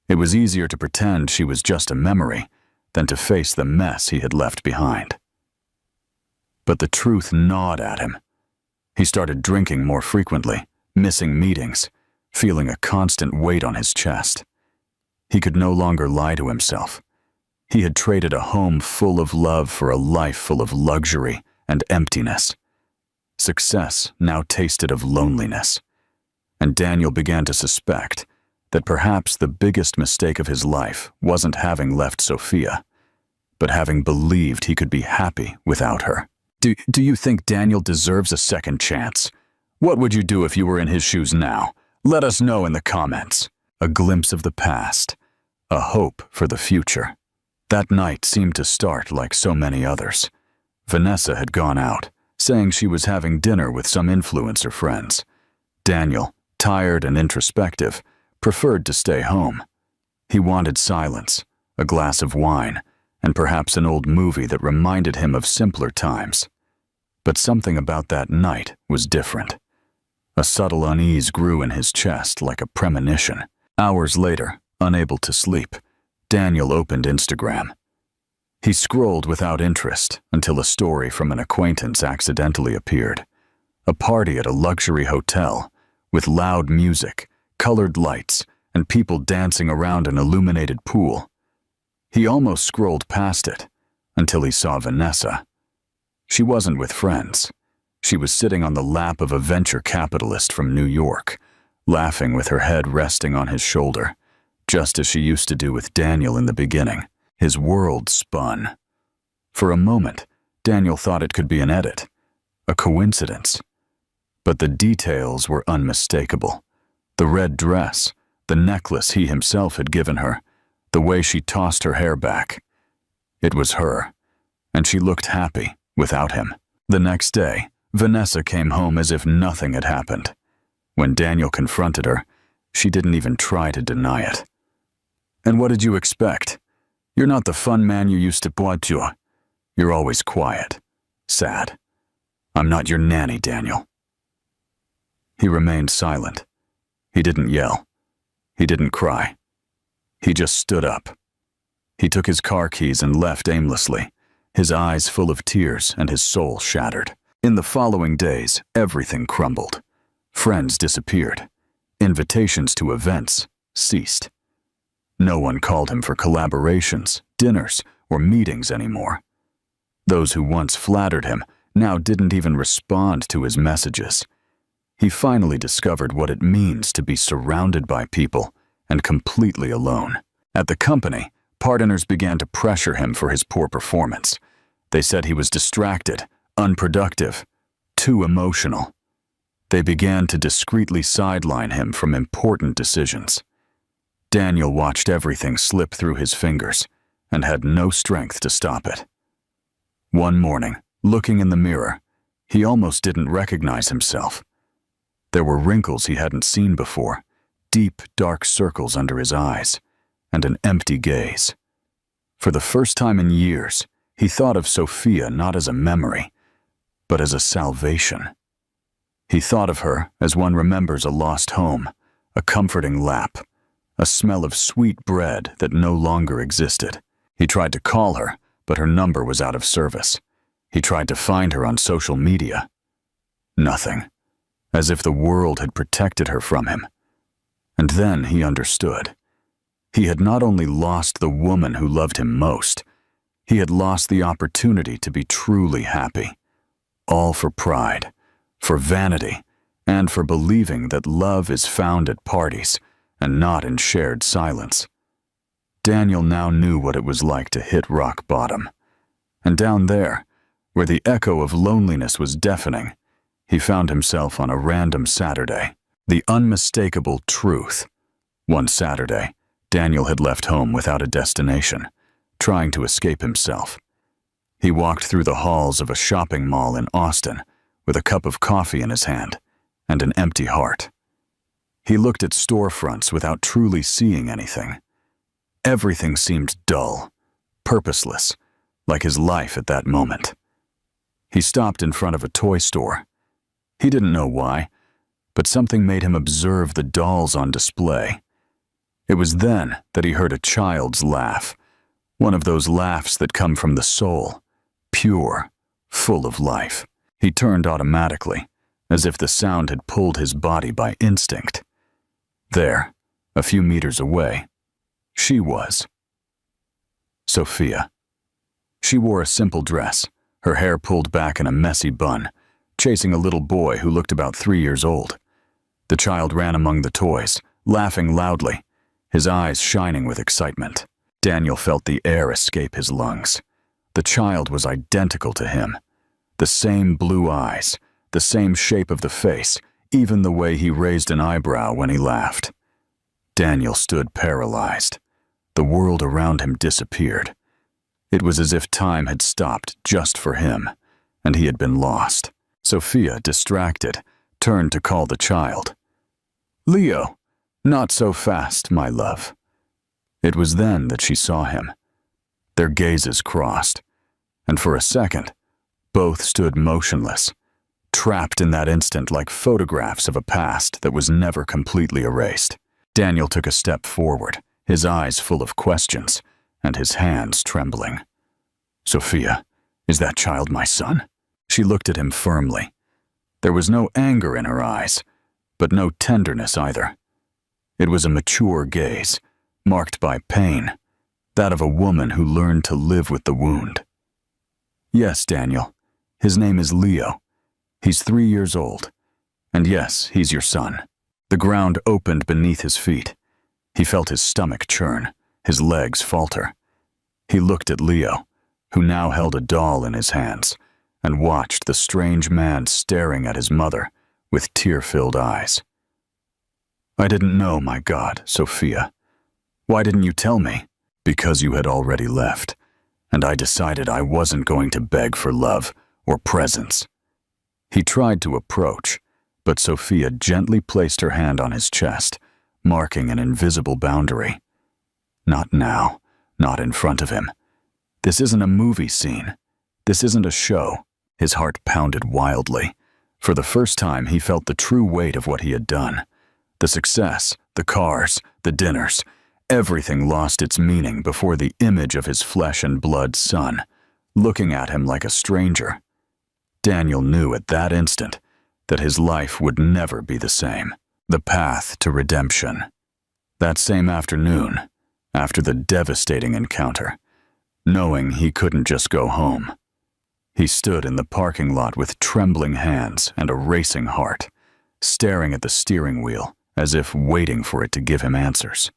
It was easier to pretend she was just a memory than to face the mess he had left behind. But the truth gnawed at him. He started drinking more frequently, missing meetings, feeling a constant weight on his chest. He could no longer lie to himself. He had traded a home full of love for a life full of luxury and emptiness. Success now tasted of loneliness, and Daniel began to suspect that perhaps the biggest mistake of his life wasn't having left Sophia, but having believed he could be happy without her. Do you think Daniel deserves a second chance? What would you do if you were in his shoes now? Let us know in the comments. A glimpse of the past, a hope for the future. That night seemed to start like so many others. Vanessa had gone out, saying she was having dinner with some influencer friends. Daniel, tired and introspective, preferred to stay home. He wanted silence, a glass of wine, and perhaps an old movie that reminded him of simpler times. But something about that night was different. A subtle unease grew in his chest like a premonition. Hours later, unable to sleep, Daniel opened Instagram. He scrolled without interest until a story from an acquaintance accidentally appeared. A party at a luxury hotel, with loud music, colored lights, and people dancing around an illuminated pool. He almost scrolled past it until he saw Vanessa. She wasn't with friends. She was sitting on the lap of a venture capitalist from New York, laughing with her head resting on his shoulder, just as she used to do with Daniel in the beginning. His world spun. For a moment, Daniel thought it could be an edit, a coincidence. But the details were unmistakable. The red dress, the necklace he himself had given her, the way she tossed her hair back. It was her, and she looked happy without him. The next day, Vanessa came home as if nothing had happened. When Daniel confronted her, she didn't even try to deny it. "And what did you expect? You're not the fun man you used to be. You're always quiet, sad. I'm not your nanny, Daniel." He remained silent. He didn't yell. He didn't cry. He just stood up. He took his car keys and left aimlessly, his eyes full of tears and his soul shattered. In the following days, everything crumbled. Friends disappeared. Invitations to events ceased. No one called him for collaborations, dinners, or meetings anymore. Those who once flattered him now didn't even respond to his messages. He finally discovered what it means to be surrounded by people and completely alone. At the company, partners began to pressure him for his poor performance. They said he was distracted, unproductive, too emotional. They began to discreetly sideline him from important decisions. Daniel watched everything slip through his fingers and had no strength to stop it. One morning, looking in the mirror, he almost didn't recognize himself. There were wrinkles he hadn't seen before, deep, dark circles under his eyes, and an empty gaze. For the first time in years, he thought of Sophia not as a memory, but as a salvation. He thought of her as one remembers a lost home, a comforting lap, a smell of sweet bread that no longer existed. He tried to call her, but her number was out of service. He tried to find her on social media. Nothing. As if the world had protected her from him. And then he understood. He had not only lost the woman who loved him most, he had lost the opportunity to be truly happy. All for pride, for vanity, and for believing that love is found at parties and not in shared silence. Daniel now knew what it was like to hit rock bottom. And down there, where the echo of loneliness was deafening, he found himself on a random Saturday. The unmistakable truth. One Saturday, Daniel had left home without a destination, trying to escape himself. He walked through the halls of a shopping mall in Austin with a cup of coffee in his hand and an empty heart. He looked at storefronts without truly seeing anything. Everything seemed dull, purposeless, like his life at that moment. He stopped in front of a toy store. He didn't know why, but something made him observe the dolls on display. It was then that he heard a child's laugh, one of those laughs that come from the soul, pure, full of life. He turned automatically, as if the sound had pulled his body by instinct. There, a few meters away, she was. Sophia. She wore a simple dress, her hair pulled back in a messy bun, chasing a little boy who looked about 3 years old. The child ran among the toys, laughing loudly, his eyes shining with excitement. Daniel felt the air escape his lungs. The child was identical to him. The same blue eyes, the same shape of the face, even the way he raised an eyebrow when he laughed. Daniel stood paralyzed. The world around him disappeared. It was as if time had stopped just for him, and he had been lost. Sophia, distracted, turned to call the child. "Leo, not so fast, my love." It was then that she saw him. Their gazes crossed, and for a second, both stood motionless, trapped in that instant like photographs of a past that was never completely erased. Daniel took a step forward, his eyes full of questions, and his hands trembling. "Sophia, is that child my son?" She looked at him firmly. There was no anger in her eyes, but no tenderness either. It was a mature gaze, marked by pain, that of a woman who learned to live with the wound. "Yes, Daniel. His name is Leo. He's 3 years old. And yes, he's your son." The ground opened beneath his feet. He felt his stomach churn, his legs falter. He looked at Leo, who now held a doll in his hands, and watched the strange man staring at his mother with tear-filled eyes. "I didn't know, my God, Sophia. Why didn't you tell me?" "Because you had already left, and I decided I wasn't going to beg for love or presents." He tried to approach, but Sophia gently placed her hand on his chest, marking an invisible boundary. "Not now, not in front of him. This isn't a movie scene. This isn't a show." His heart pounded wildly. For the first time, he felt the true weight of what he had done. The success, the cars, the dinners, everything lost its meaning before the image of his flesh and blood son, looking at him like a stranger. Daniel knew at that instant that his life would never be the same. The path to redemption. That same afternoon, after the devastating encounter, knowing he couldn't just go home, he stood in the parking lot with trembling hands and a racing heart, staring at the steering wheel as if waiting for it to give him answers.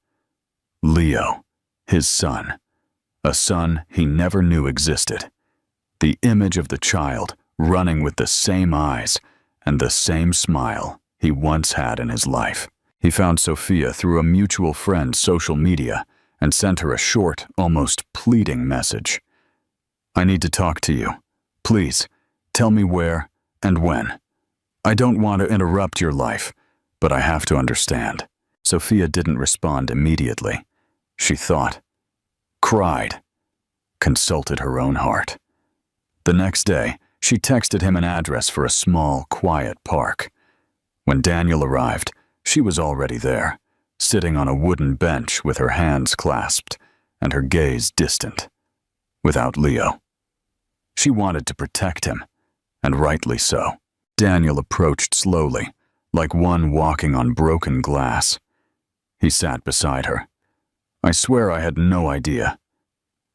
Leo, his son, a son he never knew existed. The image of the child running with the same eyes and the same smile he once had in his life. He found Sophia through a mutual friend's social media and sent her a short, almost pleading message. "I need to talk to you. Please, tell me where and when. I don't want to interrupt your life, but I have to understand." Sophia didn't respond immediately. She thought, cried, consulted her own heart. The next day, she texted him an address for a small, quiet park. When Daniel arrived, she was already there, sitting on a wooden bench with her hands clasped and her gaze distant, without Leo. She wanted to protect him, and rightly so. Daniel approached slowly, like one walking on broken glass. He sat beside her. "I swear I had no idea."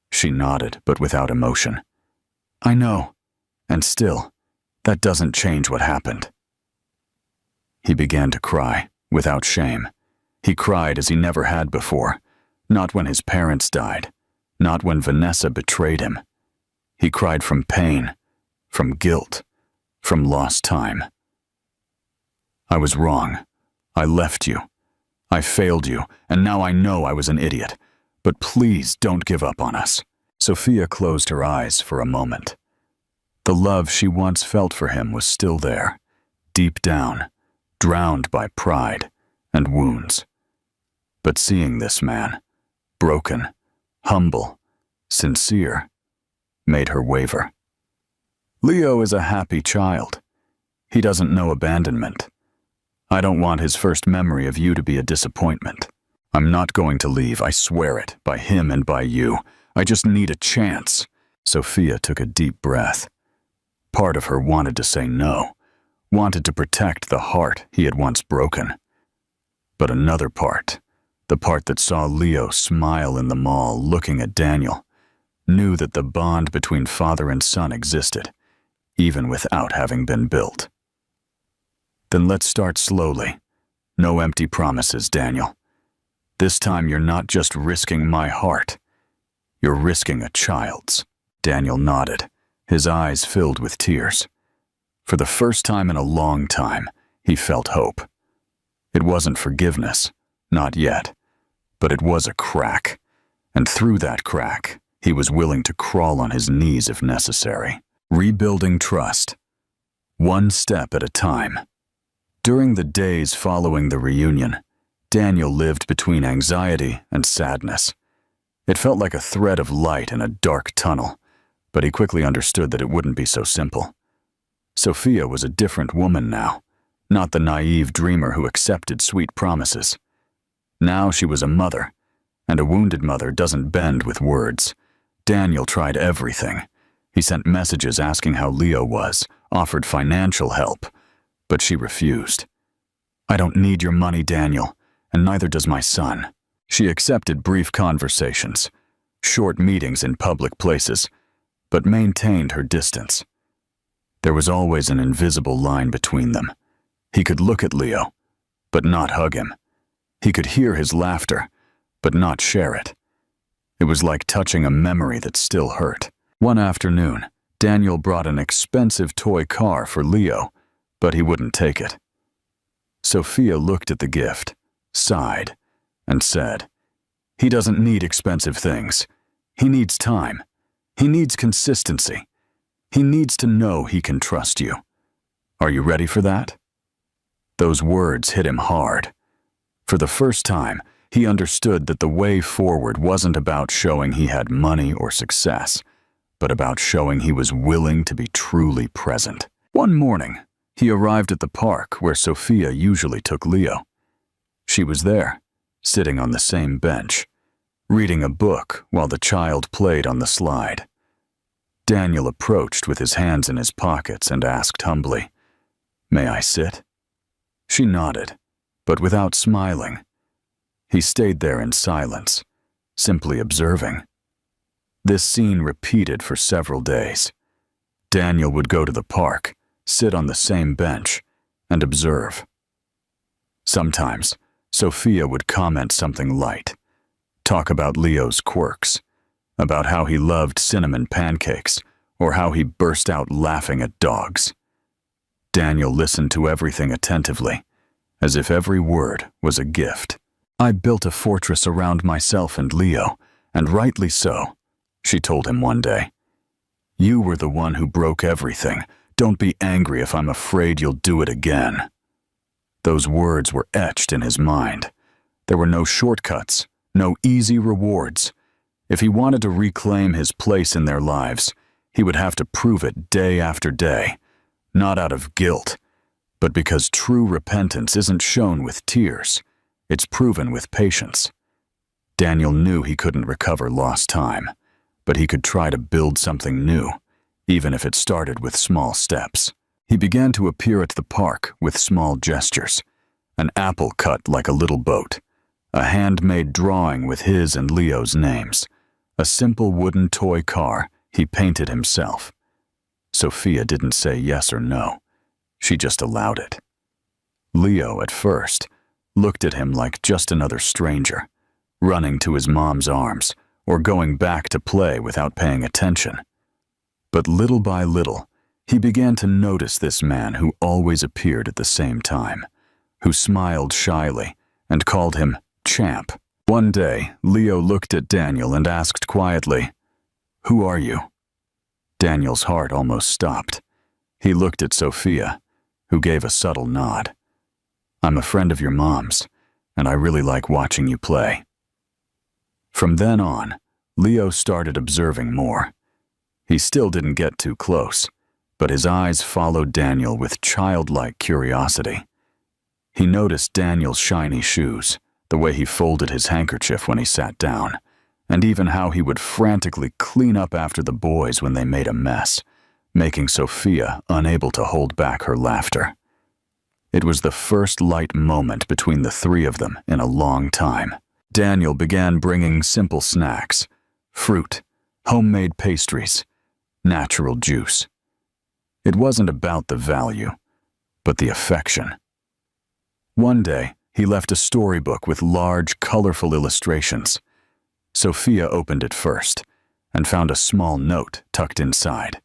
She nodded, but without emotion. "I know, and still, that doesn't change what happened." He began to cry, without shame. He cried as he never had before, not when his parents died, not when Vanessa betrayed him. He cried from pain, from guilt, from lost time. "I was wrong. I left you. I failed you, and now I know I was an idiot. But please don't give up on us." Sophia closed her eyes for a moment. The love she once felt for him was still there, deep down, drowned by pride and wounds. But seeing this man, broken, humble, sincere, made her waver. "Leo is a happy child. He doesn't know abandonment. I don't want his first memory of you to be a disappointment. I'm not going to leave, I swear it, by him and by you. I just need a chance." Sophia took a deep breath. Part of her wanted to say no, wanted to protect the heart he had once broken. But another part, the part that saw Leo smile in the mall looking at Daniel, knew that the bond between father and son existed, even without having been built. "Then let's start slowly. No empty promises, Daniel. This time you're not just risking my heart. You're risking a child's." Daniel nodded, his eyes filled with tears. For the first time in a long time, he felt hope. It wasn't forgiveness, not yet, but it was a crack, and through that crack, he was willing to crawl on his knees if necessary. Rebuilding trust, one step at a time. During the days following the reunion, Daniel lived between anxiety and sadness. It felt like a thread of light in a dark tunnel, but he quickly understood that it wouldn't be so simple. Sophia was a different woman now, not the naive dreamer who accepted sweet promises. Now she was a mother, and a wounded mother doesn't bend with words. Daniel tried everything. He sent messages asking how Leo was, offered financial help, but she refused. "I don't need your money, Daniel, and neither does my son." She accepted brief conversations, short meetings in public places, but maintained her distance. There was always an invisible line between them. He could look at Leo, but not hug him. He could hear his laughter, but not share it. It was like touching a memory that still hurt. One afternoon, Daniel brought an expensive toy car for Leo, but he wouldn't take it. Sophia looked at the gift, sighed, and said, "He doesn't need expensive things. He needs time. He needs consistency. He needs to know he can trust you. Are you ready for that?" Those words hit him hard. For the first time, he understood that the way forward wasn't about showing he had money or success, but about showing he was willing to be truly present. One morning, he arrived at the park where Sophia usually took Leo. She was there, sitting on the same bench, reading a book while the child played on the slide. Daniel approached with his hands in his pockets and asked humbly, "May I sit?" She nodded, but without smiling. He stayed there in silence, simply observing. This scene repeated for several days. Daniel would go to the park, sit on the same bench, and observe. Sometimes, Sophia would comment something light, talk about Leo's quirks, about how he loved cinnamon pancakes, or how he burst out laughing at dogs. Daniel listened to everything attentively, as if every word was a gift. "I built a fortress around myself and Leo, and rightly so," she told him one day. "You were the one who broke everything. Don't be angry if I'm afraid you'll do it again." Those words were etched in his mind. There were no shortcuts, no easy rewards. If he wanted to reclaim his place in their lives, he would have to prove it day after day, not out of guilt, but because true repentance isn't shown with tears, it's proven with patience. Daniel knew he couldn't recover lost time, but he could try to build something new, even if it started with small steps. He began to appear at the park with small gestures, an apple cut like a little boat, a handmade drawing with his and Leo's names, a simple wooden toy car he painted himself. Sophia didn't say yes or no. She just allowed it. Leo, at first, looked at him like just another stranger, running to his mom's arms or going back to play without paying attention. But little by little, he began to notice this man who always appeared at the same time, who smiled shyly and called him Champ. One day, Leo looked at Daniel and asked quietly, "Who are you?" Daniel's heart almost stopped. He looked at Sophia, who gave a subtle nod. "I'm a friend of your mom's, and I really like watching you play." From then on, Leo started observing more. He still didn't get too close, but his eyes followed Daniel with childlike curiosity. He noticed Daniel's shiny shoes, the way he folded his handkerchief when he sat down, and even how he would frantically clean up after the boys when they made a mess, making Sophia unable to hold back her laughter. It was the first light moment between the three of them in a long time. Daniel began bringing simple snacks, fruit, homemade pastries, natural juice. It wasn't about the value, but the affection. One day, he left a storybook with large, colorful illustrations. Sophia opened it first and found a small note tucked inside.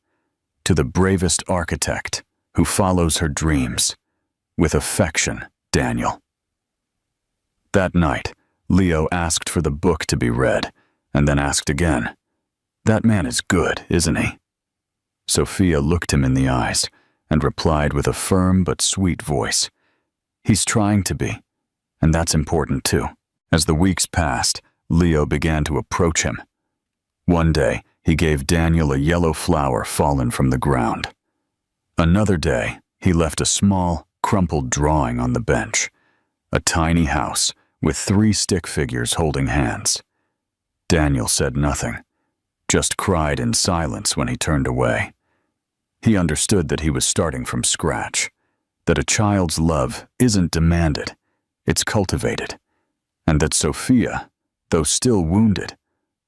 "To the bravest architect who follows her dreams. With affection, Daniel." That night, Leo asked for the book to be read, and then asked again, "That man is good, isn't he?" Sophia looked him in the eyes and replied with a firm but sweet voice, "He's trying to be, and that's important too." As the weeks passed, Leo began to approach him. One day, he gave Daniel a yellow flower fallen from the ground. Another day, he left a small, crumpled drawing on the bench, a tiny house with 3 stick figures holding hands. Daniel said nothing, just cried in silence when he turned away. He understood that he was starting from scratch, that a child's love isn't demanded, it's cultivated, and that Sophia, though still wounded,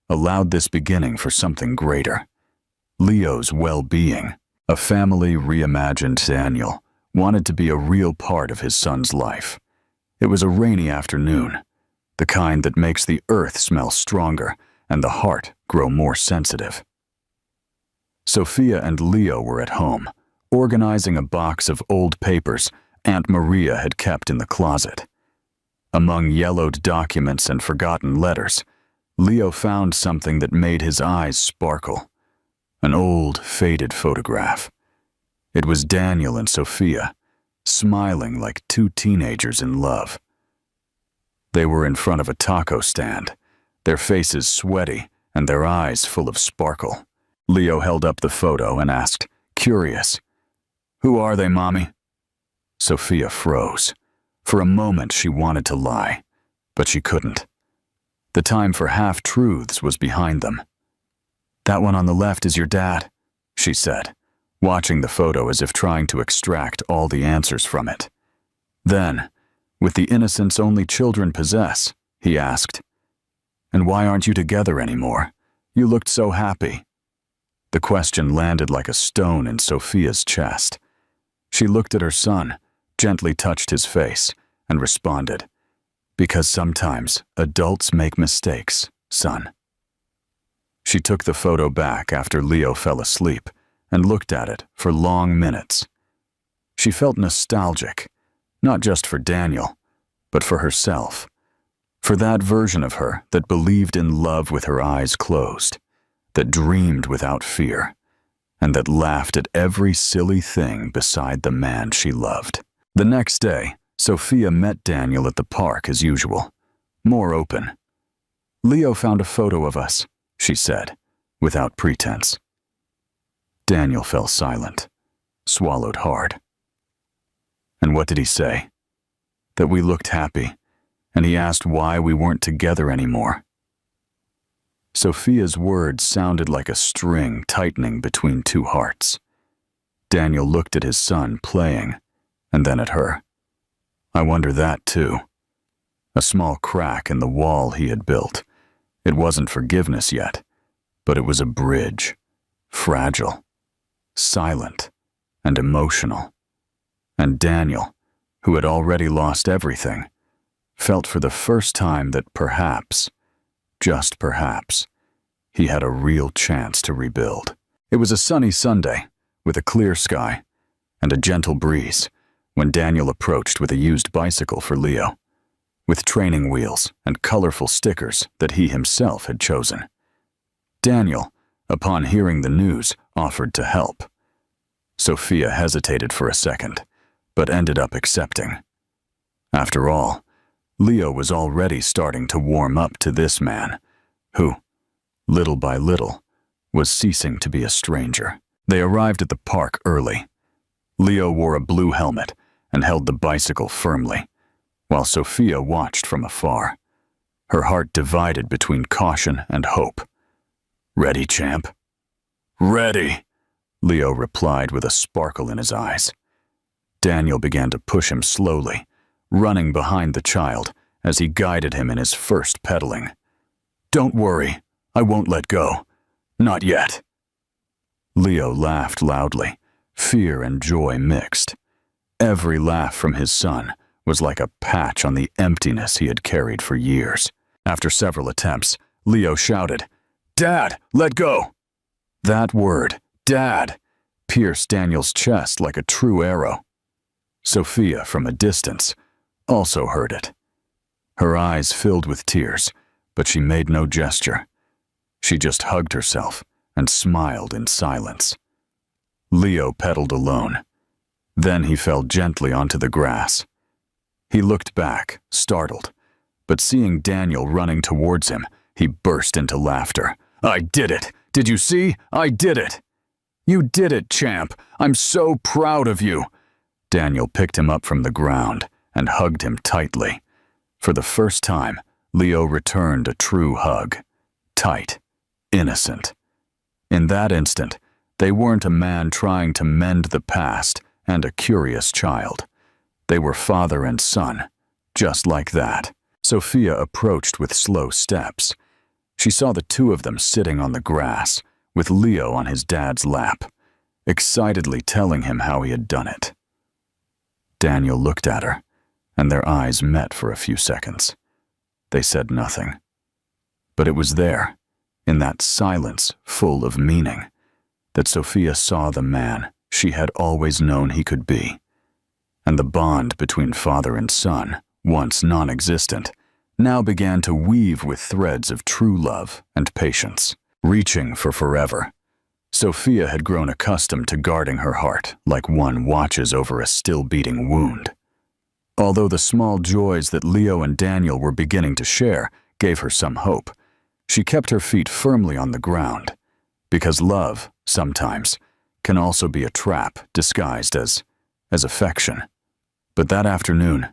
allowed this beginning for something greater. Leo's well-being. A family reimagined Daniel wanted to be a real part of his son's life. It was a rainy afternoon, the kind that makes the earth smell stronger and the heart grow more sensitive. Sophia and Leo were at home, organizing a box of old papers Aunt Maria had kept in the closet. Among yellowed documents and forgotten letters, Leo found something that made his eyes sparkle. An old, faded photograph. It was Daniel and Sophia, smiling like 2 teenagers in love. They were in front of a taco stand, their faces sweaty and their eyes full of sparkle. Leo held up the photo and asked, curious, "Who are they, Mommy?" Sophia froze. For a moment she wanted to lie, but she couldn't. The time for half-truths was behind them. "That one on the left is your dad," she said, watching the photo as if trying to extract all the answers from it. Then, with the innocence only children possess, he asked, "And why aren't you together anymore? You looked so happy." The question landed like a stone in Sophia's chest. She looked at her son, gently touched his face, and responded, "Because sometimes adults make mistakes, son." She took the photo back after Leo fell asleep and looked at it for long minutes. She felt nostalgic, not just for Daniel, but for herself, for that version of her that believed in love with her eyes closed, that dreamed without fear, and that laughed at every silly thing beside the man she loved. The next day, Sophia met Daniel at the park as usual, more open. Leo found a photo of us, she said, without pretense. Daniel fell silent, swallowed hard. And what did he say? That we looked happy, and he asked why we weren't together anymore. Sophia's words sounded like a string tightening between two hearts. Daniel looked at his son playing, and then at her. I wonder that too. A small crack in the wall he had built. It wasn't forgiveness yet, but it was a bridge, fragile, silent, and emotional. And Daniel, who had already lost everything, felt for the first time that perhaps, just perhaps, he had a real chance to rebuild. It was a sunny Sunday, with a clear sky and a gentle breeze, when Daniel approached with a used bicycle for Leo, with training wheels and colorful stickers that he himself had chosen. Daniel, upon hearing the news, offered to help. Sophia hesitated for a second, but ended up accepting. After all, Leo was already starting to warm up to this man, who, little by little, was ceasing to be a stranger. They arrived at the park early. Leo wore a blue helmet and held the bicycle firmly, while Sophia watched from afar, her heart divided between caution and hope. Ready, champ? Ready, Leo replied with a sparkle in his eyes. Daniel began to push him slowly, running behind the child as he guided him in his first pedaling. Don't worry, I won't let go. Not yet. Leo laughed loudly, fear and joy mixed. Every laugh from his son was like a patch on the emptiness he had carried for years. After several attempts, Leo shouted, "Dad, let go!" That word, Dad, pierced Daniel's chest like a true arrow. Sophia, from a distance, also heard it. Her eyes filled with tears, but she made no gesture. She just hugged herself and smiled in silence. Leo pedaled alone. Then he fell gently onto the grass. He looked back, startled, but seeing Daniel running towards him, he burst into laughter. I did it! Did you see? I did it! You did it, champ! I'm so proud of you! Daniel picked him up from the ground and hugged him tightly. For the first time, Leo returned a true hug. Tight, innocent. In that instant, they weren't a man trying to mend the past and a curious child. They were father and son, just like that. Sophia approached with slow steps. She saw the two of them sitting on the grass, with Leo on his dad's lap, excitedly telling him how he had done it. Daniel looked at her, and their eyes met for a few seconds. They said nothing. But it was there, in that silence full of meaning, that Sophia saw the man she had always known he could be. And the bond between father and son, once non-existent, now began to weave with threads of true love and patience, reaching for forever. Sophia had grown accustomed to guarding her heart like one watches over a still-beating wound. Although the small joys that Leo and Daniel were beginning to share gave her some hope, she kept her feet firmly on the ground, because love, sometimes, can also be a trap disguised as affection. But that afternoon,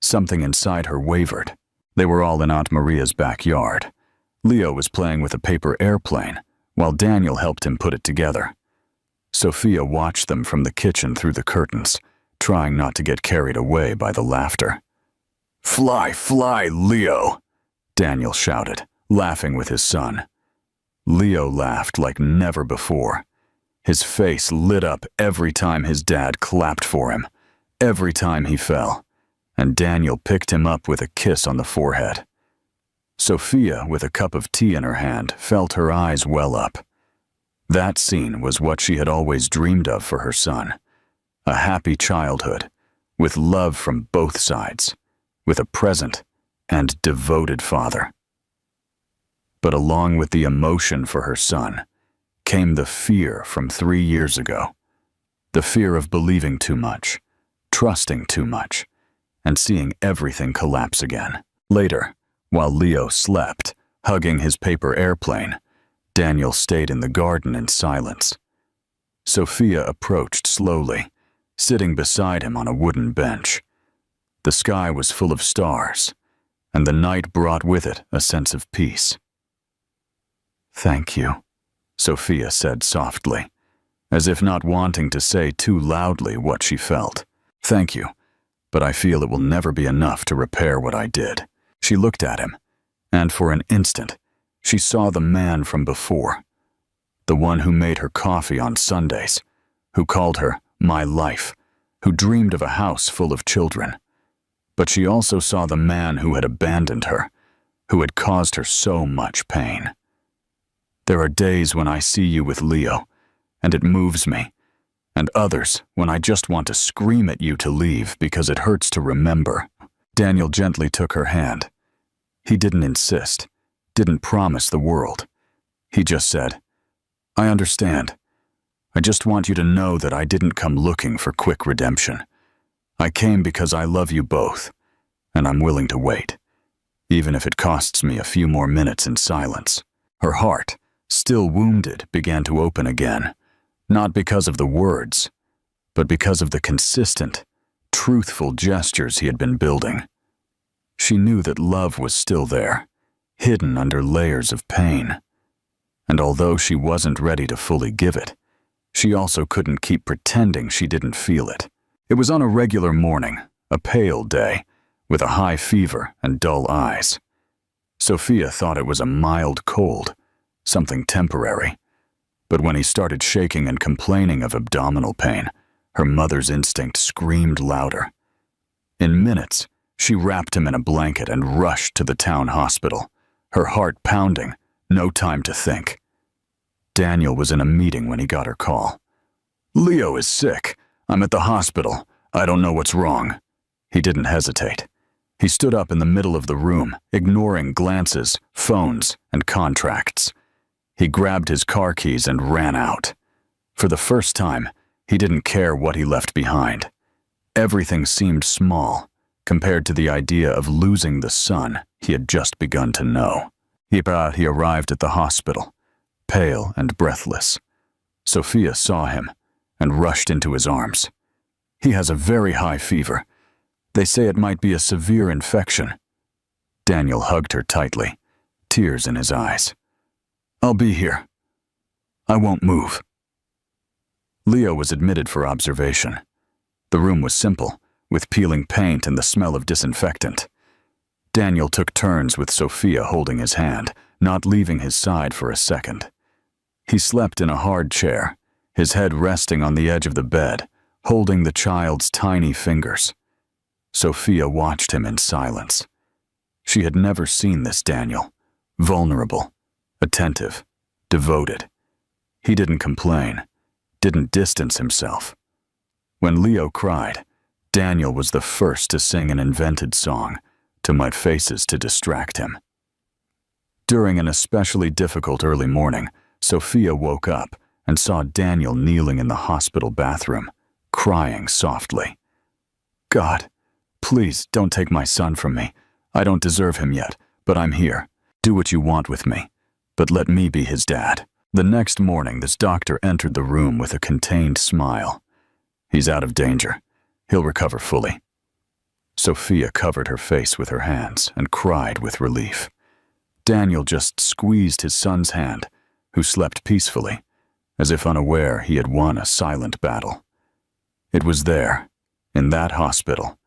something inside her wavered. They were all in Aunt Maria's backyard. Leo was playing with a paper airplane, while Daniel helped him put it together. Sophia watched them from the kitchen through the curtains, trying not to get carried away by the laughter. "Fly, fly, Leo!" Daniel shouted, laughing with his son. Leo laughed like never before. His face lit up every time his dad clapped for him, every time he fell, and Daniel picked him up with a kiss on the forehead. Sophia, with a cup of tea in her hand, felt her eyes well up. That scene was what she had always dreamed of for her son. A happy childhood, with love from both sides, with a present and devoted father. But along with the emotion for her son came the fear from 3 years ago. The fear of believing too much, trusting too much, and seeing everything collapse again. Later, while Leo slept, Hugging his paper airplane, Daniel stayed in the garden in silence. Sophia approached slowly, sitting beside him on a wooden bench. The sky was full of stars, and the night brought with it a sense of peace. "Thank you," Sophia said softly, as if not wanting to say too loudly what she felt. "Thank you, but I feel it will never be enough to repair what I did." She looked at him, and for an instant, she saw the man from before, the one who made her coffee on Sundays, who called her my life, who dreamed of a house full of children. But she also saw the man who had abandoned her, who had caused her so much pain. There are days when I see you with Leo, and it moves me, and others when I just want to scream at you to leave because it hurts to remember. Daniel gently took her hand. He didn't insist, didn't promise the world. He just said, "I understand. I just want you to know that I didn't come looking for quick redemption. I came because I love you both, and I'm willing to wait, even if it costs me a few more minutes in silence." Her heart, still wounded, began to open again, not because of the words, but because of the consistent, truthful gestures he had been building. She knew that love was still there, hidden under layers of pain. And although she wasn't ready to fully give it, she also couldn't keep pretending she didn't feel it. It was on a regular morning, a pale day, with a high fever and dull eyes. Sophia thought it was a mild cold, something temporary. But when he started shaking and complaining of abdominal pain, her mother's instinct screamed louder. In minutes, she wrapped him in a blanket and rushed to the town hospital, her heart pounding, no time to think. Daniel was in a meeting when he got her call. "Leo is sick. I'm at the hospital. I don't know what's wrong." He didn't hesitate. He stood up in the middle of the room, ignoring glances, phones, and contracts. He grabbed his car keys and ran out. For the first time, he didn't care what he left behind. Everything seemed small compared to the idea of losing the son he had just begun to know. He arrived at the hospital, pale and breathless. Sophia saw him and rushed into his arms. "He has a very high fever. They say it might be a severe infection." Daniel hugged her tightly, tears in his eyes. "I'll be here. I won't move." Leo was admitted for observation. The room was simple, with peeling paint and the smell of disinfectant. Daniel took turns with Sophia holding his hand, not leaving his side for a second. He slept in a hard chair, his head resting on the edge of the bed, holding the child's tiny fingers. Sophia watched him in silence. She had never seen this Daniel, vulnerable, attentive, devoted. He didn't complain, didn't distance himself. When Leo cried, Daniel was the first to sing an invented song, "To My Faces," to distract him. During an especially difficult early morning, Sophia woke up and saw Daniel kneeling in the hospital bathroom, crying softly. "God, please don't take my son from me. I don't deserve him yet, but I'm here. Do what you want with me, but let me be his dad." The next morning, this doctor entered the room with a contained smile. "He's out of danger. He'll recover fully." Sophia covered her face with her hands and cried with relief. Daniel just squeezed his son's hand, who slept peacefully, as if unaware he had won a silent battle. It was there, in that hospital,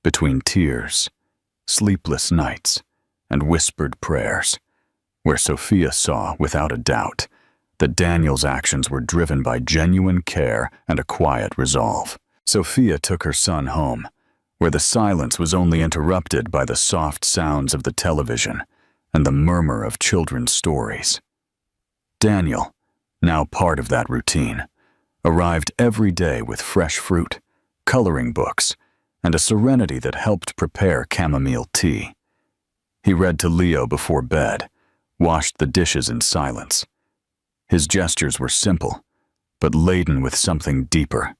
between tears, sleepless nights, and whispered prayers, where Sophia saw, without a doubt, that Daniel's actions were driven by genuine care and a quiet resolve. Sophia took her son home, where the silence was only interrupted by the soft sounds of the television and the murmur of children's stories. Daniel, now part of that routine, arrived every day with fresh fruit, coloring books, and a serenity that helped prepare chamomile tea. He read to Leo before bed, washed the dishes in silence. His gestures were simple, but laden with something deeper.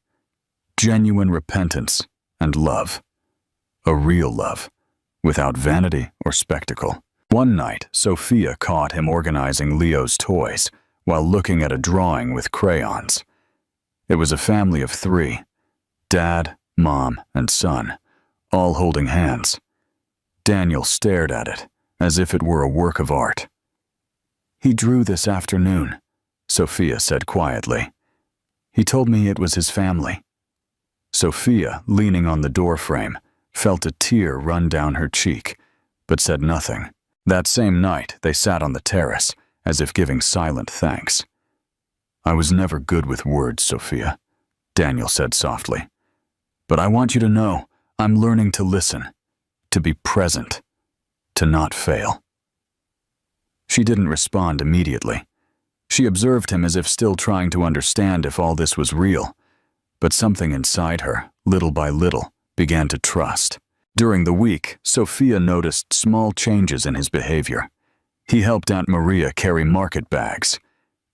Genuine repentance and love. A real love, without vanity or spectacle. One night, Sophia caught him organizing Leo's toys while looking at a drawing with crayons. It was a family of 3, Dad, Mom, and son, all holding hands. Daniel stared at it as if it were a work of art. "He drew this afternoon," Sophia said quietly. "He told me it was his family." Sophia, leaning on the doorframe, felt a tear run down her cheek, but said nothing. That same night, they sat on the terrace, as if giving silent thanks. "I was never good with words, Sophia," Daniel said softly. "But I want you to know I'm learning to listen, to be present, to not fail." She didn't respond immediately. She observed him as if still trying to understand if all this was real, but something inside her, little by little, began to trust. During the week, Sophia noticed small changes in his behavior. He helped Aunt Maria carry market bags.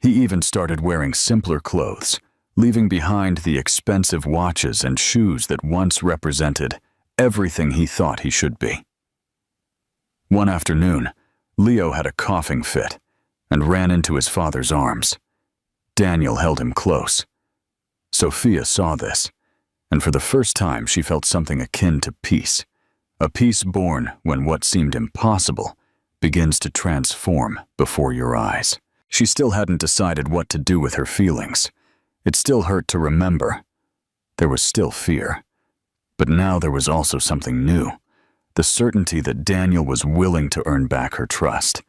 He even started wearing simpler clothes, leaving behind the expensive watches and shoes that once represented everything he thought he should be. One afternoon, Leo had a coughing fit and ran into his father's arms. Daniel held him close. Sophia saw this, and for the first time she felt something akin to peace, a peace born when what seemed impossible begins to transform before your eyes. She still hadn't decided what to do with her feelings. It still hurt to remember. There was still fear. But now there was also something new, the certainty that Daniel was willing to earn back her trust,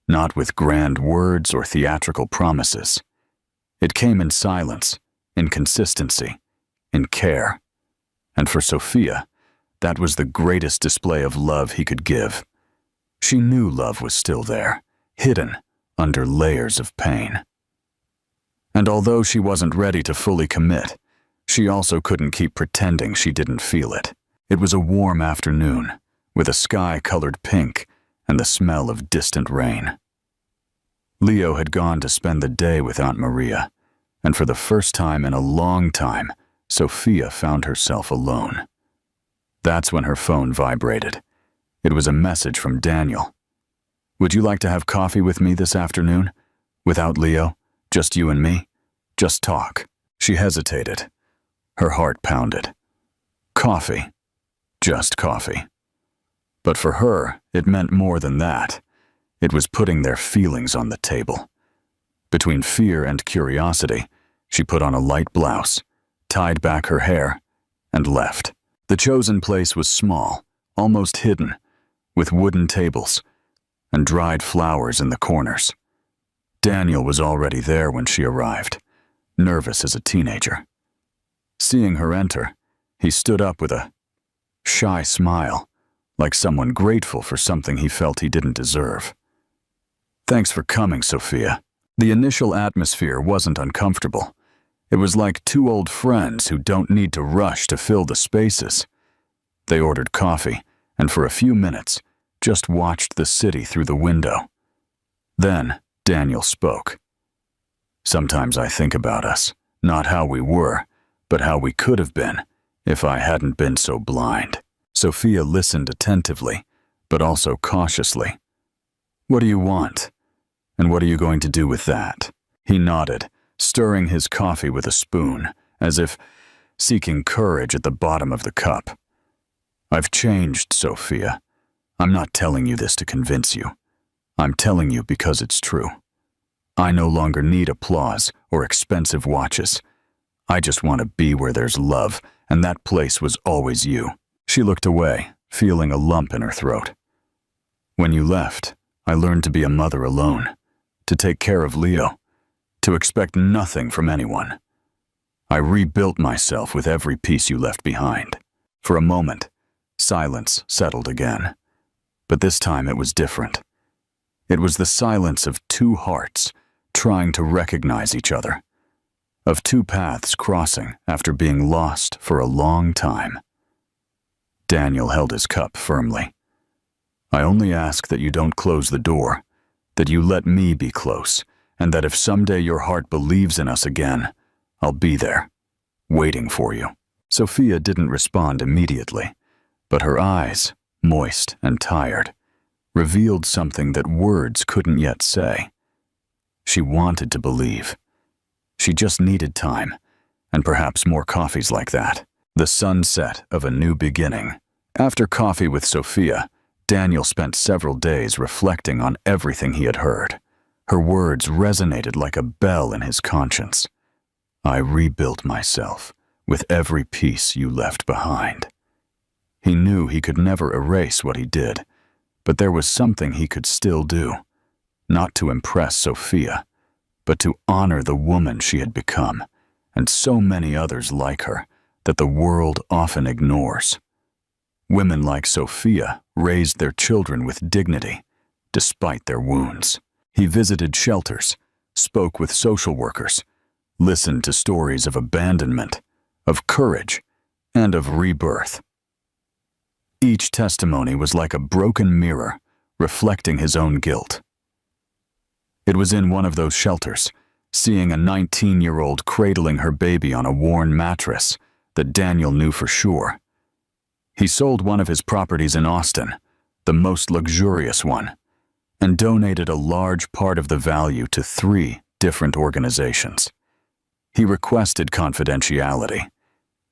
not with grand words or theatrical promises. It came in silence, in consistency, in care. And for Sophia, that was the greatest display of love he could give. She knew love was still there, hidden under layers of pain. And although she wasn't ready to fully commit, she also couldn't keep pretending she didn't feel it. It was a warm afternoon, with a sky colored pink and the smell of distant rain. Leo had gone to spend the day with Aunt Maria, and for the first time in a long time, Sophia found herself alone. That's when her phone vibrated. It was a message from Daniel. "Would you like to have coffee with me this afternoon? Without Leo? Just you and me? Just talk." She hesitated. Her heart pounded. Coffee. Just coffee. But for her, it meant more than that. It was putting their feelings on the table. Between fear and curiosity, she put on a light blouse, tied back her hair, and left. The chosen place was small, almost hidden, with wooden tables and dried flowers in the corners. Daniel was already there when she arrived, nervous as a teenager. Seeing her enter, he stood up with a shy smile, like someone grateful for something he felt he didn't deserve. "Thanks for coming, Sophia." The initial atmosphere wasn't uncomfortable. It was like 2 old friends who don't need to rush to fill the spaces. They ordered coffee, and for a few minutes, just watched the city through the window. Then, Daniel spoke. "Sometimes I think about us, not how we were, but how we could have been if I hadn't been so blind." Sophia listened attentively, but also cautiously. "What do you want? And what are you going to do with that?" He nodded, stirring his coffee with a spoon, as if seeking courage at the bottom of the cup. "I've changed, Sophia. I'm not telling you this to convince you. I'm telling you because it's true. I no longer need applause or expensive watches. I just want to be where there's love, and that place was always you." She looked away, feeling a lump in her throat. "When you left, I learned to be a mother alone, to take care of Leo, to expect nothing from anyone. I rebuilt myself with every piece you left behind." For a moment, silence settled again. But this time it was different. It was the silence of 2 hearts trying to recognize each other, of 2 paths crossing after being lost for a long time. Daniel held his cup firmly. "I only ask that you don't close the door, that you let me be close, and that if someday your heart believes in us again, I'll be there, waiting for you." Sophia didn't respond immediately, but her eyes, moist and tired, revealed something that words couldn't yet say. She wanted to believe. She just needed time, and perhaps more coffees like that. The sunset of a new beginning. After coffee with Sophia, Daniel spent several days reflecting on everything he had heard. Her words resonated like a bell in his conscience. I rebuilt myself with every piece you left behind. He knew he could never erase what he did, but there was something he could still do, not to impress Sophia, but to honor the woman she had become, and so many others like her that the world often ignores. Women like Sophia raised their children with dignity, despite their wounds. He visited shelters, spoke with social workers, listened to stories of abandonment, of courage, and of rebirth. Each testimony was like a broken mirror, reflecting his own guilt. It was in one of those shelters, seeing a 19-year-old cradling her baby on a worn mattress, that Daniel knew for sure. He sold one of his properties in Austin, the most luxurious one, and donated a large part of the value to 3 different organizations. He requested confidentiality.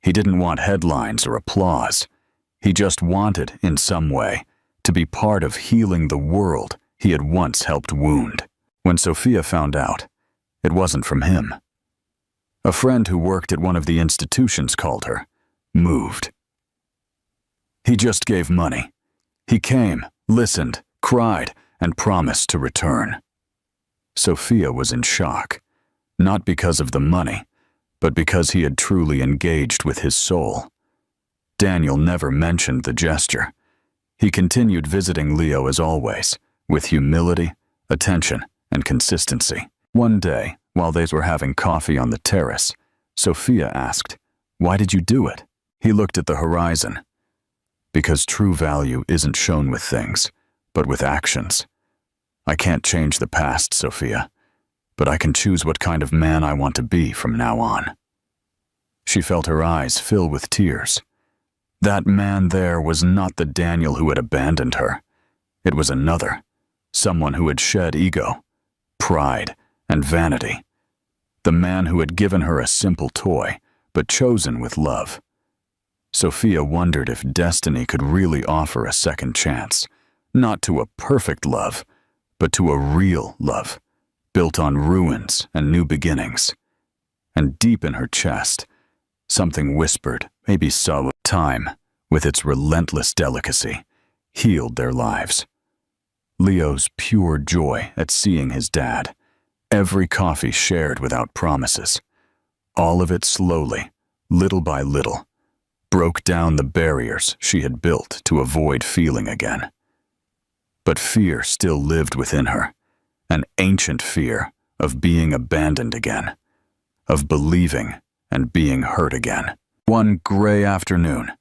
He didn't want headlines or applause. He just wanted, in some way, to be part of healing the world he had once helped wound. When Sophia found out, it wasn't from him. A friend who worked at one of the institutions called her, moved. He just gave money. He came, listened, cried, and promised to return. Sophia was in shock, not because of the money, but because he had truly engaged with his soul. Daniel never mentioned the gesture. He continued visiting Leo as always, with humility, attention, and consistency. One day, while they were having coffee on the terrace, Sophia asked, "Why did you do it?" He looked at the horizon. "Because true value isn't shown with things, but with actions. I can't change the past, Sophia, but I can choose what kind of man I want to be from now on." She felt her eyes fill with tears. That man there was not the Daniel who had abandoned her. It was another, someone who had shed ego, pride, and vanity. The man who had given her a simple toy, but chosen with love. Sophia wondered if destiny could really offer a second chance, not to a perfect love, but to a real love, built on ruins and new beginnings. And deep in her chest, something whispered, maybe so. Time, with its relentless delicacy, healed their lives. Leo's pure joy at seeing his dad, every coffee shared without promises, all of it slowly, little by little, broke down the barriers she had built to avoid feeling again. But fear still lived within her, an ancient fear of being abandoned again, of believing and being hurt again. One gray afternoon,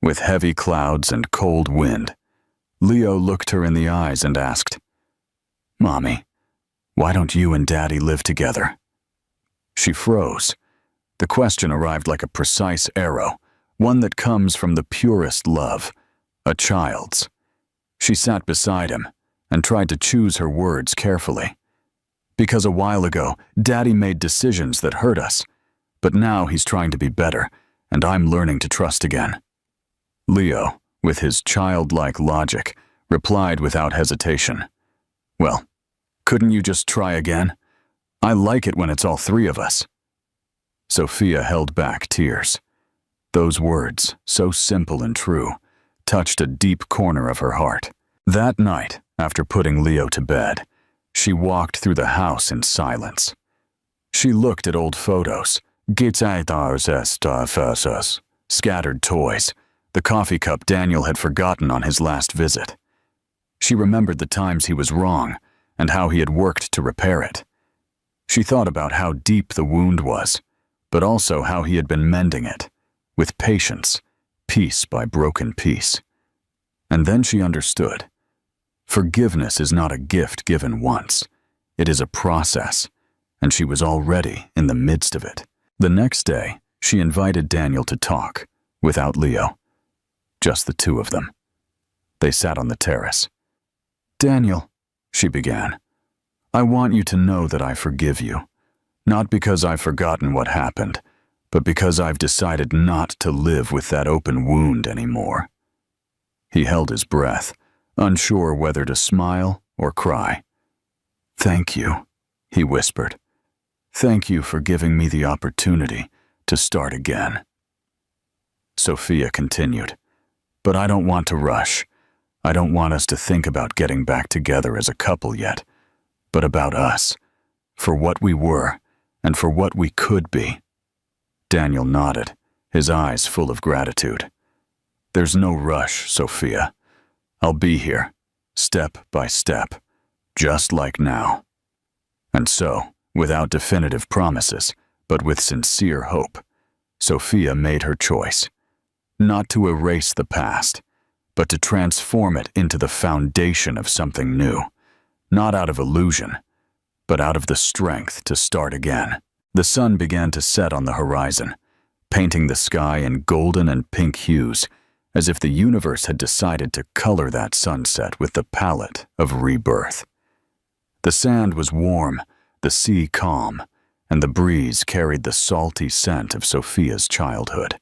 with heavy clouds and cold wind, Leo looked her in the eyes and asked, "Mommy, why don't you and Daddy live together?" She froze. The question arrived like a precise arrow, one that comes from the purest love, a child's. She sat beside him and tried to choose her words carefully. "Because a while ago, Daddy made decisions that hurt us, but now he's trying to be better, and I'm learning to trust again." Leo, with his childlike logic, replied without hesitation, "Well, couldn't you just try again? I like it when it's all 3 of us." Sophia held back tears. Those words, so simple and true, touched a deep corner of her heart. That night, after putting Leo to bed, she walked through the house in silence. She looked at old photos, scattered toys, the coffee cup Daniel had forgotten on his last visit. She remembered the times he was wrong and how he had worked to repair it. She thought about how deep the wound was, but also how he had been mending it, with patience, piece by broken piece. And then she understood. Forgiveness is not a gift given once. It is a process, and she was already in the midst of it. The next day, she invited Daniel to talk, without Leo. Just the 2 of them. They sat on the terrace. Daniel, she began, I want you to know that I forgive you. Not because I've forgotten what happened, but because I've decided not to live with that open wound anymore. He held his breath, unsure whether to smile or cry. Thank you, he whispered. Thank you for giving me the opportunity to start again. Sophia continued, but I don't want to rush. I don't want us to think about getting back together as a couple yet, but about us, for what we were and for what we could be. Daniel nodded, his eyes full of gratitude. There's no rush, Sophia. I'll be here, step by step, just like now. And so, without definitive promises, but with sincere hope, Sophia made her choice. Not to erase the past, but to transform it into the foundation of something new, not out of illusion, but out of the strength to start again. The sun began to set on the horizon, painting the sky in golden and pink hues, as if the universe had decided to color that sunset with the palette of rebirth. The sand was warm, the sea calm, and the breeze carried the salty scent of Sophia's childhood.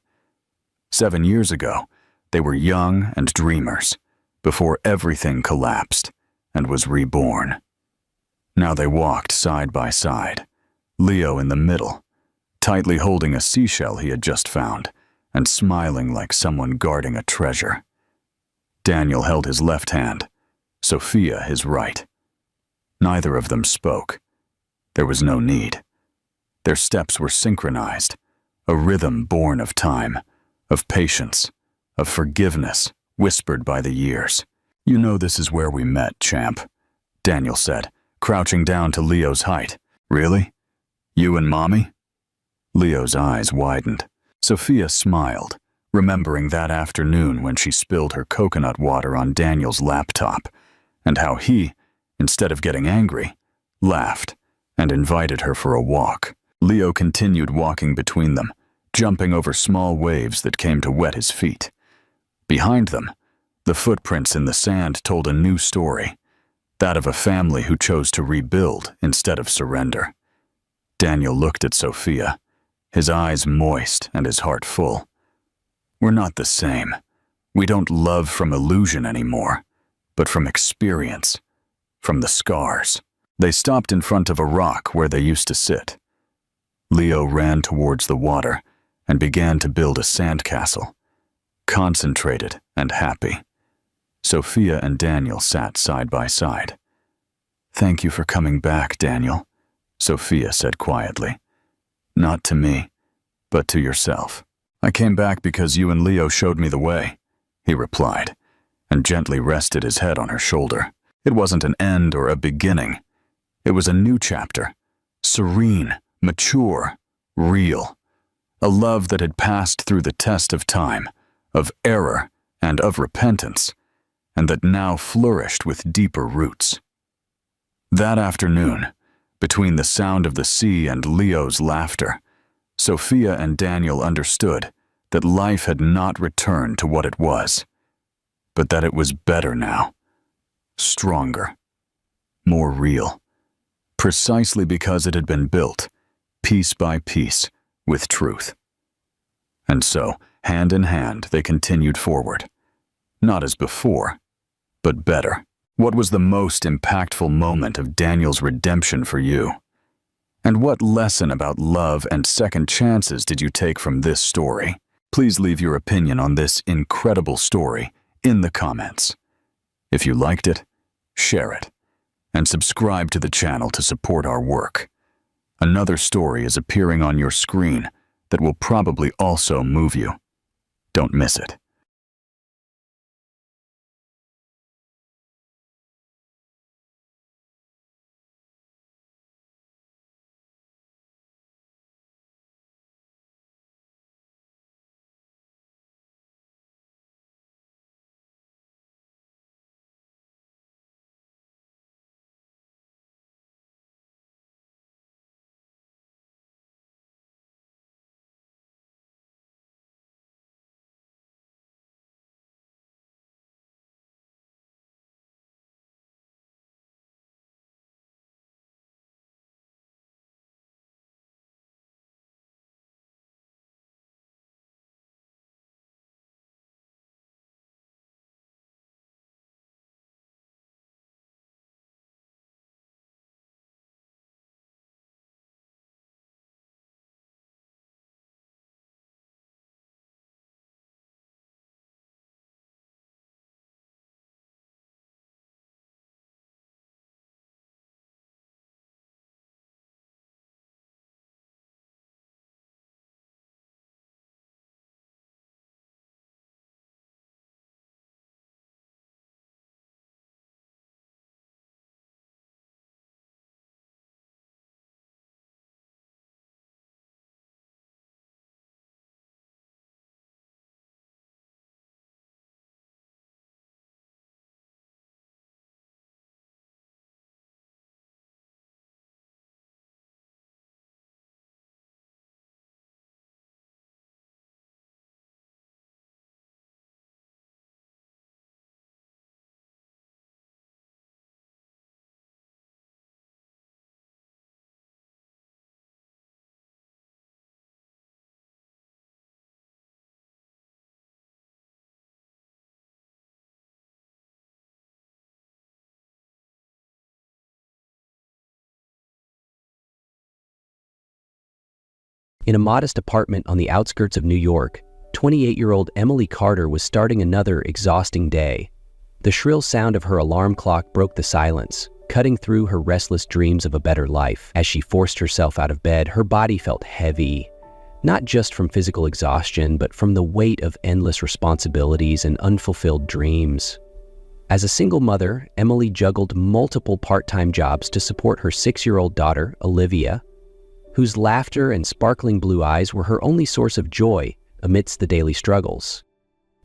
7 years ago, they were young and dreamers, before everything collapsed and was reborn. Now they walked side by side, Leo in the middle, tightly holding a seashell he had just found and smiling like someone guarding a treasure. Daniel held his left hand, Sophia his right. Neither of them spoke. There was no need. Their steps were synchronized, a rhythm born of time, of patience, of forgiveness whispered by the years. You know this is where we met, champ, Daniel said, crouching down to Leo's height. Really? You and Mommy? Leo's eyes widened. Sophia smiled, remembering that afternoon when she spilled her coconut water on Daniel's laptop, and how he, instead of getting angry, laughed and invited her for a walk. Leo continued walking between them, jumping over small waves that came to wet his feet. Behind them, the footprints in the sand told a new story, that of a family who chose to rebuild instead of surrender. Daniel looked at Sophia, his eyes moist and his heart full. We're not the same. We don't love from illusion anymore, but from experience, from the scars. They stopped in front of a rock where they used to sit. Leo ran towards the water and began to build a sandcastle, concentrated and happy. Sophia and Daniel sat side by side. Thank you for coming back, Daniel, Sophia said quietly. Not to me, but to yourself. I came back because you and Leo showed me the way, he replied, and gently rested his head on her shoulder. It wasn't an end or a beginning. It was a new chapter, serene, mature, real. A love that had passed through the test of time, of error, and of repentance, and that now flourished with deeper roots. That afternoon, between the sound of the sea and Leo's laughter, Sophia and Daniel understood that life had not returned to what it was, but that it was better now, stronger, more real, precisely because it had been built, piece by piece, with truth. And so, hand in hand, they continued forward, not as before, but better. What was the most impactful moment of Daniel's redemption for you? And what lesson about love and second chances did you take from this story? Please leave your opinion on this incredible story in the comments. If you liked it, share it, and subscribe to the channel to support our work. Another story is appearing on your screen that will probably also move you. Don't miss it. In a modest apartment on the outskirts of New York, 28-year-old Emily Carter was starting another exhausting day. The shrill sound of her alarm clock broke the silence, cutting through her restless dreams of a better life. As she forced herself out of bed, her body felt heavy, not just from physical exhaustion, but from the weight of endless responsibilities and unfulfilled dreams. As a single mother, Emily juggled multiple part-time jobs to support her 6-year-old daughter, Olivia, whose laughter and sparkling blue eyes were her only source of joy amidst the daily struggles.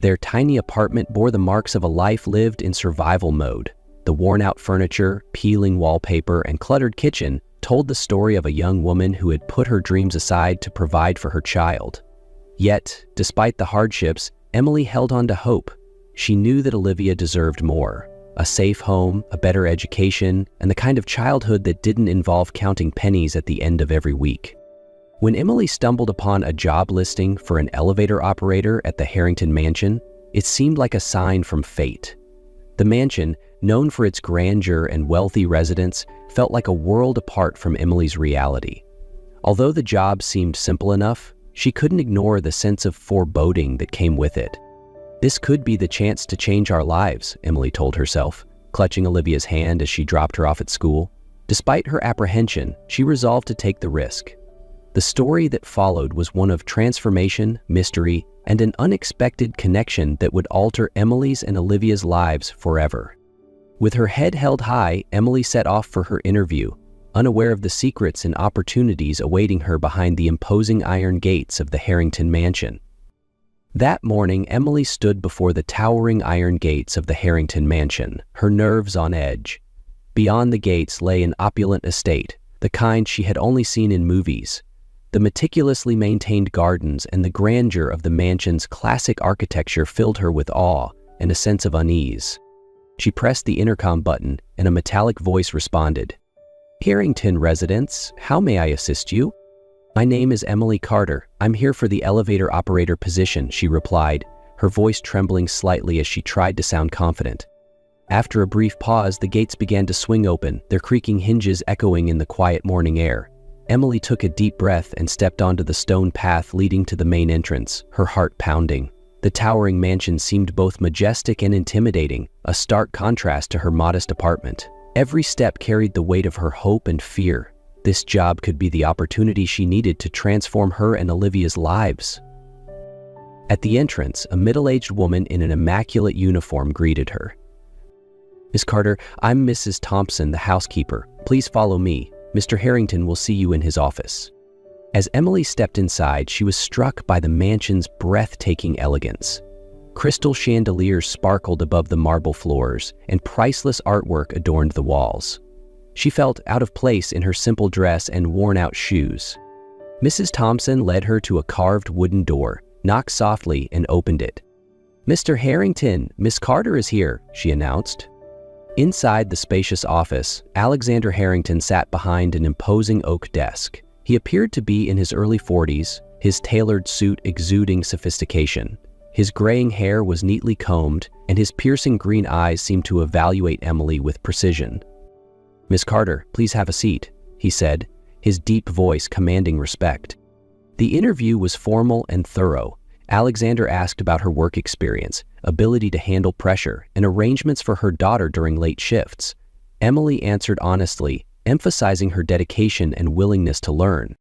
Their tiny apartment bore the marks of a life lived in survival mode. The worn-out furniture, peeling wallpaper, and cluttered kitchen told the story of a young woman who had put her dreams aside to provide for her child. Yet, despite the hardships, Emily held on to hope. She knew that Olivia deserved more: a safe home, a better education, and the kind of childhood that didn't involve counting pennies at the end of every week. When Emily stumbled upon a job listing for an elevator operator at the Harrington Mansion, it seemed like a sign from fate. The mansion, known for its grandeur and wealthy residents, felt like a world apart from Emily's reality. Although the job seemed simple enough, she couldn't ignore the sense of foreboding that came with it. "This could be the chance to change our lives," Emily told herself, clutching Olivia's hand as she dropped her off at school. Despite her apprehension, she resolved to take the risk. The story that followed was one of transformation, mystery, and an unexpected connection that would alter Emily's and Olivia's lives forever. With her head held high, Emily set off for her interview, unaware of the secrets and opportunities awaiting her behind the imposing iron gates of the Harrington Mansion. That morning, Emily stood before the towering iron gates of the Harrington Mansion, her nerves on edge. Beyond the gates lay an opulent estate, the kind she had only seen in movies. The meticulously maintained gardens and the grandeur of the mansion's classic architecture filled her with awe and a sense of unease. She pressed the intercom button, and a metallic voice responded. "Harrington residents, how may I assist you?" "My name is Emily Carter. I'm here for the elevator operator position," she replied, her voice trembling slightly as she tried to sound confident. After a brief pause, the gates began to swing open, their creaking hinges echoing in the quiet morning air. Emily took a deep breath and stepped onto the stone path leading to the main entrance, her heart pounding. The towering mansion seemed both majestic and intimidating, a stark contrast to her modest apartment. Every step carried the weight of her hope and fear. This job could be the opportunity she needed to transform her and Olivia's lives. At the entrance, a middle-aged woman in an immaculate uniform greeted her. "Miss Carter, I'm Mrs. Thompson, the housekeeper. Please follow me. Mr. Harrington will see you in his office." As Emily stepped inside, she was struck by the mansion's breathtaking elegance. Crystal chandeliers sparkled above the marble floors, and priceless artwork adorned the walls. She felt out of place in her simple dress and worn-out shoes. Mrs. Thompson led her to a carved wooden door, knocked softly, and opened it. "Mr. Harrington, Miss Carter is here," she announced. Inside the spacious office, Alexander Harrington sat behind an imposing oak desk. He appeared to be in his early 40s, his tailored suit exuding sophistication. His graying hair was neatly combed, and his piercing green eyes seemed to evaluate Emily with precision. "Miss Carter, please have a seat," he said, his deep voice commanding respect. The interview was formal and thorough. Alexander asked about her work experience, ability to handle pressure, and arrangements for her daughter during late shifts. Emily answered honestly, emphasizing her dedication and willingness to learn.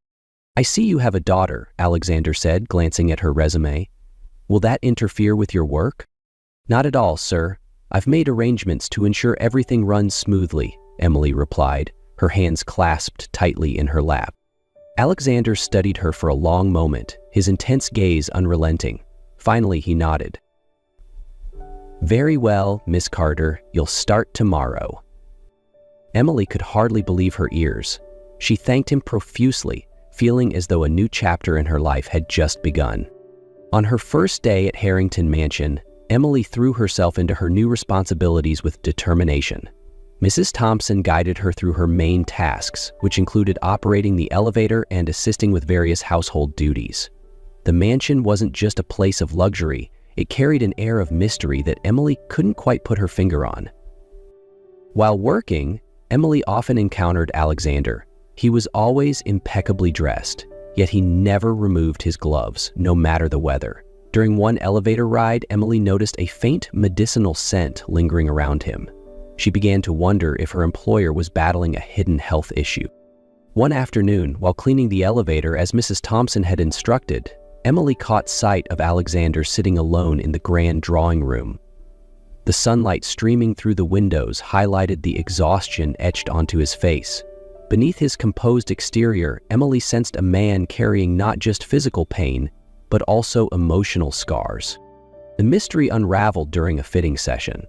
"I see you have a daughter," Alexander said, glancing at her resume. "Will that interfere with your work?" "Not at all, sir. I've made arrangements to ensure everything runs smoothly," Emily replied, her hands clasped tightly in her lap. Alexander studied her for a long moment, his intense gaze unrelenting. Finally, he nodded. "Very well, Miss Carter, you'll start tomorrow." Emily could hardly believe her ears. She thanked him profusely, feeling as though a new chapter in her life had just begun. On her first day at Harrington Mansion, Emily threw herself into her new responsibilities with determination. Mrs. Thompson guided her through her main tasks, which included operating the elevator and assisting with various household duties. The mansion wasn't just a place of luxury, it carried an air of mystery that Emily couldn't quite put her finger on. While working, Emily often encountered Alexander. He was always impeccably dressed. Yet he never removed his gloves, no matter the weather. During one elevator ride, Emily noticed a faint medicinal scent lingering around him. She began to wonder if her employer was battling a hidden health issue. One afternoon, while cleaning the elevator as Mrs. Thompson had instructed, Emily caught sight of Alexander sitting alone in the grand drawing room. The sunlight streaming through the windows highlighted the exhaustion etched onto his face. Beneath his composed exterior, Emily sensed a man carrying not just physical pain, but also emotional scars. The mystery unraveled during a fitting session.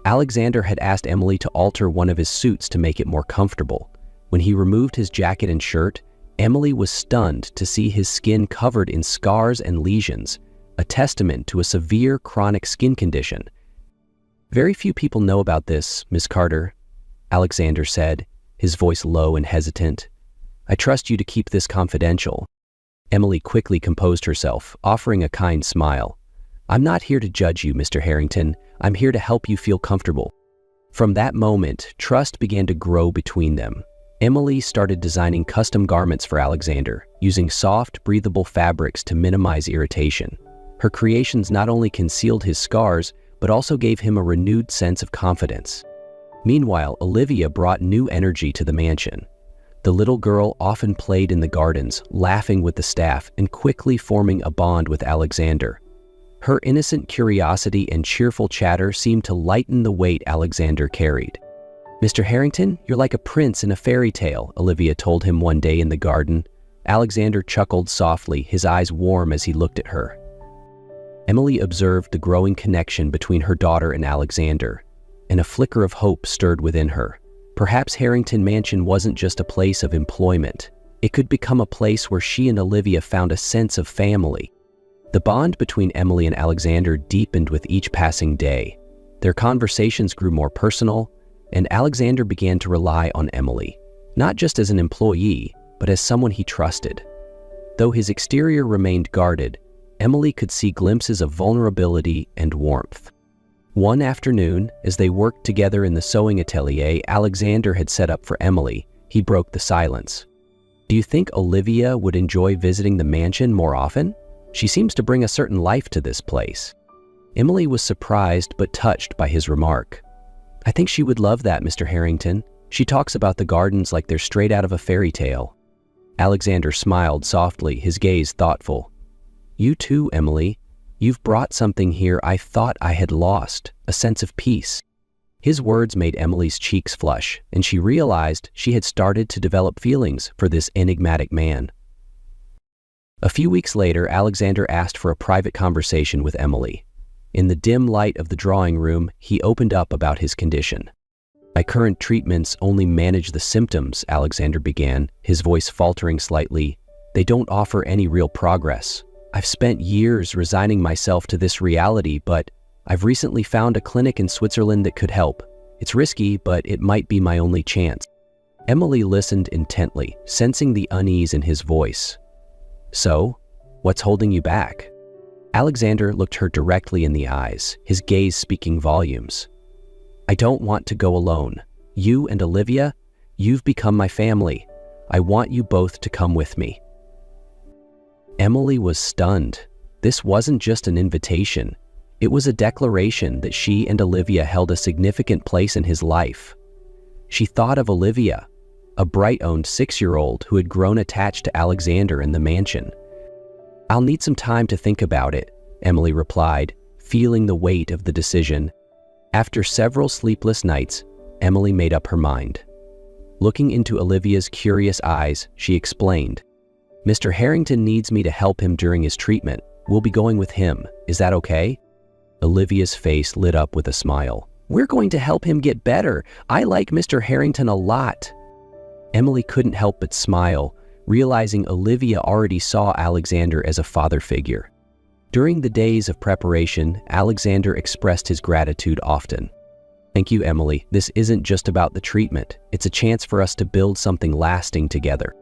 Alexander had asked Emily to alter one of his suits to make it more comfortable. When he removed his jacket and shirt, Emily was stunned to see his skin covered in scars and lesions, a testament to a severe chronic skin condition. "Very few people know about this, Miss Carter," Alexander said, his voice low and hesitant. "I trust you to keep this confidential." Emily quickly composed herself, offering a kind smile. "I'm not here to judge you, Mr. Harrington. I'm here to help you feel comfortable." From that moment, trust began to grow between them. Emily started designing custom garments for Alexander, using soft, breathable fabrics to minimize irritation. Her creations not only concealed his scars, but also gave him a renewed sense of confidence. Meanwhile, Olivia brought new energy to the mansion. The little girl often played in the gardens, laughing with the staff and quickly forming a bond with Alexander. Her innocent curiosity and cheerful chatter seemed to lighten the weight Alexander carried. "Mr. Harrington, you're like a prince in a fairy tale," Olivia told him one day in the garden. Alexander chuckled softly, his eyes warm as he looked at her. Emily observed the growing connection between her daughter and Alexander, and a flicker of hope stirred within her. Perhaps Harrington Mansion wasn't just a place of employment. It could become a place where she and Olivia found a sense of family. The bond between Emily and Alexander deepened with each passing day. Their conversations grew more personal, and Alexander began to rely on Emily, not just as an employee, but as someone he trusted. Though his exterior remained guarded, Emily could see glimpses of vulnerability and warmth. One afternoon, as they worked together in the sewing atelier Alexander had set up for Emily, he broke the silence. "Do you think Olivia would enjoy visiting the mansion more often? She seems to bring a certain life to this place." Emily was surprised but touched by his remark. "I think she would love that, Mr. Harrington. She talks about the gardens like they're straight out of a fairy tale." Alexander smiled softly, his gaze thoughtful. "You too, Emily. You've brought something here I thought I had lost, a sense of peace." His words made Emily's cheeks flush, and she realized she had started to develop feelings for this enigmatic man. A few weeks later, Alexander asked for a private conversation with Emily. In the dim light of the drawing room, he opened up about his condition. "My current treatments only manage the symptoms," Alexander began, his voice faltering slightly. "They don't offer any real progress. I've spent years resigning myself to this reality, but I've recently found a clinic in Switzerland that could help. It's risky, but it might be my only chance." Emily listened intently, sensing the unease in his voice. "So, what's holding you back?" Alexander looked her directly in the eyes, his gaze speaking volumes. "I don't want to go alone. You and Olivia, you've become my family. I want you both to come with me." Emily was stunned. This wasn't just an invitation. It was a declaration that she and Olivia held a significant place in his life. She thought of Olivia, a bright-owned 6-year-old who had grown attached to Alexander in the mansion. "I'll need some time to think about it," Emily replied, feeling the weight of the decision. After several sleepless nights, Emily made up her mind. Looking into Olivia's curious eyes, she explained, "Mr. Harrington needs me to help him during his treatment. We'll be going with him. Is that okay?" Olivia's face lit up with a smile. "We're going to help him get better. I like Mr. Harrington a lot." Emily couldn't help but smile, realizing Olivia already saw Alexander as a father figure. During the days of preparation, Alexander expressed his gratitude often. "Thank you, Emily. This isn't just about the treatment. It's a chance for us to build something lasting together."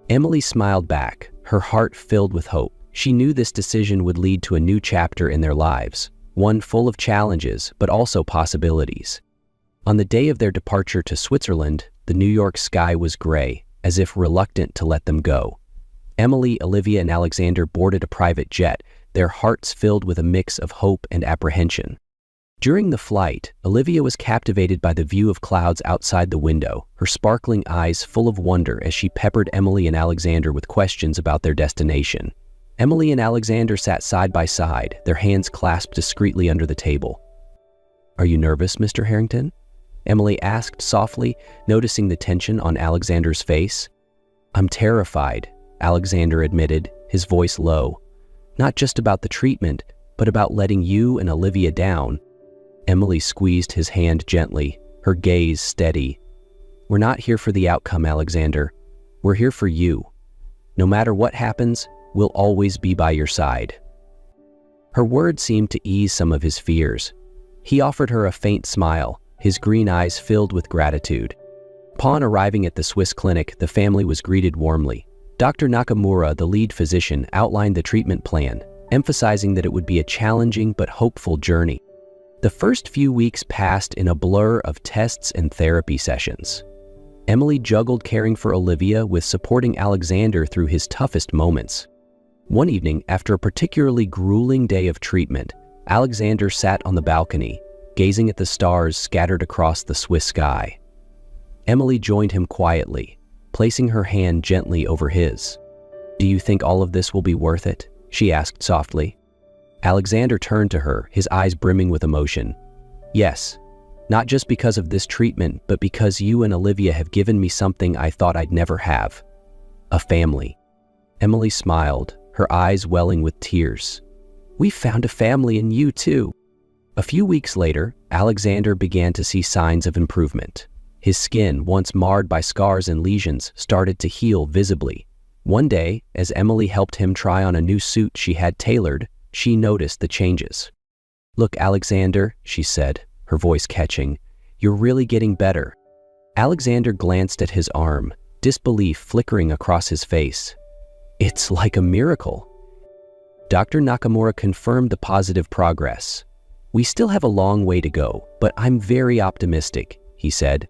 Emily smiled back, her heart filled with hope. She knew this decision would lead to a new chapter in their lives, one full of challenges, but also possibilities. On the day of their departure to Switzerland, the New York sky was gray, as if reluctant to let them go. Emily, Olivia, and Alexander boarded a private jet, their hearts filled with a mix of hope and apprehension. During the flight, Olivia was captivated by the view of clouds outside the window, her sparkling eyes full of wonder as she peppered Emily and Alexander with questions about their destination. Emily and Alexander sat side by side, their hands clasped discreetly under the table. "Are you nervous, Mr. Harrington?" Emily asked softly, noticing the tension on Alexander's face. "I'm terrified," Alexander admitted, his voice low. "Not just about the treatment, but about letting you and Olivia down." Emily squeezed his hand gently, her gaze steady. "We're not here for the outcome, Alexander. We're here for you. No matter what happens, we'll always be by your side." Her words seemed to ease some of his fears. He offered her a faint smile, his green eyes filled with gratitude. Upon arriving at the Swiss clinic, the family was greeted warmly. Dr. Nakamura, the lead physician, outlined the treatment plan, emphasizing that it would be a challenging but hopeful journey. The first few weeks passed in a blur of tests and therapy sessions. Emily juggled caring for Olivia with supporting Alexander through his toughest moments. One evening, after a particularly grueling day of treatment, Alexander sat on the balcony, gazing at the stars scattered across the Swiss sky. Emily joined him quietly, placing her hand gently over his. "Do you think all of this will be worth it?" she asked softly. Alexander turned to her, his eyes brimming with emotion. "Yes, not just because of this treatment, but because you and Olivia have given me something I thought I'd never have. A family." Emily smiled, her eyes welling with tears. "We found a family in you too." A few weeks later, Alexander began to see signs of improvement. His skin, once marred by scars and lesions, started to heal visibly. One day, as Emily helped him try on a new suit she had tailored, she noticed the changes. "Look, Alexander," she said, her voice catching, "you're really getting better." Alexander glanced at his arm, disbelief flickering across his face. "It's like a miracle." Dr. Nakamura confirmed the positive progress. "We still have a long way to go, but I'm very optimistic," he said.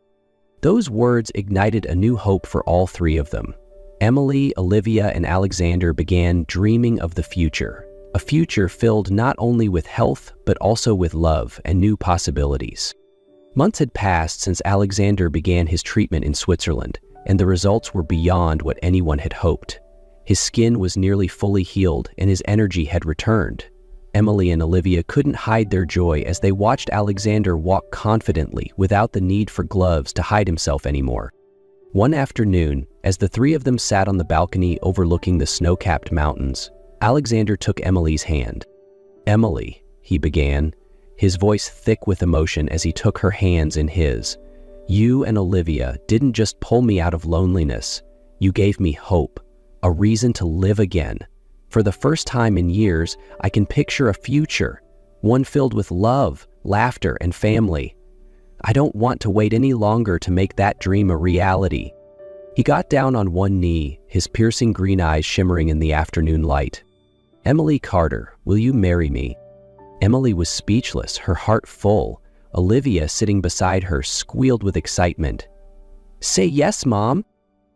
Those words ignited a new hope for all three of them. Emily, Olivia, and Alexander began dreaming of the future. A future filled not only with health, but also with love and new possibilities. Months had passed since Alexander began his treatment in Switzerland, and the results were beyond what anyone had hoped. His skin was nearly fully healed, and his energy had returned. Emily and Olivia couldn't hide their joy as they watched Alexander walk confidently without the need for gloves to hide himself anymore. One afternoon, as the three of them sat on the balcony overlooking the snow-capped mountains, Alexander took Emily's hand. "Emily," he began, his voice thick with emotion as he took her hands in his. "You and Olivia didn't just pull me out of loneliness. You gave me hope, a reason to live again. For the first time in years, I can picture a future, one filled with love, laughter, and family. I don't want to wait any longer to make that dream a reality." He got down on one knee, his piercing green eyes shimmering in the afternoon light. "Emily Carter, will you marry me?" Emily was speechless, her heart full. Olivia, sitting beside her, squealed with excitement. "Say yes, Mom."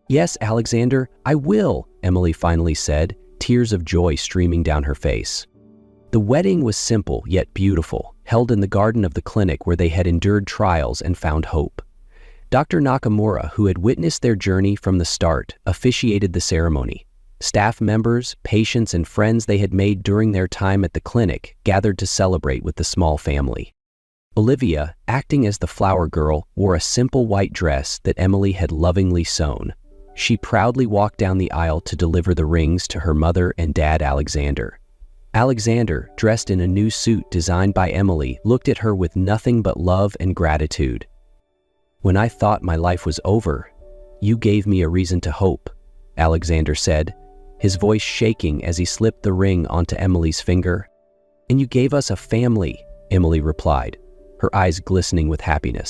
"Yes, Alexander, I will," Emily finally said, tears of joy streaming down her face. The wedding was simple yet beautiful, held in the garden of the clinic where they had endured trials and found hope. Dr. Nakamura, who had witnessed their journey from the start, officiated the ceremony. Staff members, patients, and friends they had made during their time at the clinic gathered to celebrate with the small family. Olivia, acting as the flower girl, wore a simple white dress that Emily had lovingly sewn. She proudly walked down the aisle to deliver the rings to her mother and dad Alexander. Alexander, dressed in a new suit designed by Emily, looked at her with nothing but love and gratitude. "When I thought my life was over, you gave me a reason to hope," Alexander said, his voice shaking as he slipped the ring onto Emily's finger. "And you gave us a family," Emily replied, her eyes glistening with happiness.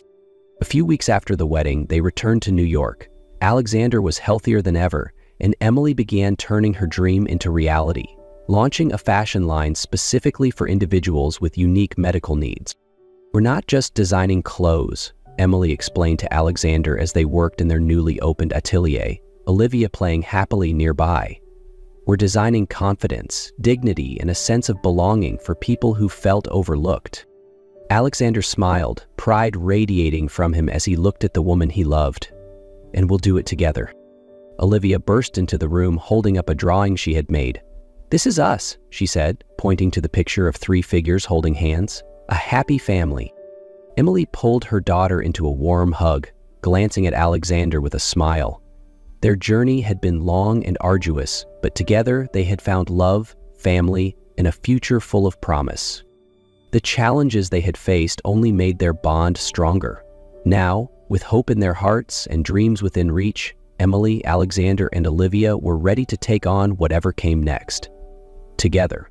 A few weeks after the wedding, they returned to New York. Alexander was healthier than ever, and Emily began turning her dream into reality, launching a fashion line specifically for individuals with unique medical needs. "We're not just designing clothes," Emily explained to Alexander as they worked in their newly opened atelier, Olivia playing happily nearby. We're designing confidence, dignity, and a sense of belonging for people who felt overlooked. Alexander smiled, pride radiating from him as he looked at the woman he loved. And we'll do it together. Olivia burst into the room holding up a drawing she had made. "This is us," she said, pointing to the picture of 3 figures holding hands. "A happy family." Emily pulled her daughter into a warm hug, glancing at Alexander with a smile. Their journey had been long and arduous, but together they had found love, family, and a future full of promise. The challenges they had faced only made their bond stronger. Now, with hope in their hearts and dreams within reach, Emily, Alexander, and Olivia were ready to take on whatever came next. Together.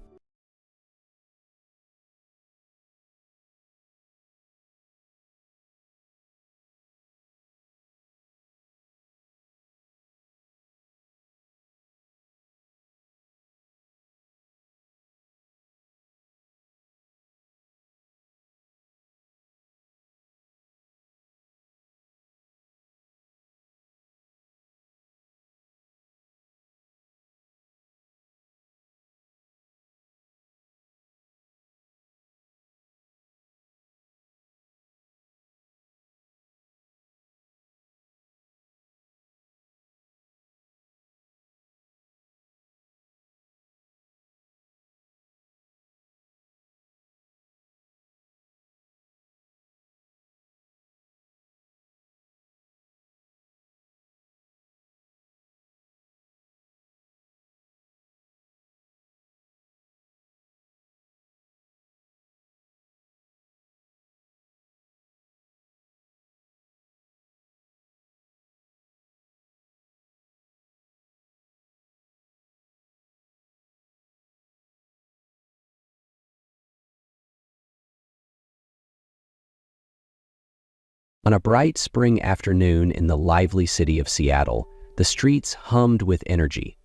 On a bright spring afternoon in the lively city of Seattle, the streets hummed with energy.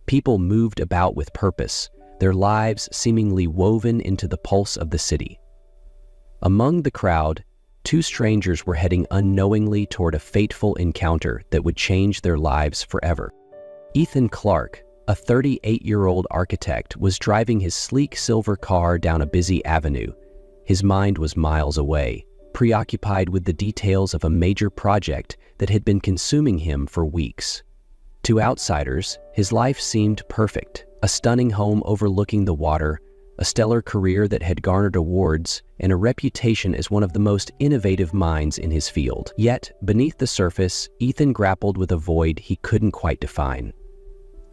People moved about with purpose, their lives seemingly woven into the pulse of the city. Among the crowd, 2 strangers were heading unknowingly toward a fateful encounter that would change their lives forever. Ethan Clark, a 38-year-old architect, was driving his sleek silver car down a busy avenue. His mind was miles away, preoccupied with the details of a major project that had been consuming him for weeks. To outsiders, his life seemed perfect: a stunning home overlooking the water, a stellar career that had garnered awards, and a reputation as one of the most innovative minds in his field. Yet, beneath the surface, Ethan grappled with a void he couldn't quite define.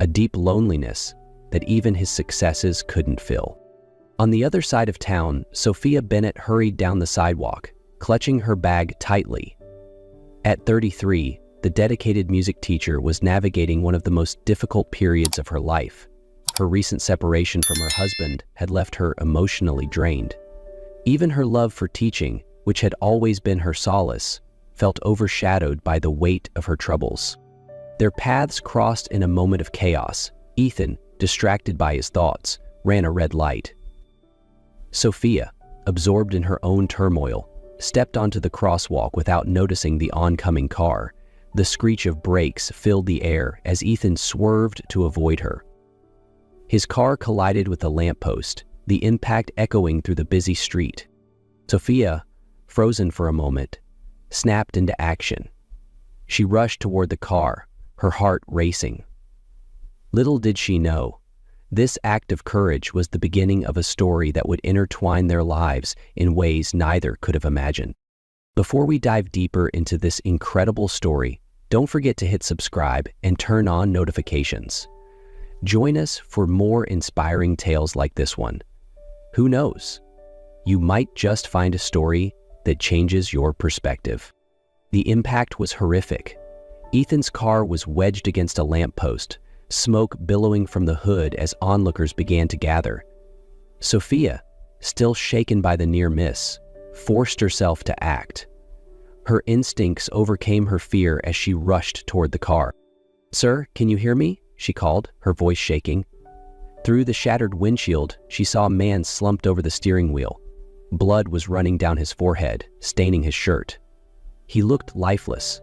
A deep loneliness that even his successes couldn't fill. On the other side of town, Sophia Bennett hurried down the sidewalk, clutching her bag tightly. At 33, the dedicated music teacher was navigating one of the most difficult periods of her life. Her recent separation from her husband had left her emotionally drained. Even her love for teaching, which had always been her solace, felt overshadowed by the weight of her troubles. Their paths crossed in a moment of chaos. Ethan, distracted by his thoughts, ran a red light. Sophia, absorbed in her own turmoil, stepped onto the crosswalk without noticing the oncoming car. The screech of brakes filled the air as Ethan swerved to avoid her. His car collided with a lamppost, the impact echoing through the busy street. Sophia, frozen for a moment, snapped into action. She rushed toward the car, her heart racing. Little did she know, this act of courage was the beginning of a story that would intertwine their lives in ways neither could have imagined. Before we dive deeper into this incredible story, don't forget to hit subscribe and turn on notifications. Join us for more inspiring tales like this one. Who knows? You might just find a story that changes your perspective. The impact was horrific. Ethan's car was wedged against a lamppost, smoke billowing from the hood as onlookers began to gather. Sophia, still shaken by the near miss, forced herself to act. Her instincts overcame her fear as she rushed toward the car. "Sir, can you hear me?" she called, her voice shaking. Through the shattered windshield, she saw a man slumped over the steering wheel. Blood was running down his forehead, staining his shirt. He looked lifeless,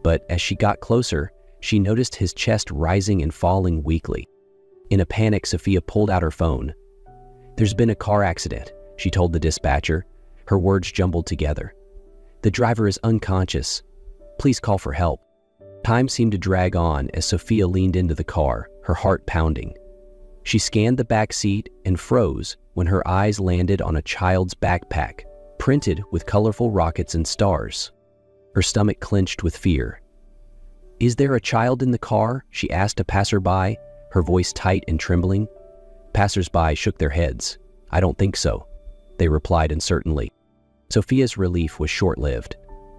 but as she got closer, she noticed his chest rising and falling weakly. In a panic, Sophia pulled out her phone. "There's been a car accident," she told the dispatcher, her words jumbled together. "The driver is unconscious. Please call for help." Time seemed to drag on as Sophia leaned into the car, her heart pounding. She scanned the back seat and froze when her eyes landed on a child's backpack, printed with colorful rockets and stars. Her stomach clenched with fear. "Is there a child in the car?" she asked a passerby, her voice tight and trembling. Passersby shook their heads. "I don't think so," they replied uncertainly. Sophia's relief was short-lived.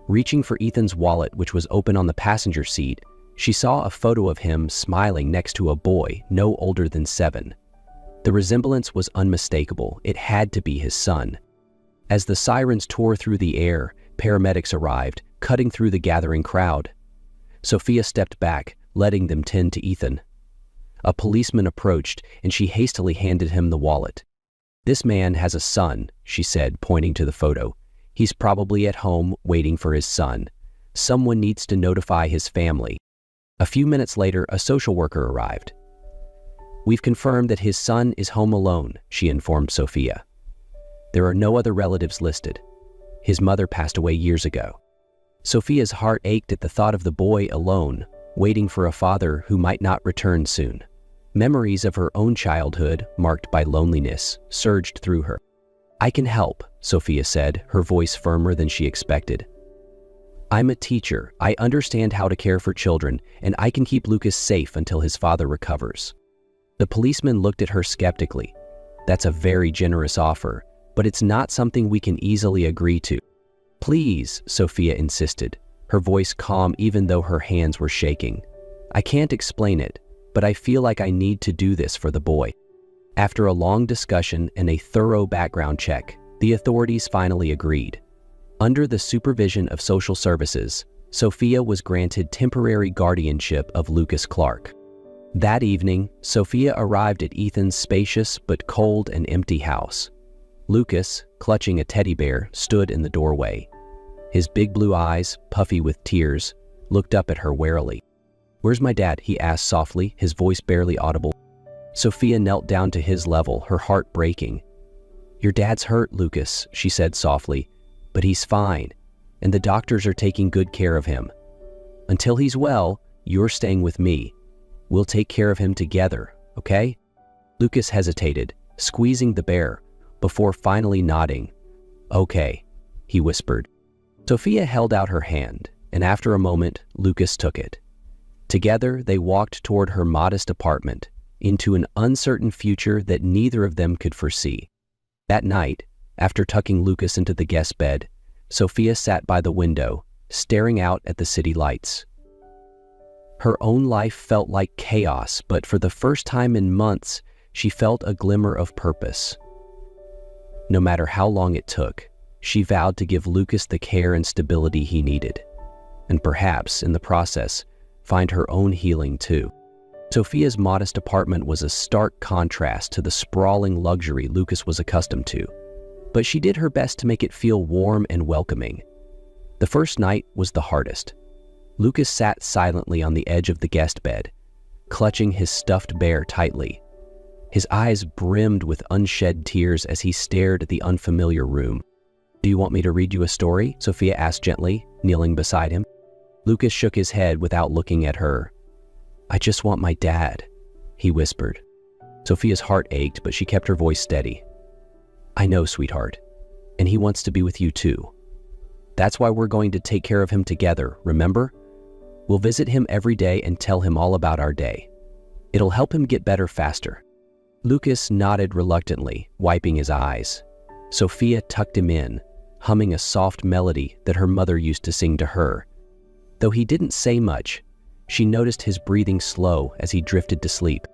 Reaching for Ethan's wallet, which was open on the passenger seat, she saw a photo of him smiling next to a boy no older than 7. The resemblance was unmistakable. It had to be his son. As the sirens tore through the air, paramedics arrived, cutting through the gathering crowd. Sophia stepped back, letting them tend to Ethan. A policeman approached, and she hastily handed him the wallet. "This man has a son," she said, pointing to the photo. "He's probably at home waiting for his son. Someone needs to notify his family." A few minutes later, a social worker arrived. "We've confirmed that his son is home alone," she informed Sophia. "There are no other relatives listed. His mother passed away years ago." Sophia's heart ached at the thought of the boy alone, waiting for a father who might not return soon. Memories of her own childhood, marked by loneliness, surged through her. "I can help," Sophia said, her voice firmer than she expected. "I'm a teacher. I understand how to care for children, and I can keep Lucas safe until his father recovers." The policeman looked at her skeptically. "That's a very generous offer, but it's not something we can easily agree to." "Please," Sophia insisted, her voice calm even though her hands were shaking. "I can't explain it, but I feel like I need to do this for the boy." After a long discussion and a thorough background check, the authorities finally agreed. Under the supervision of social services, Sophia was granted temporary guardianship of Lucas Clark. That evening, Sophia arrived at Ethan's spacious but cold and empty house. Lucas, clutching a teddy bear, stood in the doorway. His big blue eyes, puffy with tears, looked up at her warily. "Where's my dad?" he asked softly, his voice barely audible. Sophia knelt down to his level, her heart breaking. "Your dad's hurt, Lucas," she said softly, "but he's fine, and the doctors are taking good care of him. Until he's well, you're staying with me. We'll take care of him together, okay?" Lucas hesitated, squeezing the bear, before finally nodding. "Okay," he whispered. Sophia held out her hand, and after a moment, Lucas took it. Together, they walked toward her modest apartment, into an uncertain future that neither of them could foresee. That night, after tucking Lucas into the guest bed, Sophia sat by the window, staring out at the city lights. Her own life felt like chaos, but for the first time in months, she felt a glimmer of purpose. No matter how long it took, she vowed to give Lucas the care and stability he needed, and perhaps, in the process, find her own healing too. Sophia's modest apartment was a stark contrast to the sprawling luxury Lucas was accustomed to, but she did her best to make it feel warm and welcoming. The first night was the hardest. Lucas sat silently on the edge of the guest bed, clutching his stuffed bear tightly. His eyes brimmed with unshed tears as he stared at the unfamiliar room. "Do you want me to read you a story?" Sophia asked gently, kneeling beside him. Lucas shook his head without looking at her. "I just want my dad," he whispered. Sophia's heart ached, but she kept her voice steady. "I know, sweetheart, and he wants to be with you too. That's why we're going to take care of him together, remember? We'll visit him every day and tell him all about our day. It'll help him get better faster." Lucas nodded reluctantly, wiping his eyes. Sophia tucked him in, humming a soft melody that her mother used to sing to her. Though he didn't say much, she noticed his breathing slow as he drifted to sleep.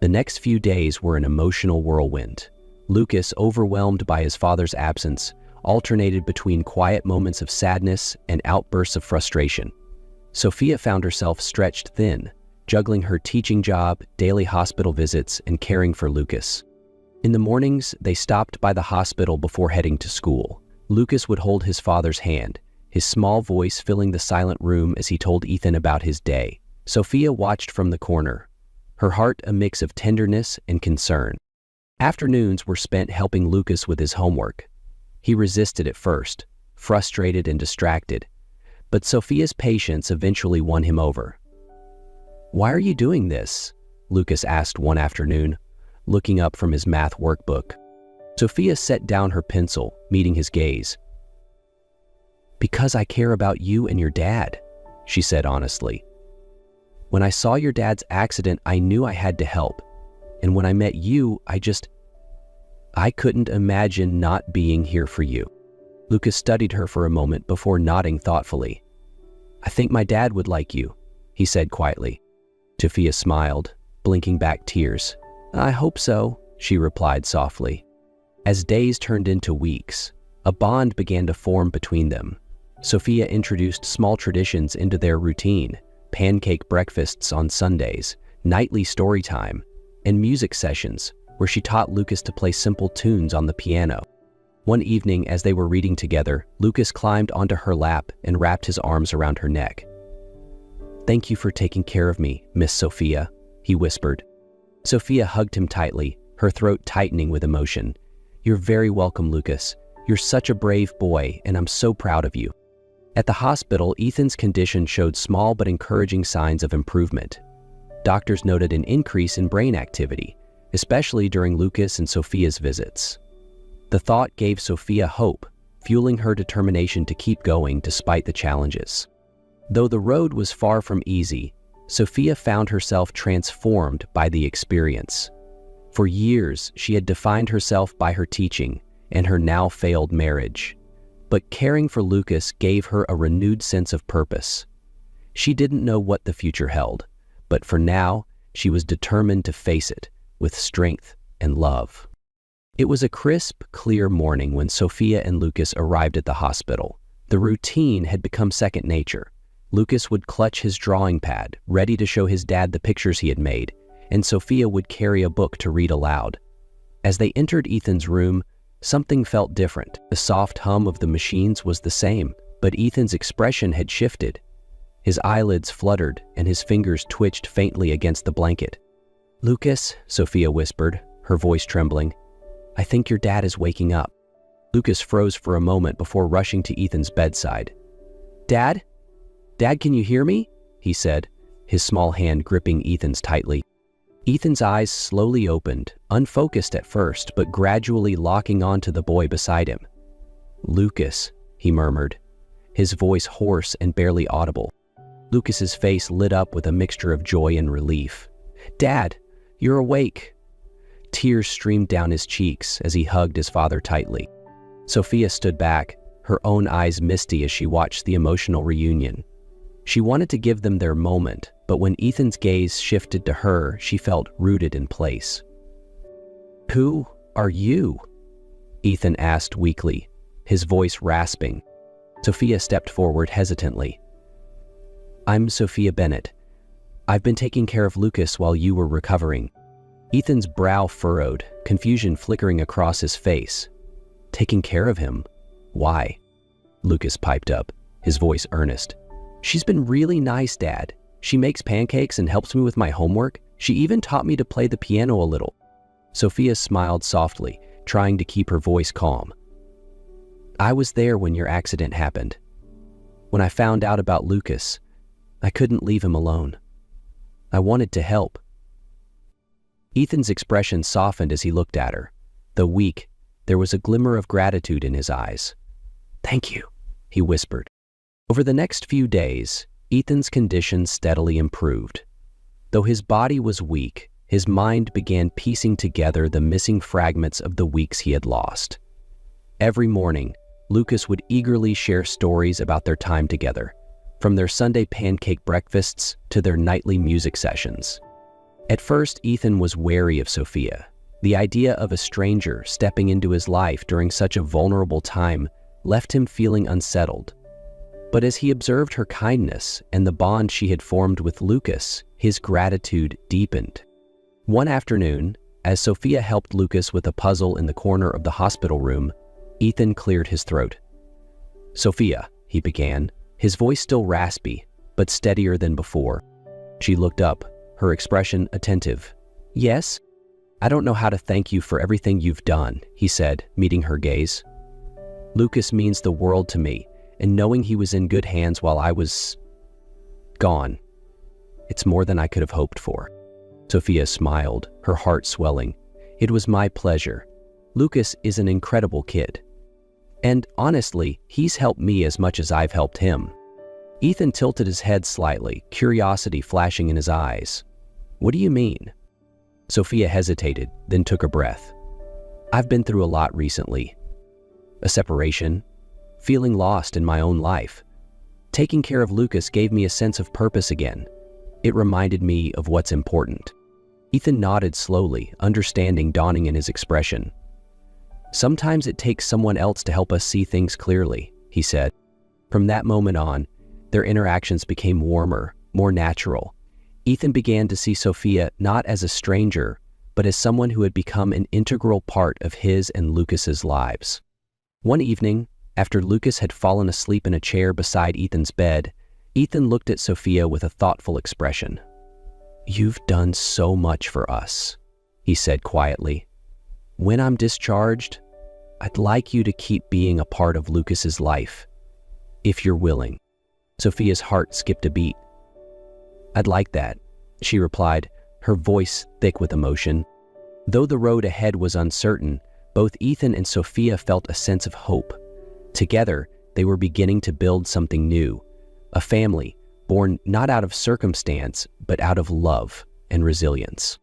The next few days were an emotional whirlwind. Lucas, overwhelmed by his father's absence, alternated between quiet moments of sadness and outbursts of frustration. Sophia found herself stretched thin, juggling her teaching job, daily hospital visits, and caring for Lucas. In the mornings, they stopped by the hospital before heading to school. Lucas would hold his father's hand, his small voice filling the silent room as he told Ethan about his day. Sophia watched from the corner, her heart a mix of tenderness and concern. Afternoons were spent helping Lucas with his homework. He resisted at first, frustrated and distracted, but Sophia's patience eventually won him over. "Why are you doing this?" Lucas asked one afternoon, looking up from his math workbook. Sophia set down her pencil, meeting his gaze. "Because I care about you and your dad," she said honestly. "When I saw your dad's accident, I knew I had to help. And when I met you, I couldn't imagine not being here for you." Lucas studied her for a moment before nodding thoughtfully. "I think my dad would like you," he said quietly. Sophia smiled, blinking back tears. "I hope so," she replied softly. As days turned into weeks, a bond began to form between them. Sophia introduced small traditions into their routine: pancake breakfasts on Sundays, nightly story time, and music sessions where she taught Lucas to play simple tunes on the piano. One evening, as they were reading together, Lucas climbed onto her lap and wrapped his arms around her neck. "Thank you for taking care of me, Miss Sophia," he whispered. Sophia hugged him tightly, her throat tightening with emotion. "You're very welcome, Lucas. You're such a brave boy, and I'm so proud of you." At the hospital, Ethan's condition showed small but encouraging signs of improvement. Doctors noted an increase in brain activity, especially during Lucas and Sophia's visits. The thought gave Sophia hope, fueling her determination to keep going despite the challenges. Though the road was far from easy, Sophia found herself transformed by the experience. For years, she had defined herself by her teaching and her now failed marriage. But caring for Lucas gave her a renewed sense of purpose. She didn't know what the future held, but for now, she was determined to face it with strength and love. It was a crisp, clear morning when Sophia and Lucas arrived at the hospital. The routine had become second nature. Lucas would clutch his drawing pad, ready to show his dad the pictures he had made, and Sophia would carry a book to read aloud. As they entered Ethan's room, something felt different. The soft hum of the machines was the same, but Ethan's expression had shifted. His eyelids fluttered and his fingers twitched faintly against the blanket. "Lucas," Sophia whispered, her voice trembling, "I think your dad is waking up." Lucas froze for a moment before rushing to Ethan's bedside. "Dad? Dad, can you hear me?" he said, his small hand gripping Ethan's tightly. Ethan's eyes slowly opened, unfocused at first, but gradually locking onto the boy beside him. "Lucas," he murmured, his voice hoarse and barely audible. Lucas's face lit up with a mixture of joy and relief. "Dad, you're awake." Tears streamed down his cheeks as he hugged his father tightly. Sophia stood back, her own eyes misty as she watched the emotional reunion. She wanted to give them their moment, but when Ethan's gaze shifted to her, she felt rooted in place. "Who are you?" Ethan asked weakly, his voice rasping. Sophia stepped forward hesitantly. "I'm Sophia Bennett. I've been taking care of Lucas while you were recovering." Ethan's brow furrowed, confusion flickering across his face. "Taking care of him? Why?" Lucas piped up, his voice earnest. "She's been really nice, Dad. She makes pancakes and helps me with my homework. She even taught me to play the piano a little." Sophia smiled softly, trying to keep her voice calm. "I was there when your accident happened. When I found out about Lucas, I couldn't leave him alone. I wanted to help." Ethan's expression softened as he looked at her. Though weak, there was a glimmer of gratitude in his eyes. "Thank you," he whispered. Over the next few days, Ethan's condition steadily improved. Though his body was weak, his mind began piecing together the missing fragments of the weeks he had lost. Every morning, Lucas would eagerly share stories about their time together, from their Sunday pancake breakfasts to their nightly music sessions. At first, Ethan was wary of Sophia. The idea of a stranger stepping into his life during such a vulnerable time left him feeling unsettled. But as he observed her kindness and the bond she had formed with Lucas, his gratitude deepened. One afternoon, as Sophia helped Lucas with a puzzle in the corner of the hospital room, Ethan cleared his throat. "Sophia," he began, his voice still raspy, but steadier than before. She looked up, her expression attentive. "Yes? I don't know how to thank you for everything you've done," he said, meeting her gaze. "Lucas means the world to me, and knowing he was in good hands while I was gone, it's more than I could have hoped for." Sophia smiled, her heart swelling. "It was my pleasure. Lucas is an incredible kid. And honestly, he's helped me as much as I've helped him." Ethan tilted his head slightly, curiosity flashing in his eyes. "What do you mean?" Sophia hesitated, then took a breath. "I've been through a lot recently. A separation, feeling lost in my own life. Taking care of Lucas gave me a sense of purpose again. It reminded me of what's important." Ethan nodded slowly, understanding dawning in his expression. "Sometimes it takes someone else to help us see things clearly," he said. From that moment on, their interactions became warmer, more natural. Ethan began to see Sophia not as a stranger, but as someone who had become an integral part of his and Lucas's lives. One evening, after Lucas had fallen asleep in a chair beside Ethan's bed, Ethan looked at Sophia with a thoughtful expression. "You've done so much for us," he said quietly. "When I'm discharged, I'd like you to keep being a part of Lucas's life, if you're willing." Sophia's heart skipped a beat. "I'd like that," she replied, her voice thick with emotion. Though the road ahead was uncertain, both Ethan and Sophia felt a sense of hope. Together, they were beginning to build something new, a family born not out of circumstance, but out of love and resilience.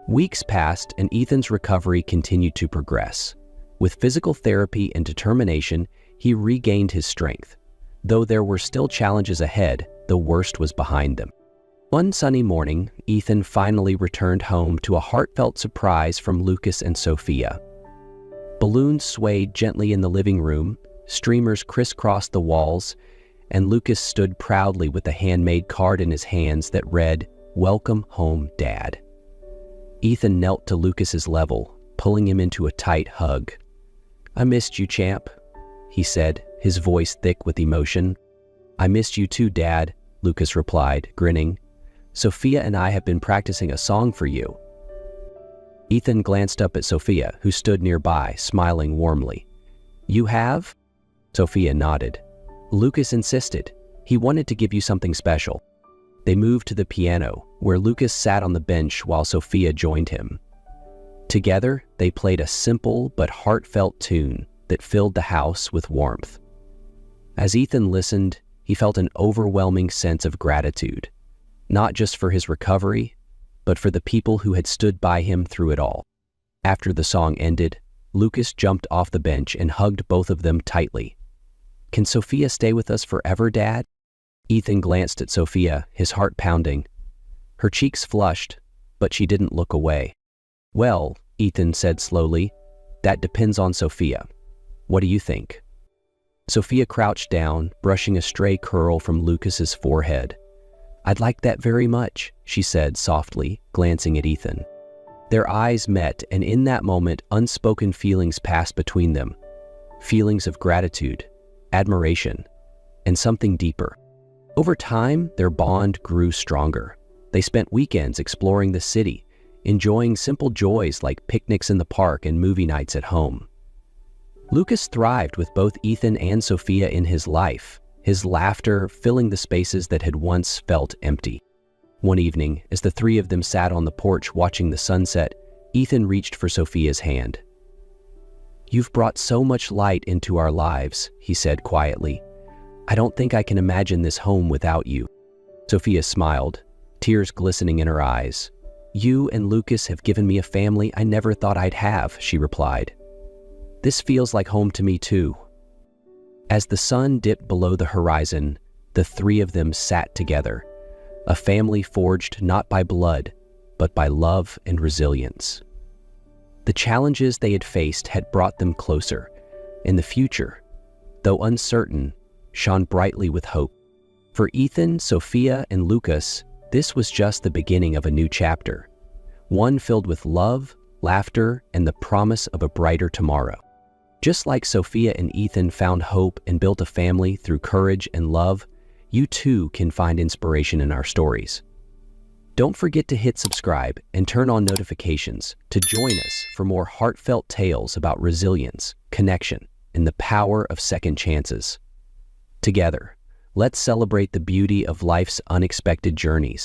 Weeks passed, and Ethan's recovery continued to progress. With physical therapy and determination, he regained his strength. Though there were still challenges ahead, the worst was behind them. One sunny morning, Ethan finally returned home to a heartfelt surprise from Lucas and Sophia. Balloons swayed gently in the living room, streamers crisscrossed the walls, and Lucas stood proudly with a handmade card in his hands that read, "Welcome home, Dad." Ethan knelt to Lucas's level, pulling him into a tight hug. "I missed you, champ," he said, his voice thick with emotion. "I missed you too, Dad," Lucas replied, grinning. "Sophia and I have been practicing a song for you." Ethan glanced up at Sophia, who stood nearby, smiling warmly. "You have?" Sophia nodded. "Lucas insisted. He wanted to give you something special." They moved to the piano, where Lucas sat on the bench while Sophia joined him. Together, they played a simple but heartfelt tune that filled the house with warmth. As Ethan listened, he felt an overwhelming sense of gratitude, not just for his recovery, but for the people who had stood by him through it all. After the song ended, Lucas jumped off the bench and hugged both of them tightly. "Can Sophia stay with us forever, Dad?" Ethan glanced at Sophia, his heart pounding. Her cheeks flushed, but she didn't look away. "Well," Ethan said slowly, "that depends on Sophia. What do you think?" Sophia crouched down, brushing a stray curl from Lucas's forehead. "I'd like that very much," she said softly, glancing at Ethan. Their eyes met, and in that moment, unspoken feelings passed between them. Feelings of gratitude, admiration, and something deeper. Over time, their bond grew stronger. They spent weekends exploring the city, enjoying simple joys like picnics in the park and movie nights at home. Lucas thrived with both Ethan and Sophia in his life, his laughter filling the spaces that had once felt empty. One evening, as the three of them sat on the porch watching the sunset, Ethan reached for Sophia's hand. "You've brought so much light into our lives," he said quietly. "I don't think I can imagine this home without you." Sophia smiled, tears glistening in her eyes. "You and Lucas have given me a family I never thought I'd have," she replied. "This feels like home to me too." As the sun dipped below the horizon, the three of them sat together, a family forged not by blood, but by love and resilience. The challenges they had faced had brought them closer, and the future, though uncertain, shone brightly with hope. For Ethan, Sophia, and Lucas, this was just the beginning of a new chapter, one filled with love, laughter, and the promise of a brighter tomorrow. Just like Sophia and Ethan found hope and built a family through courage and love, you too can find inspiration in our stories. Don't forget to hit subscribe and turn on notifications to join us for more heartfelt tales about resilience, connection, and the power of second chances. Together, let's celebrate the beauty of life's unexpected journeys.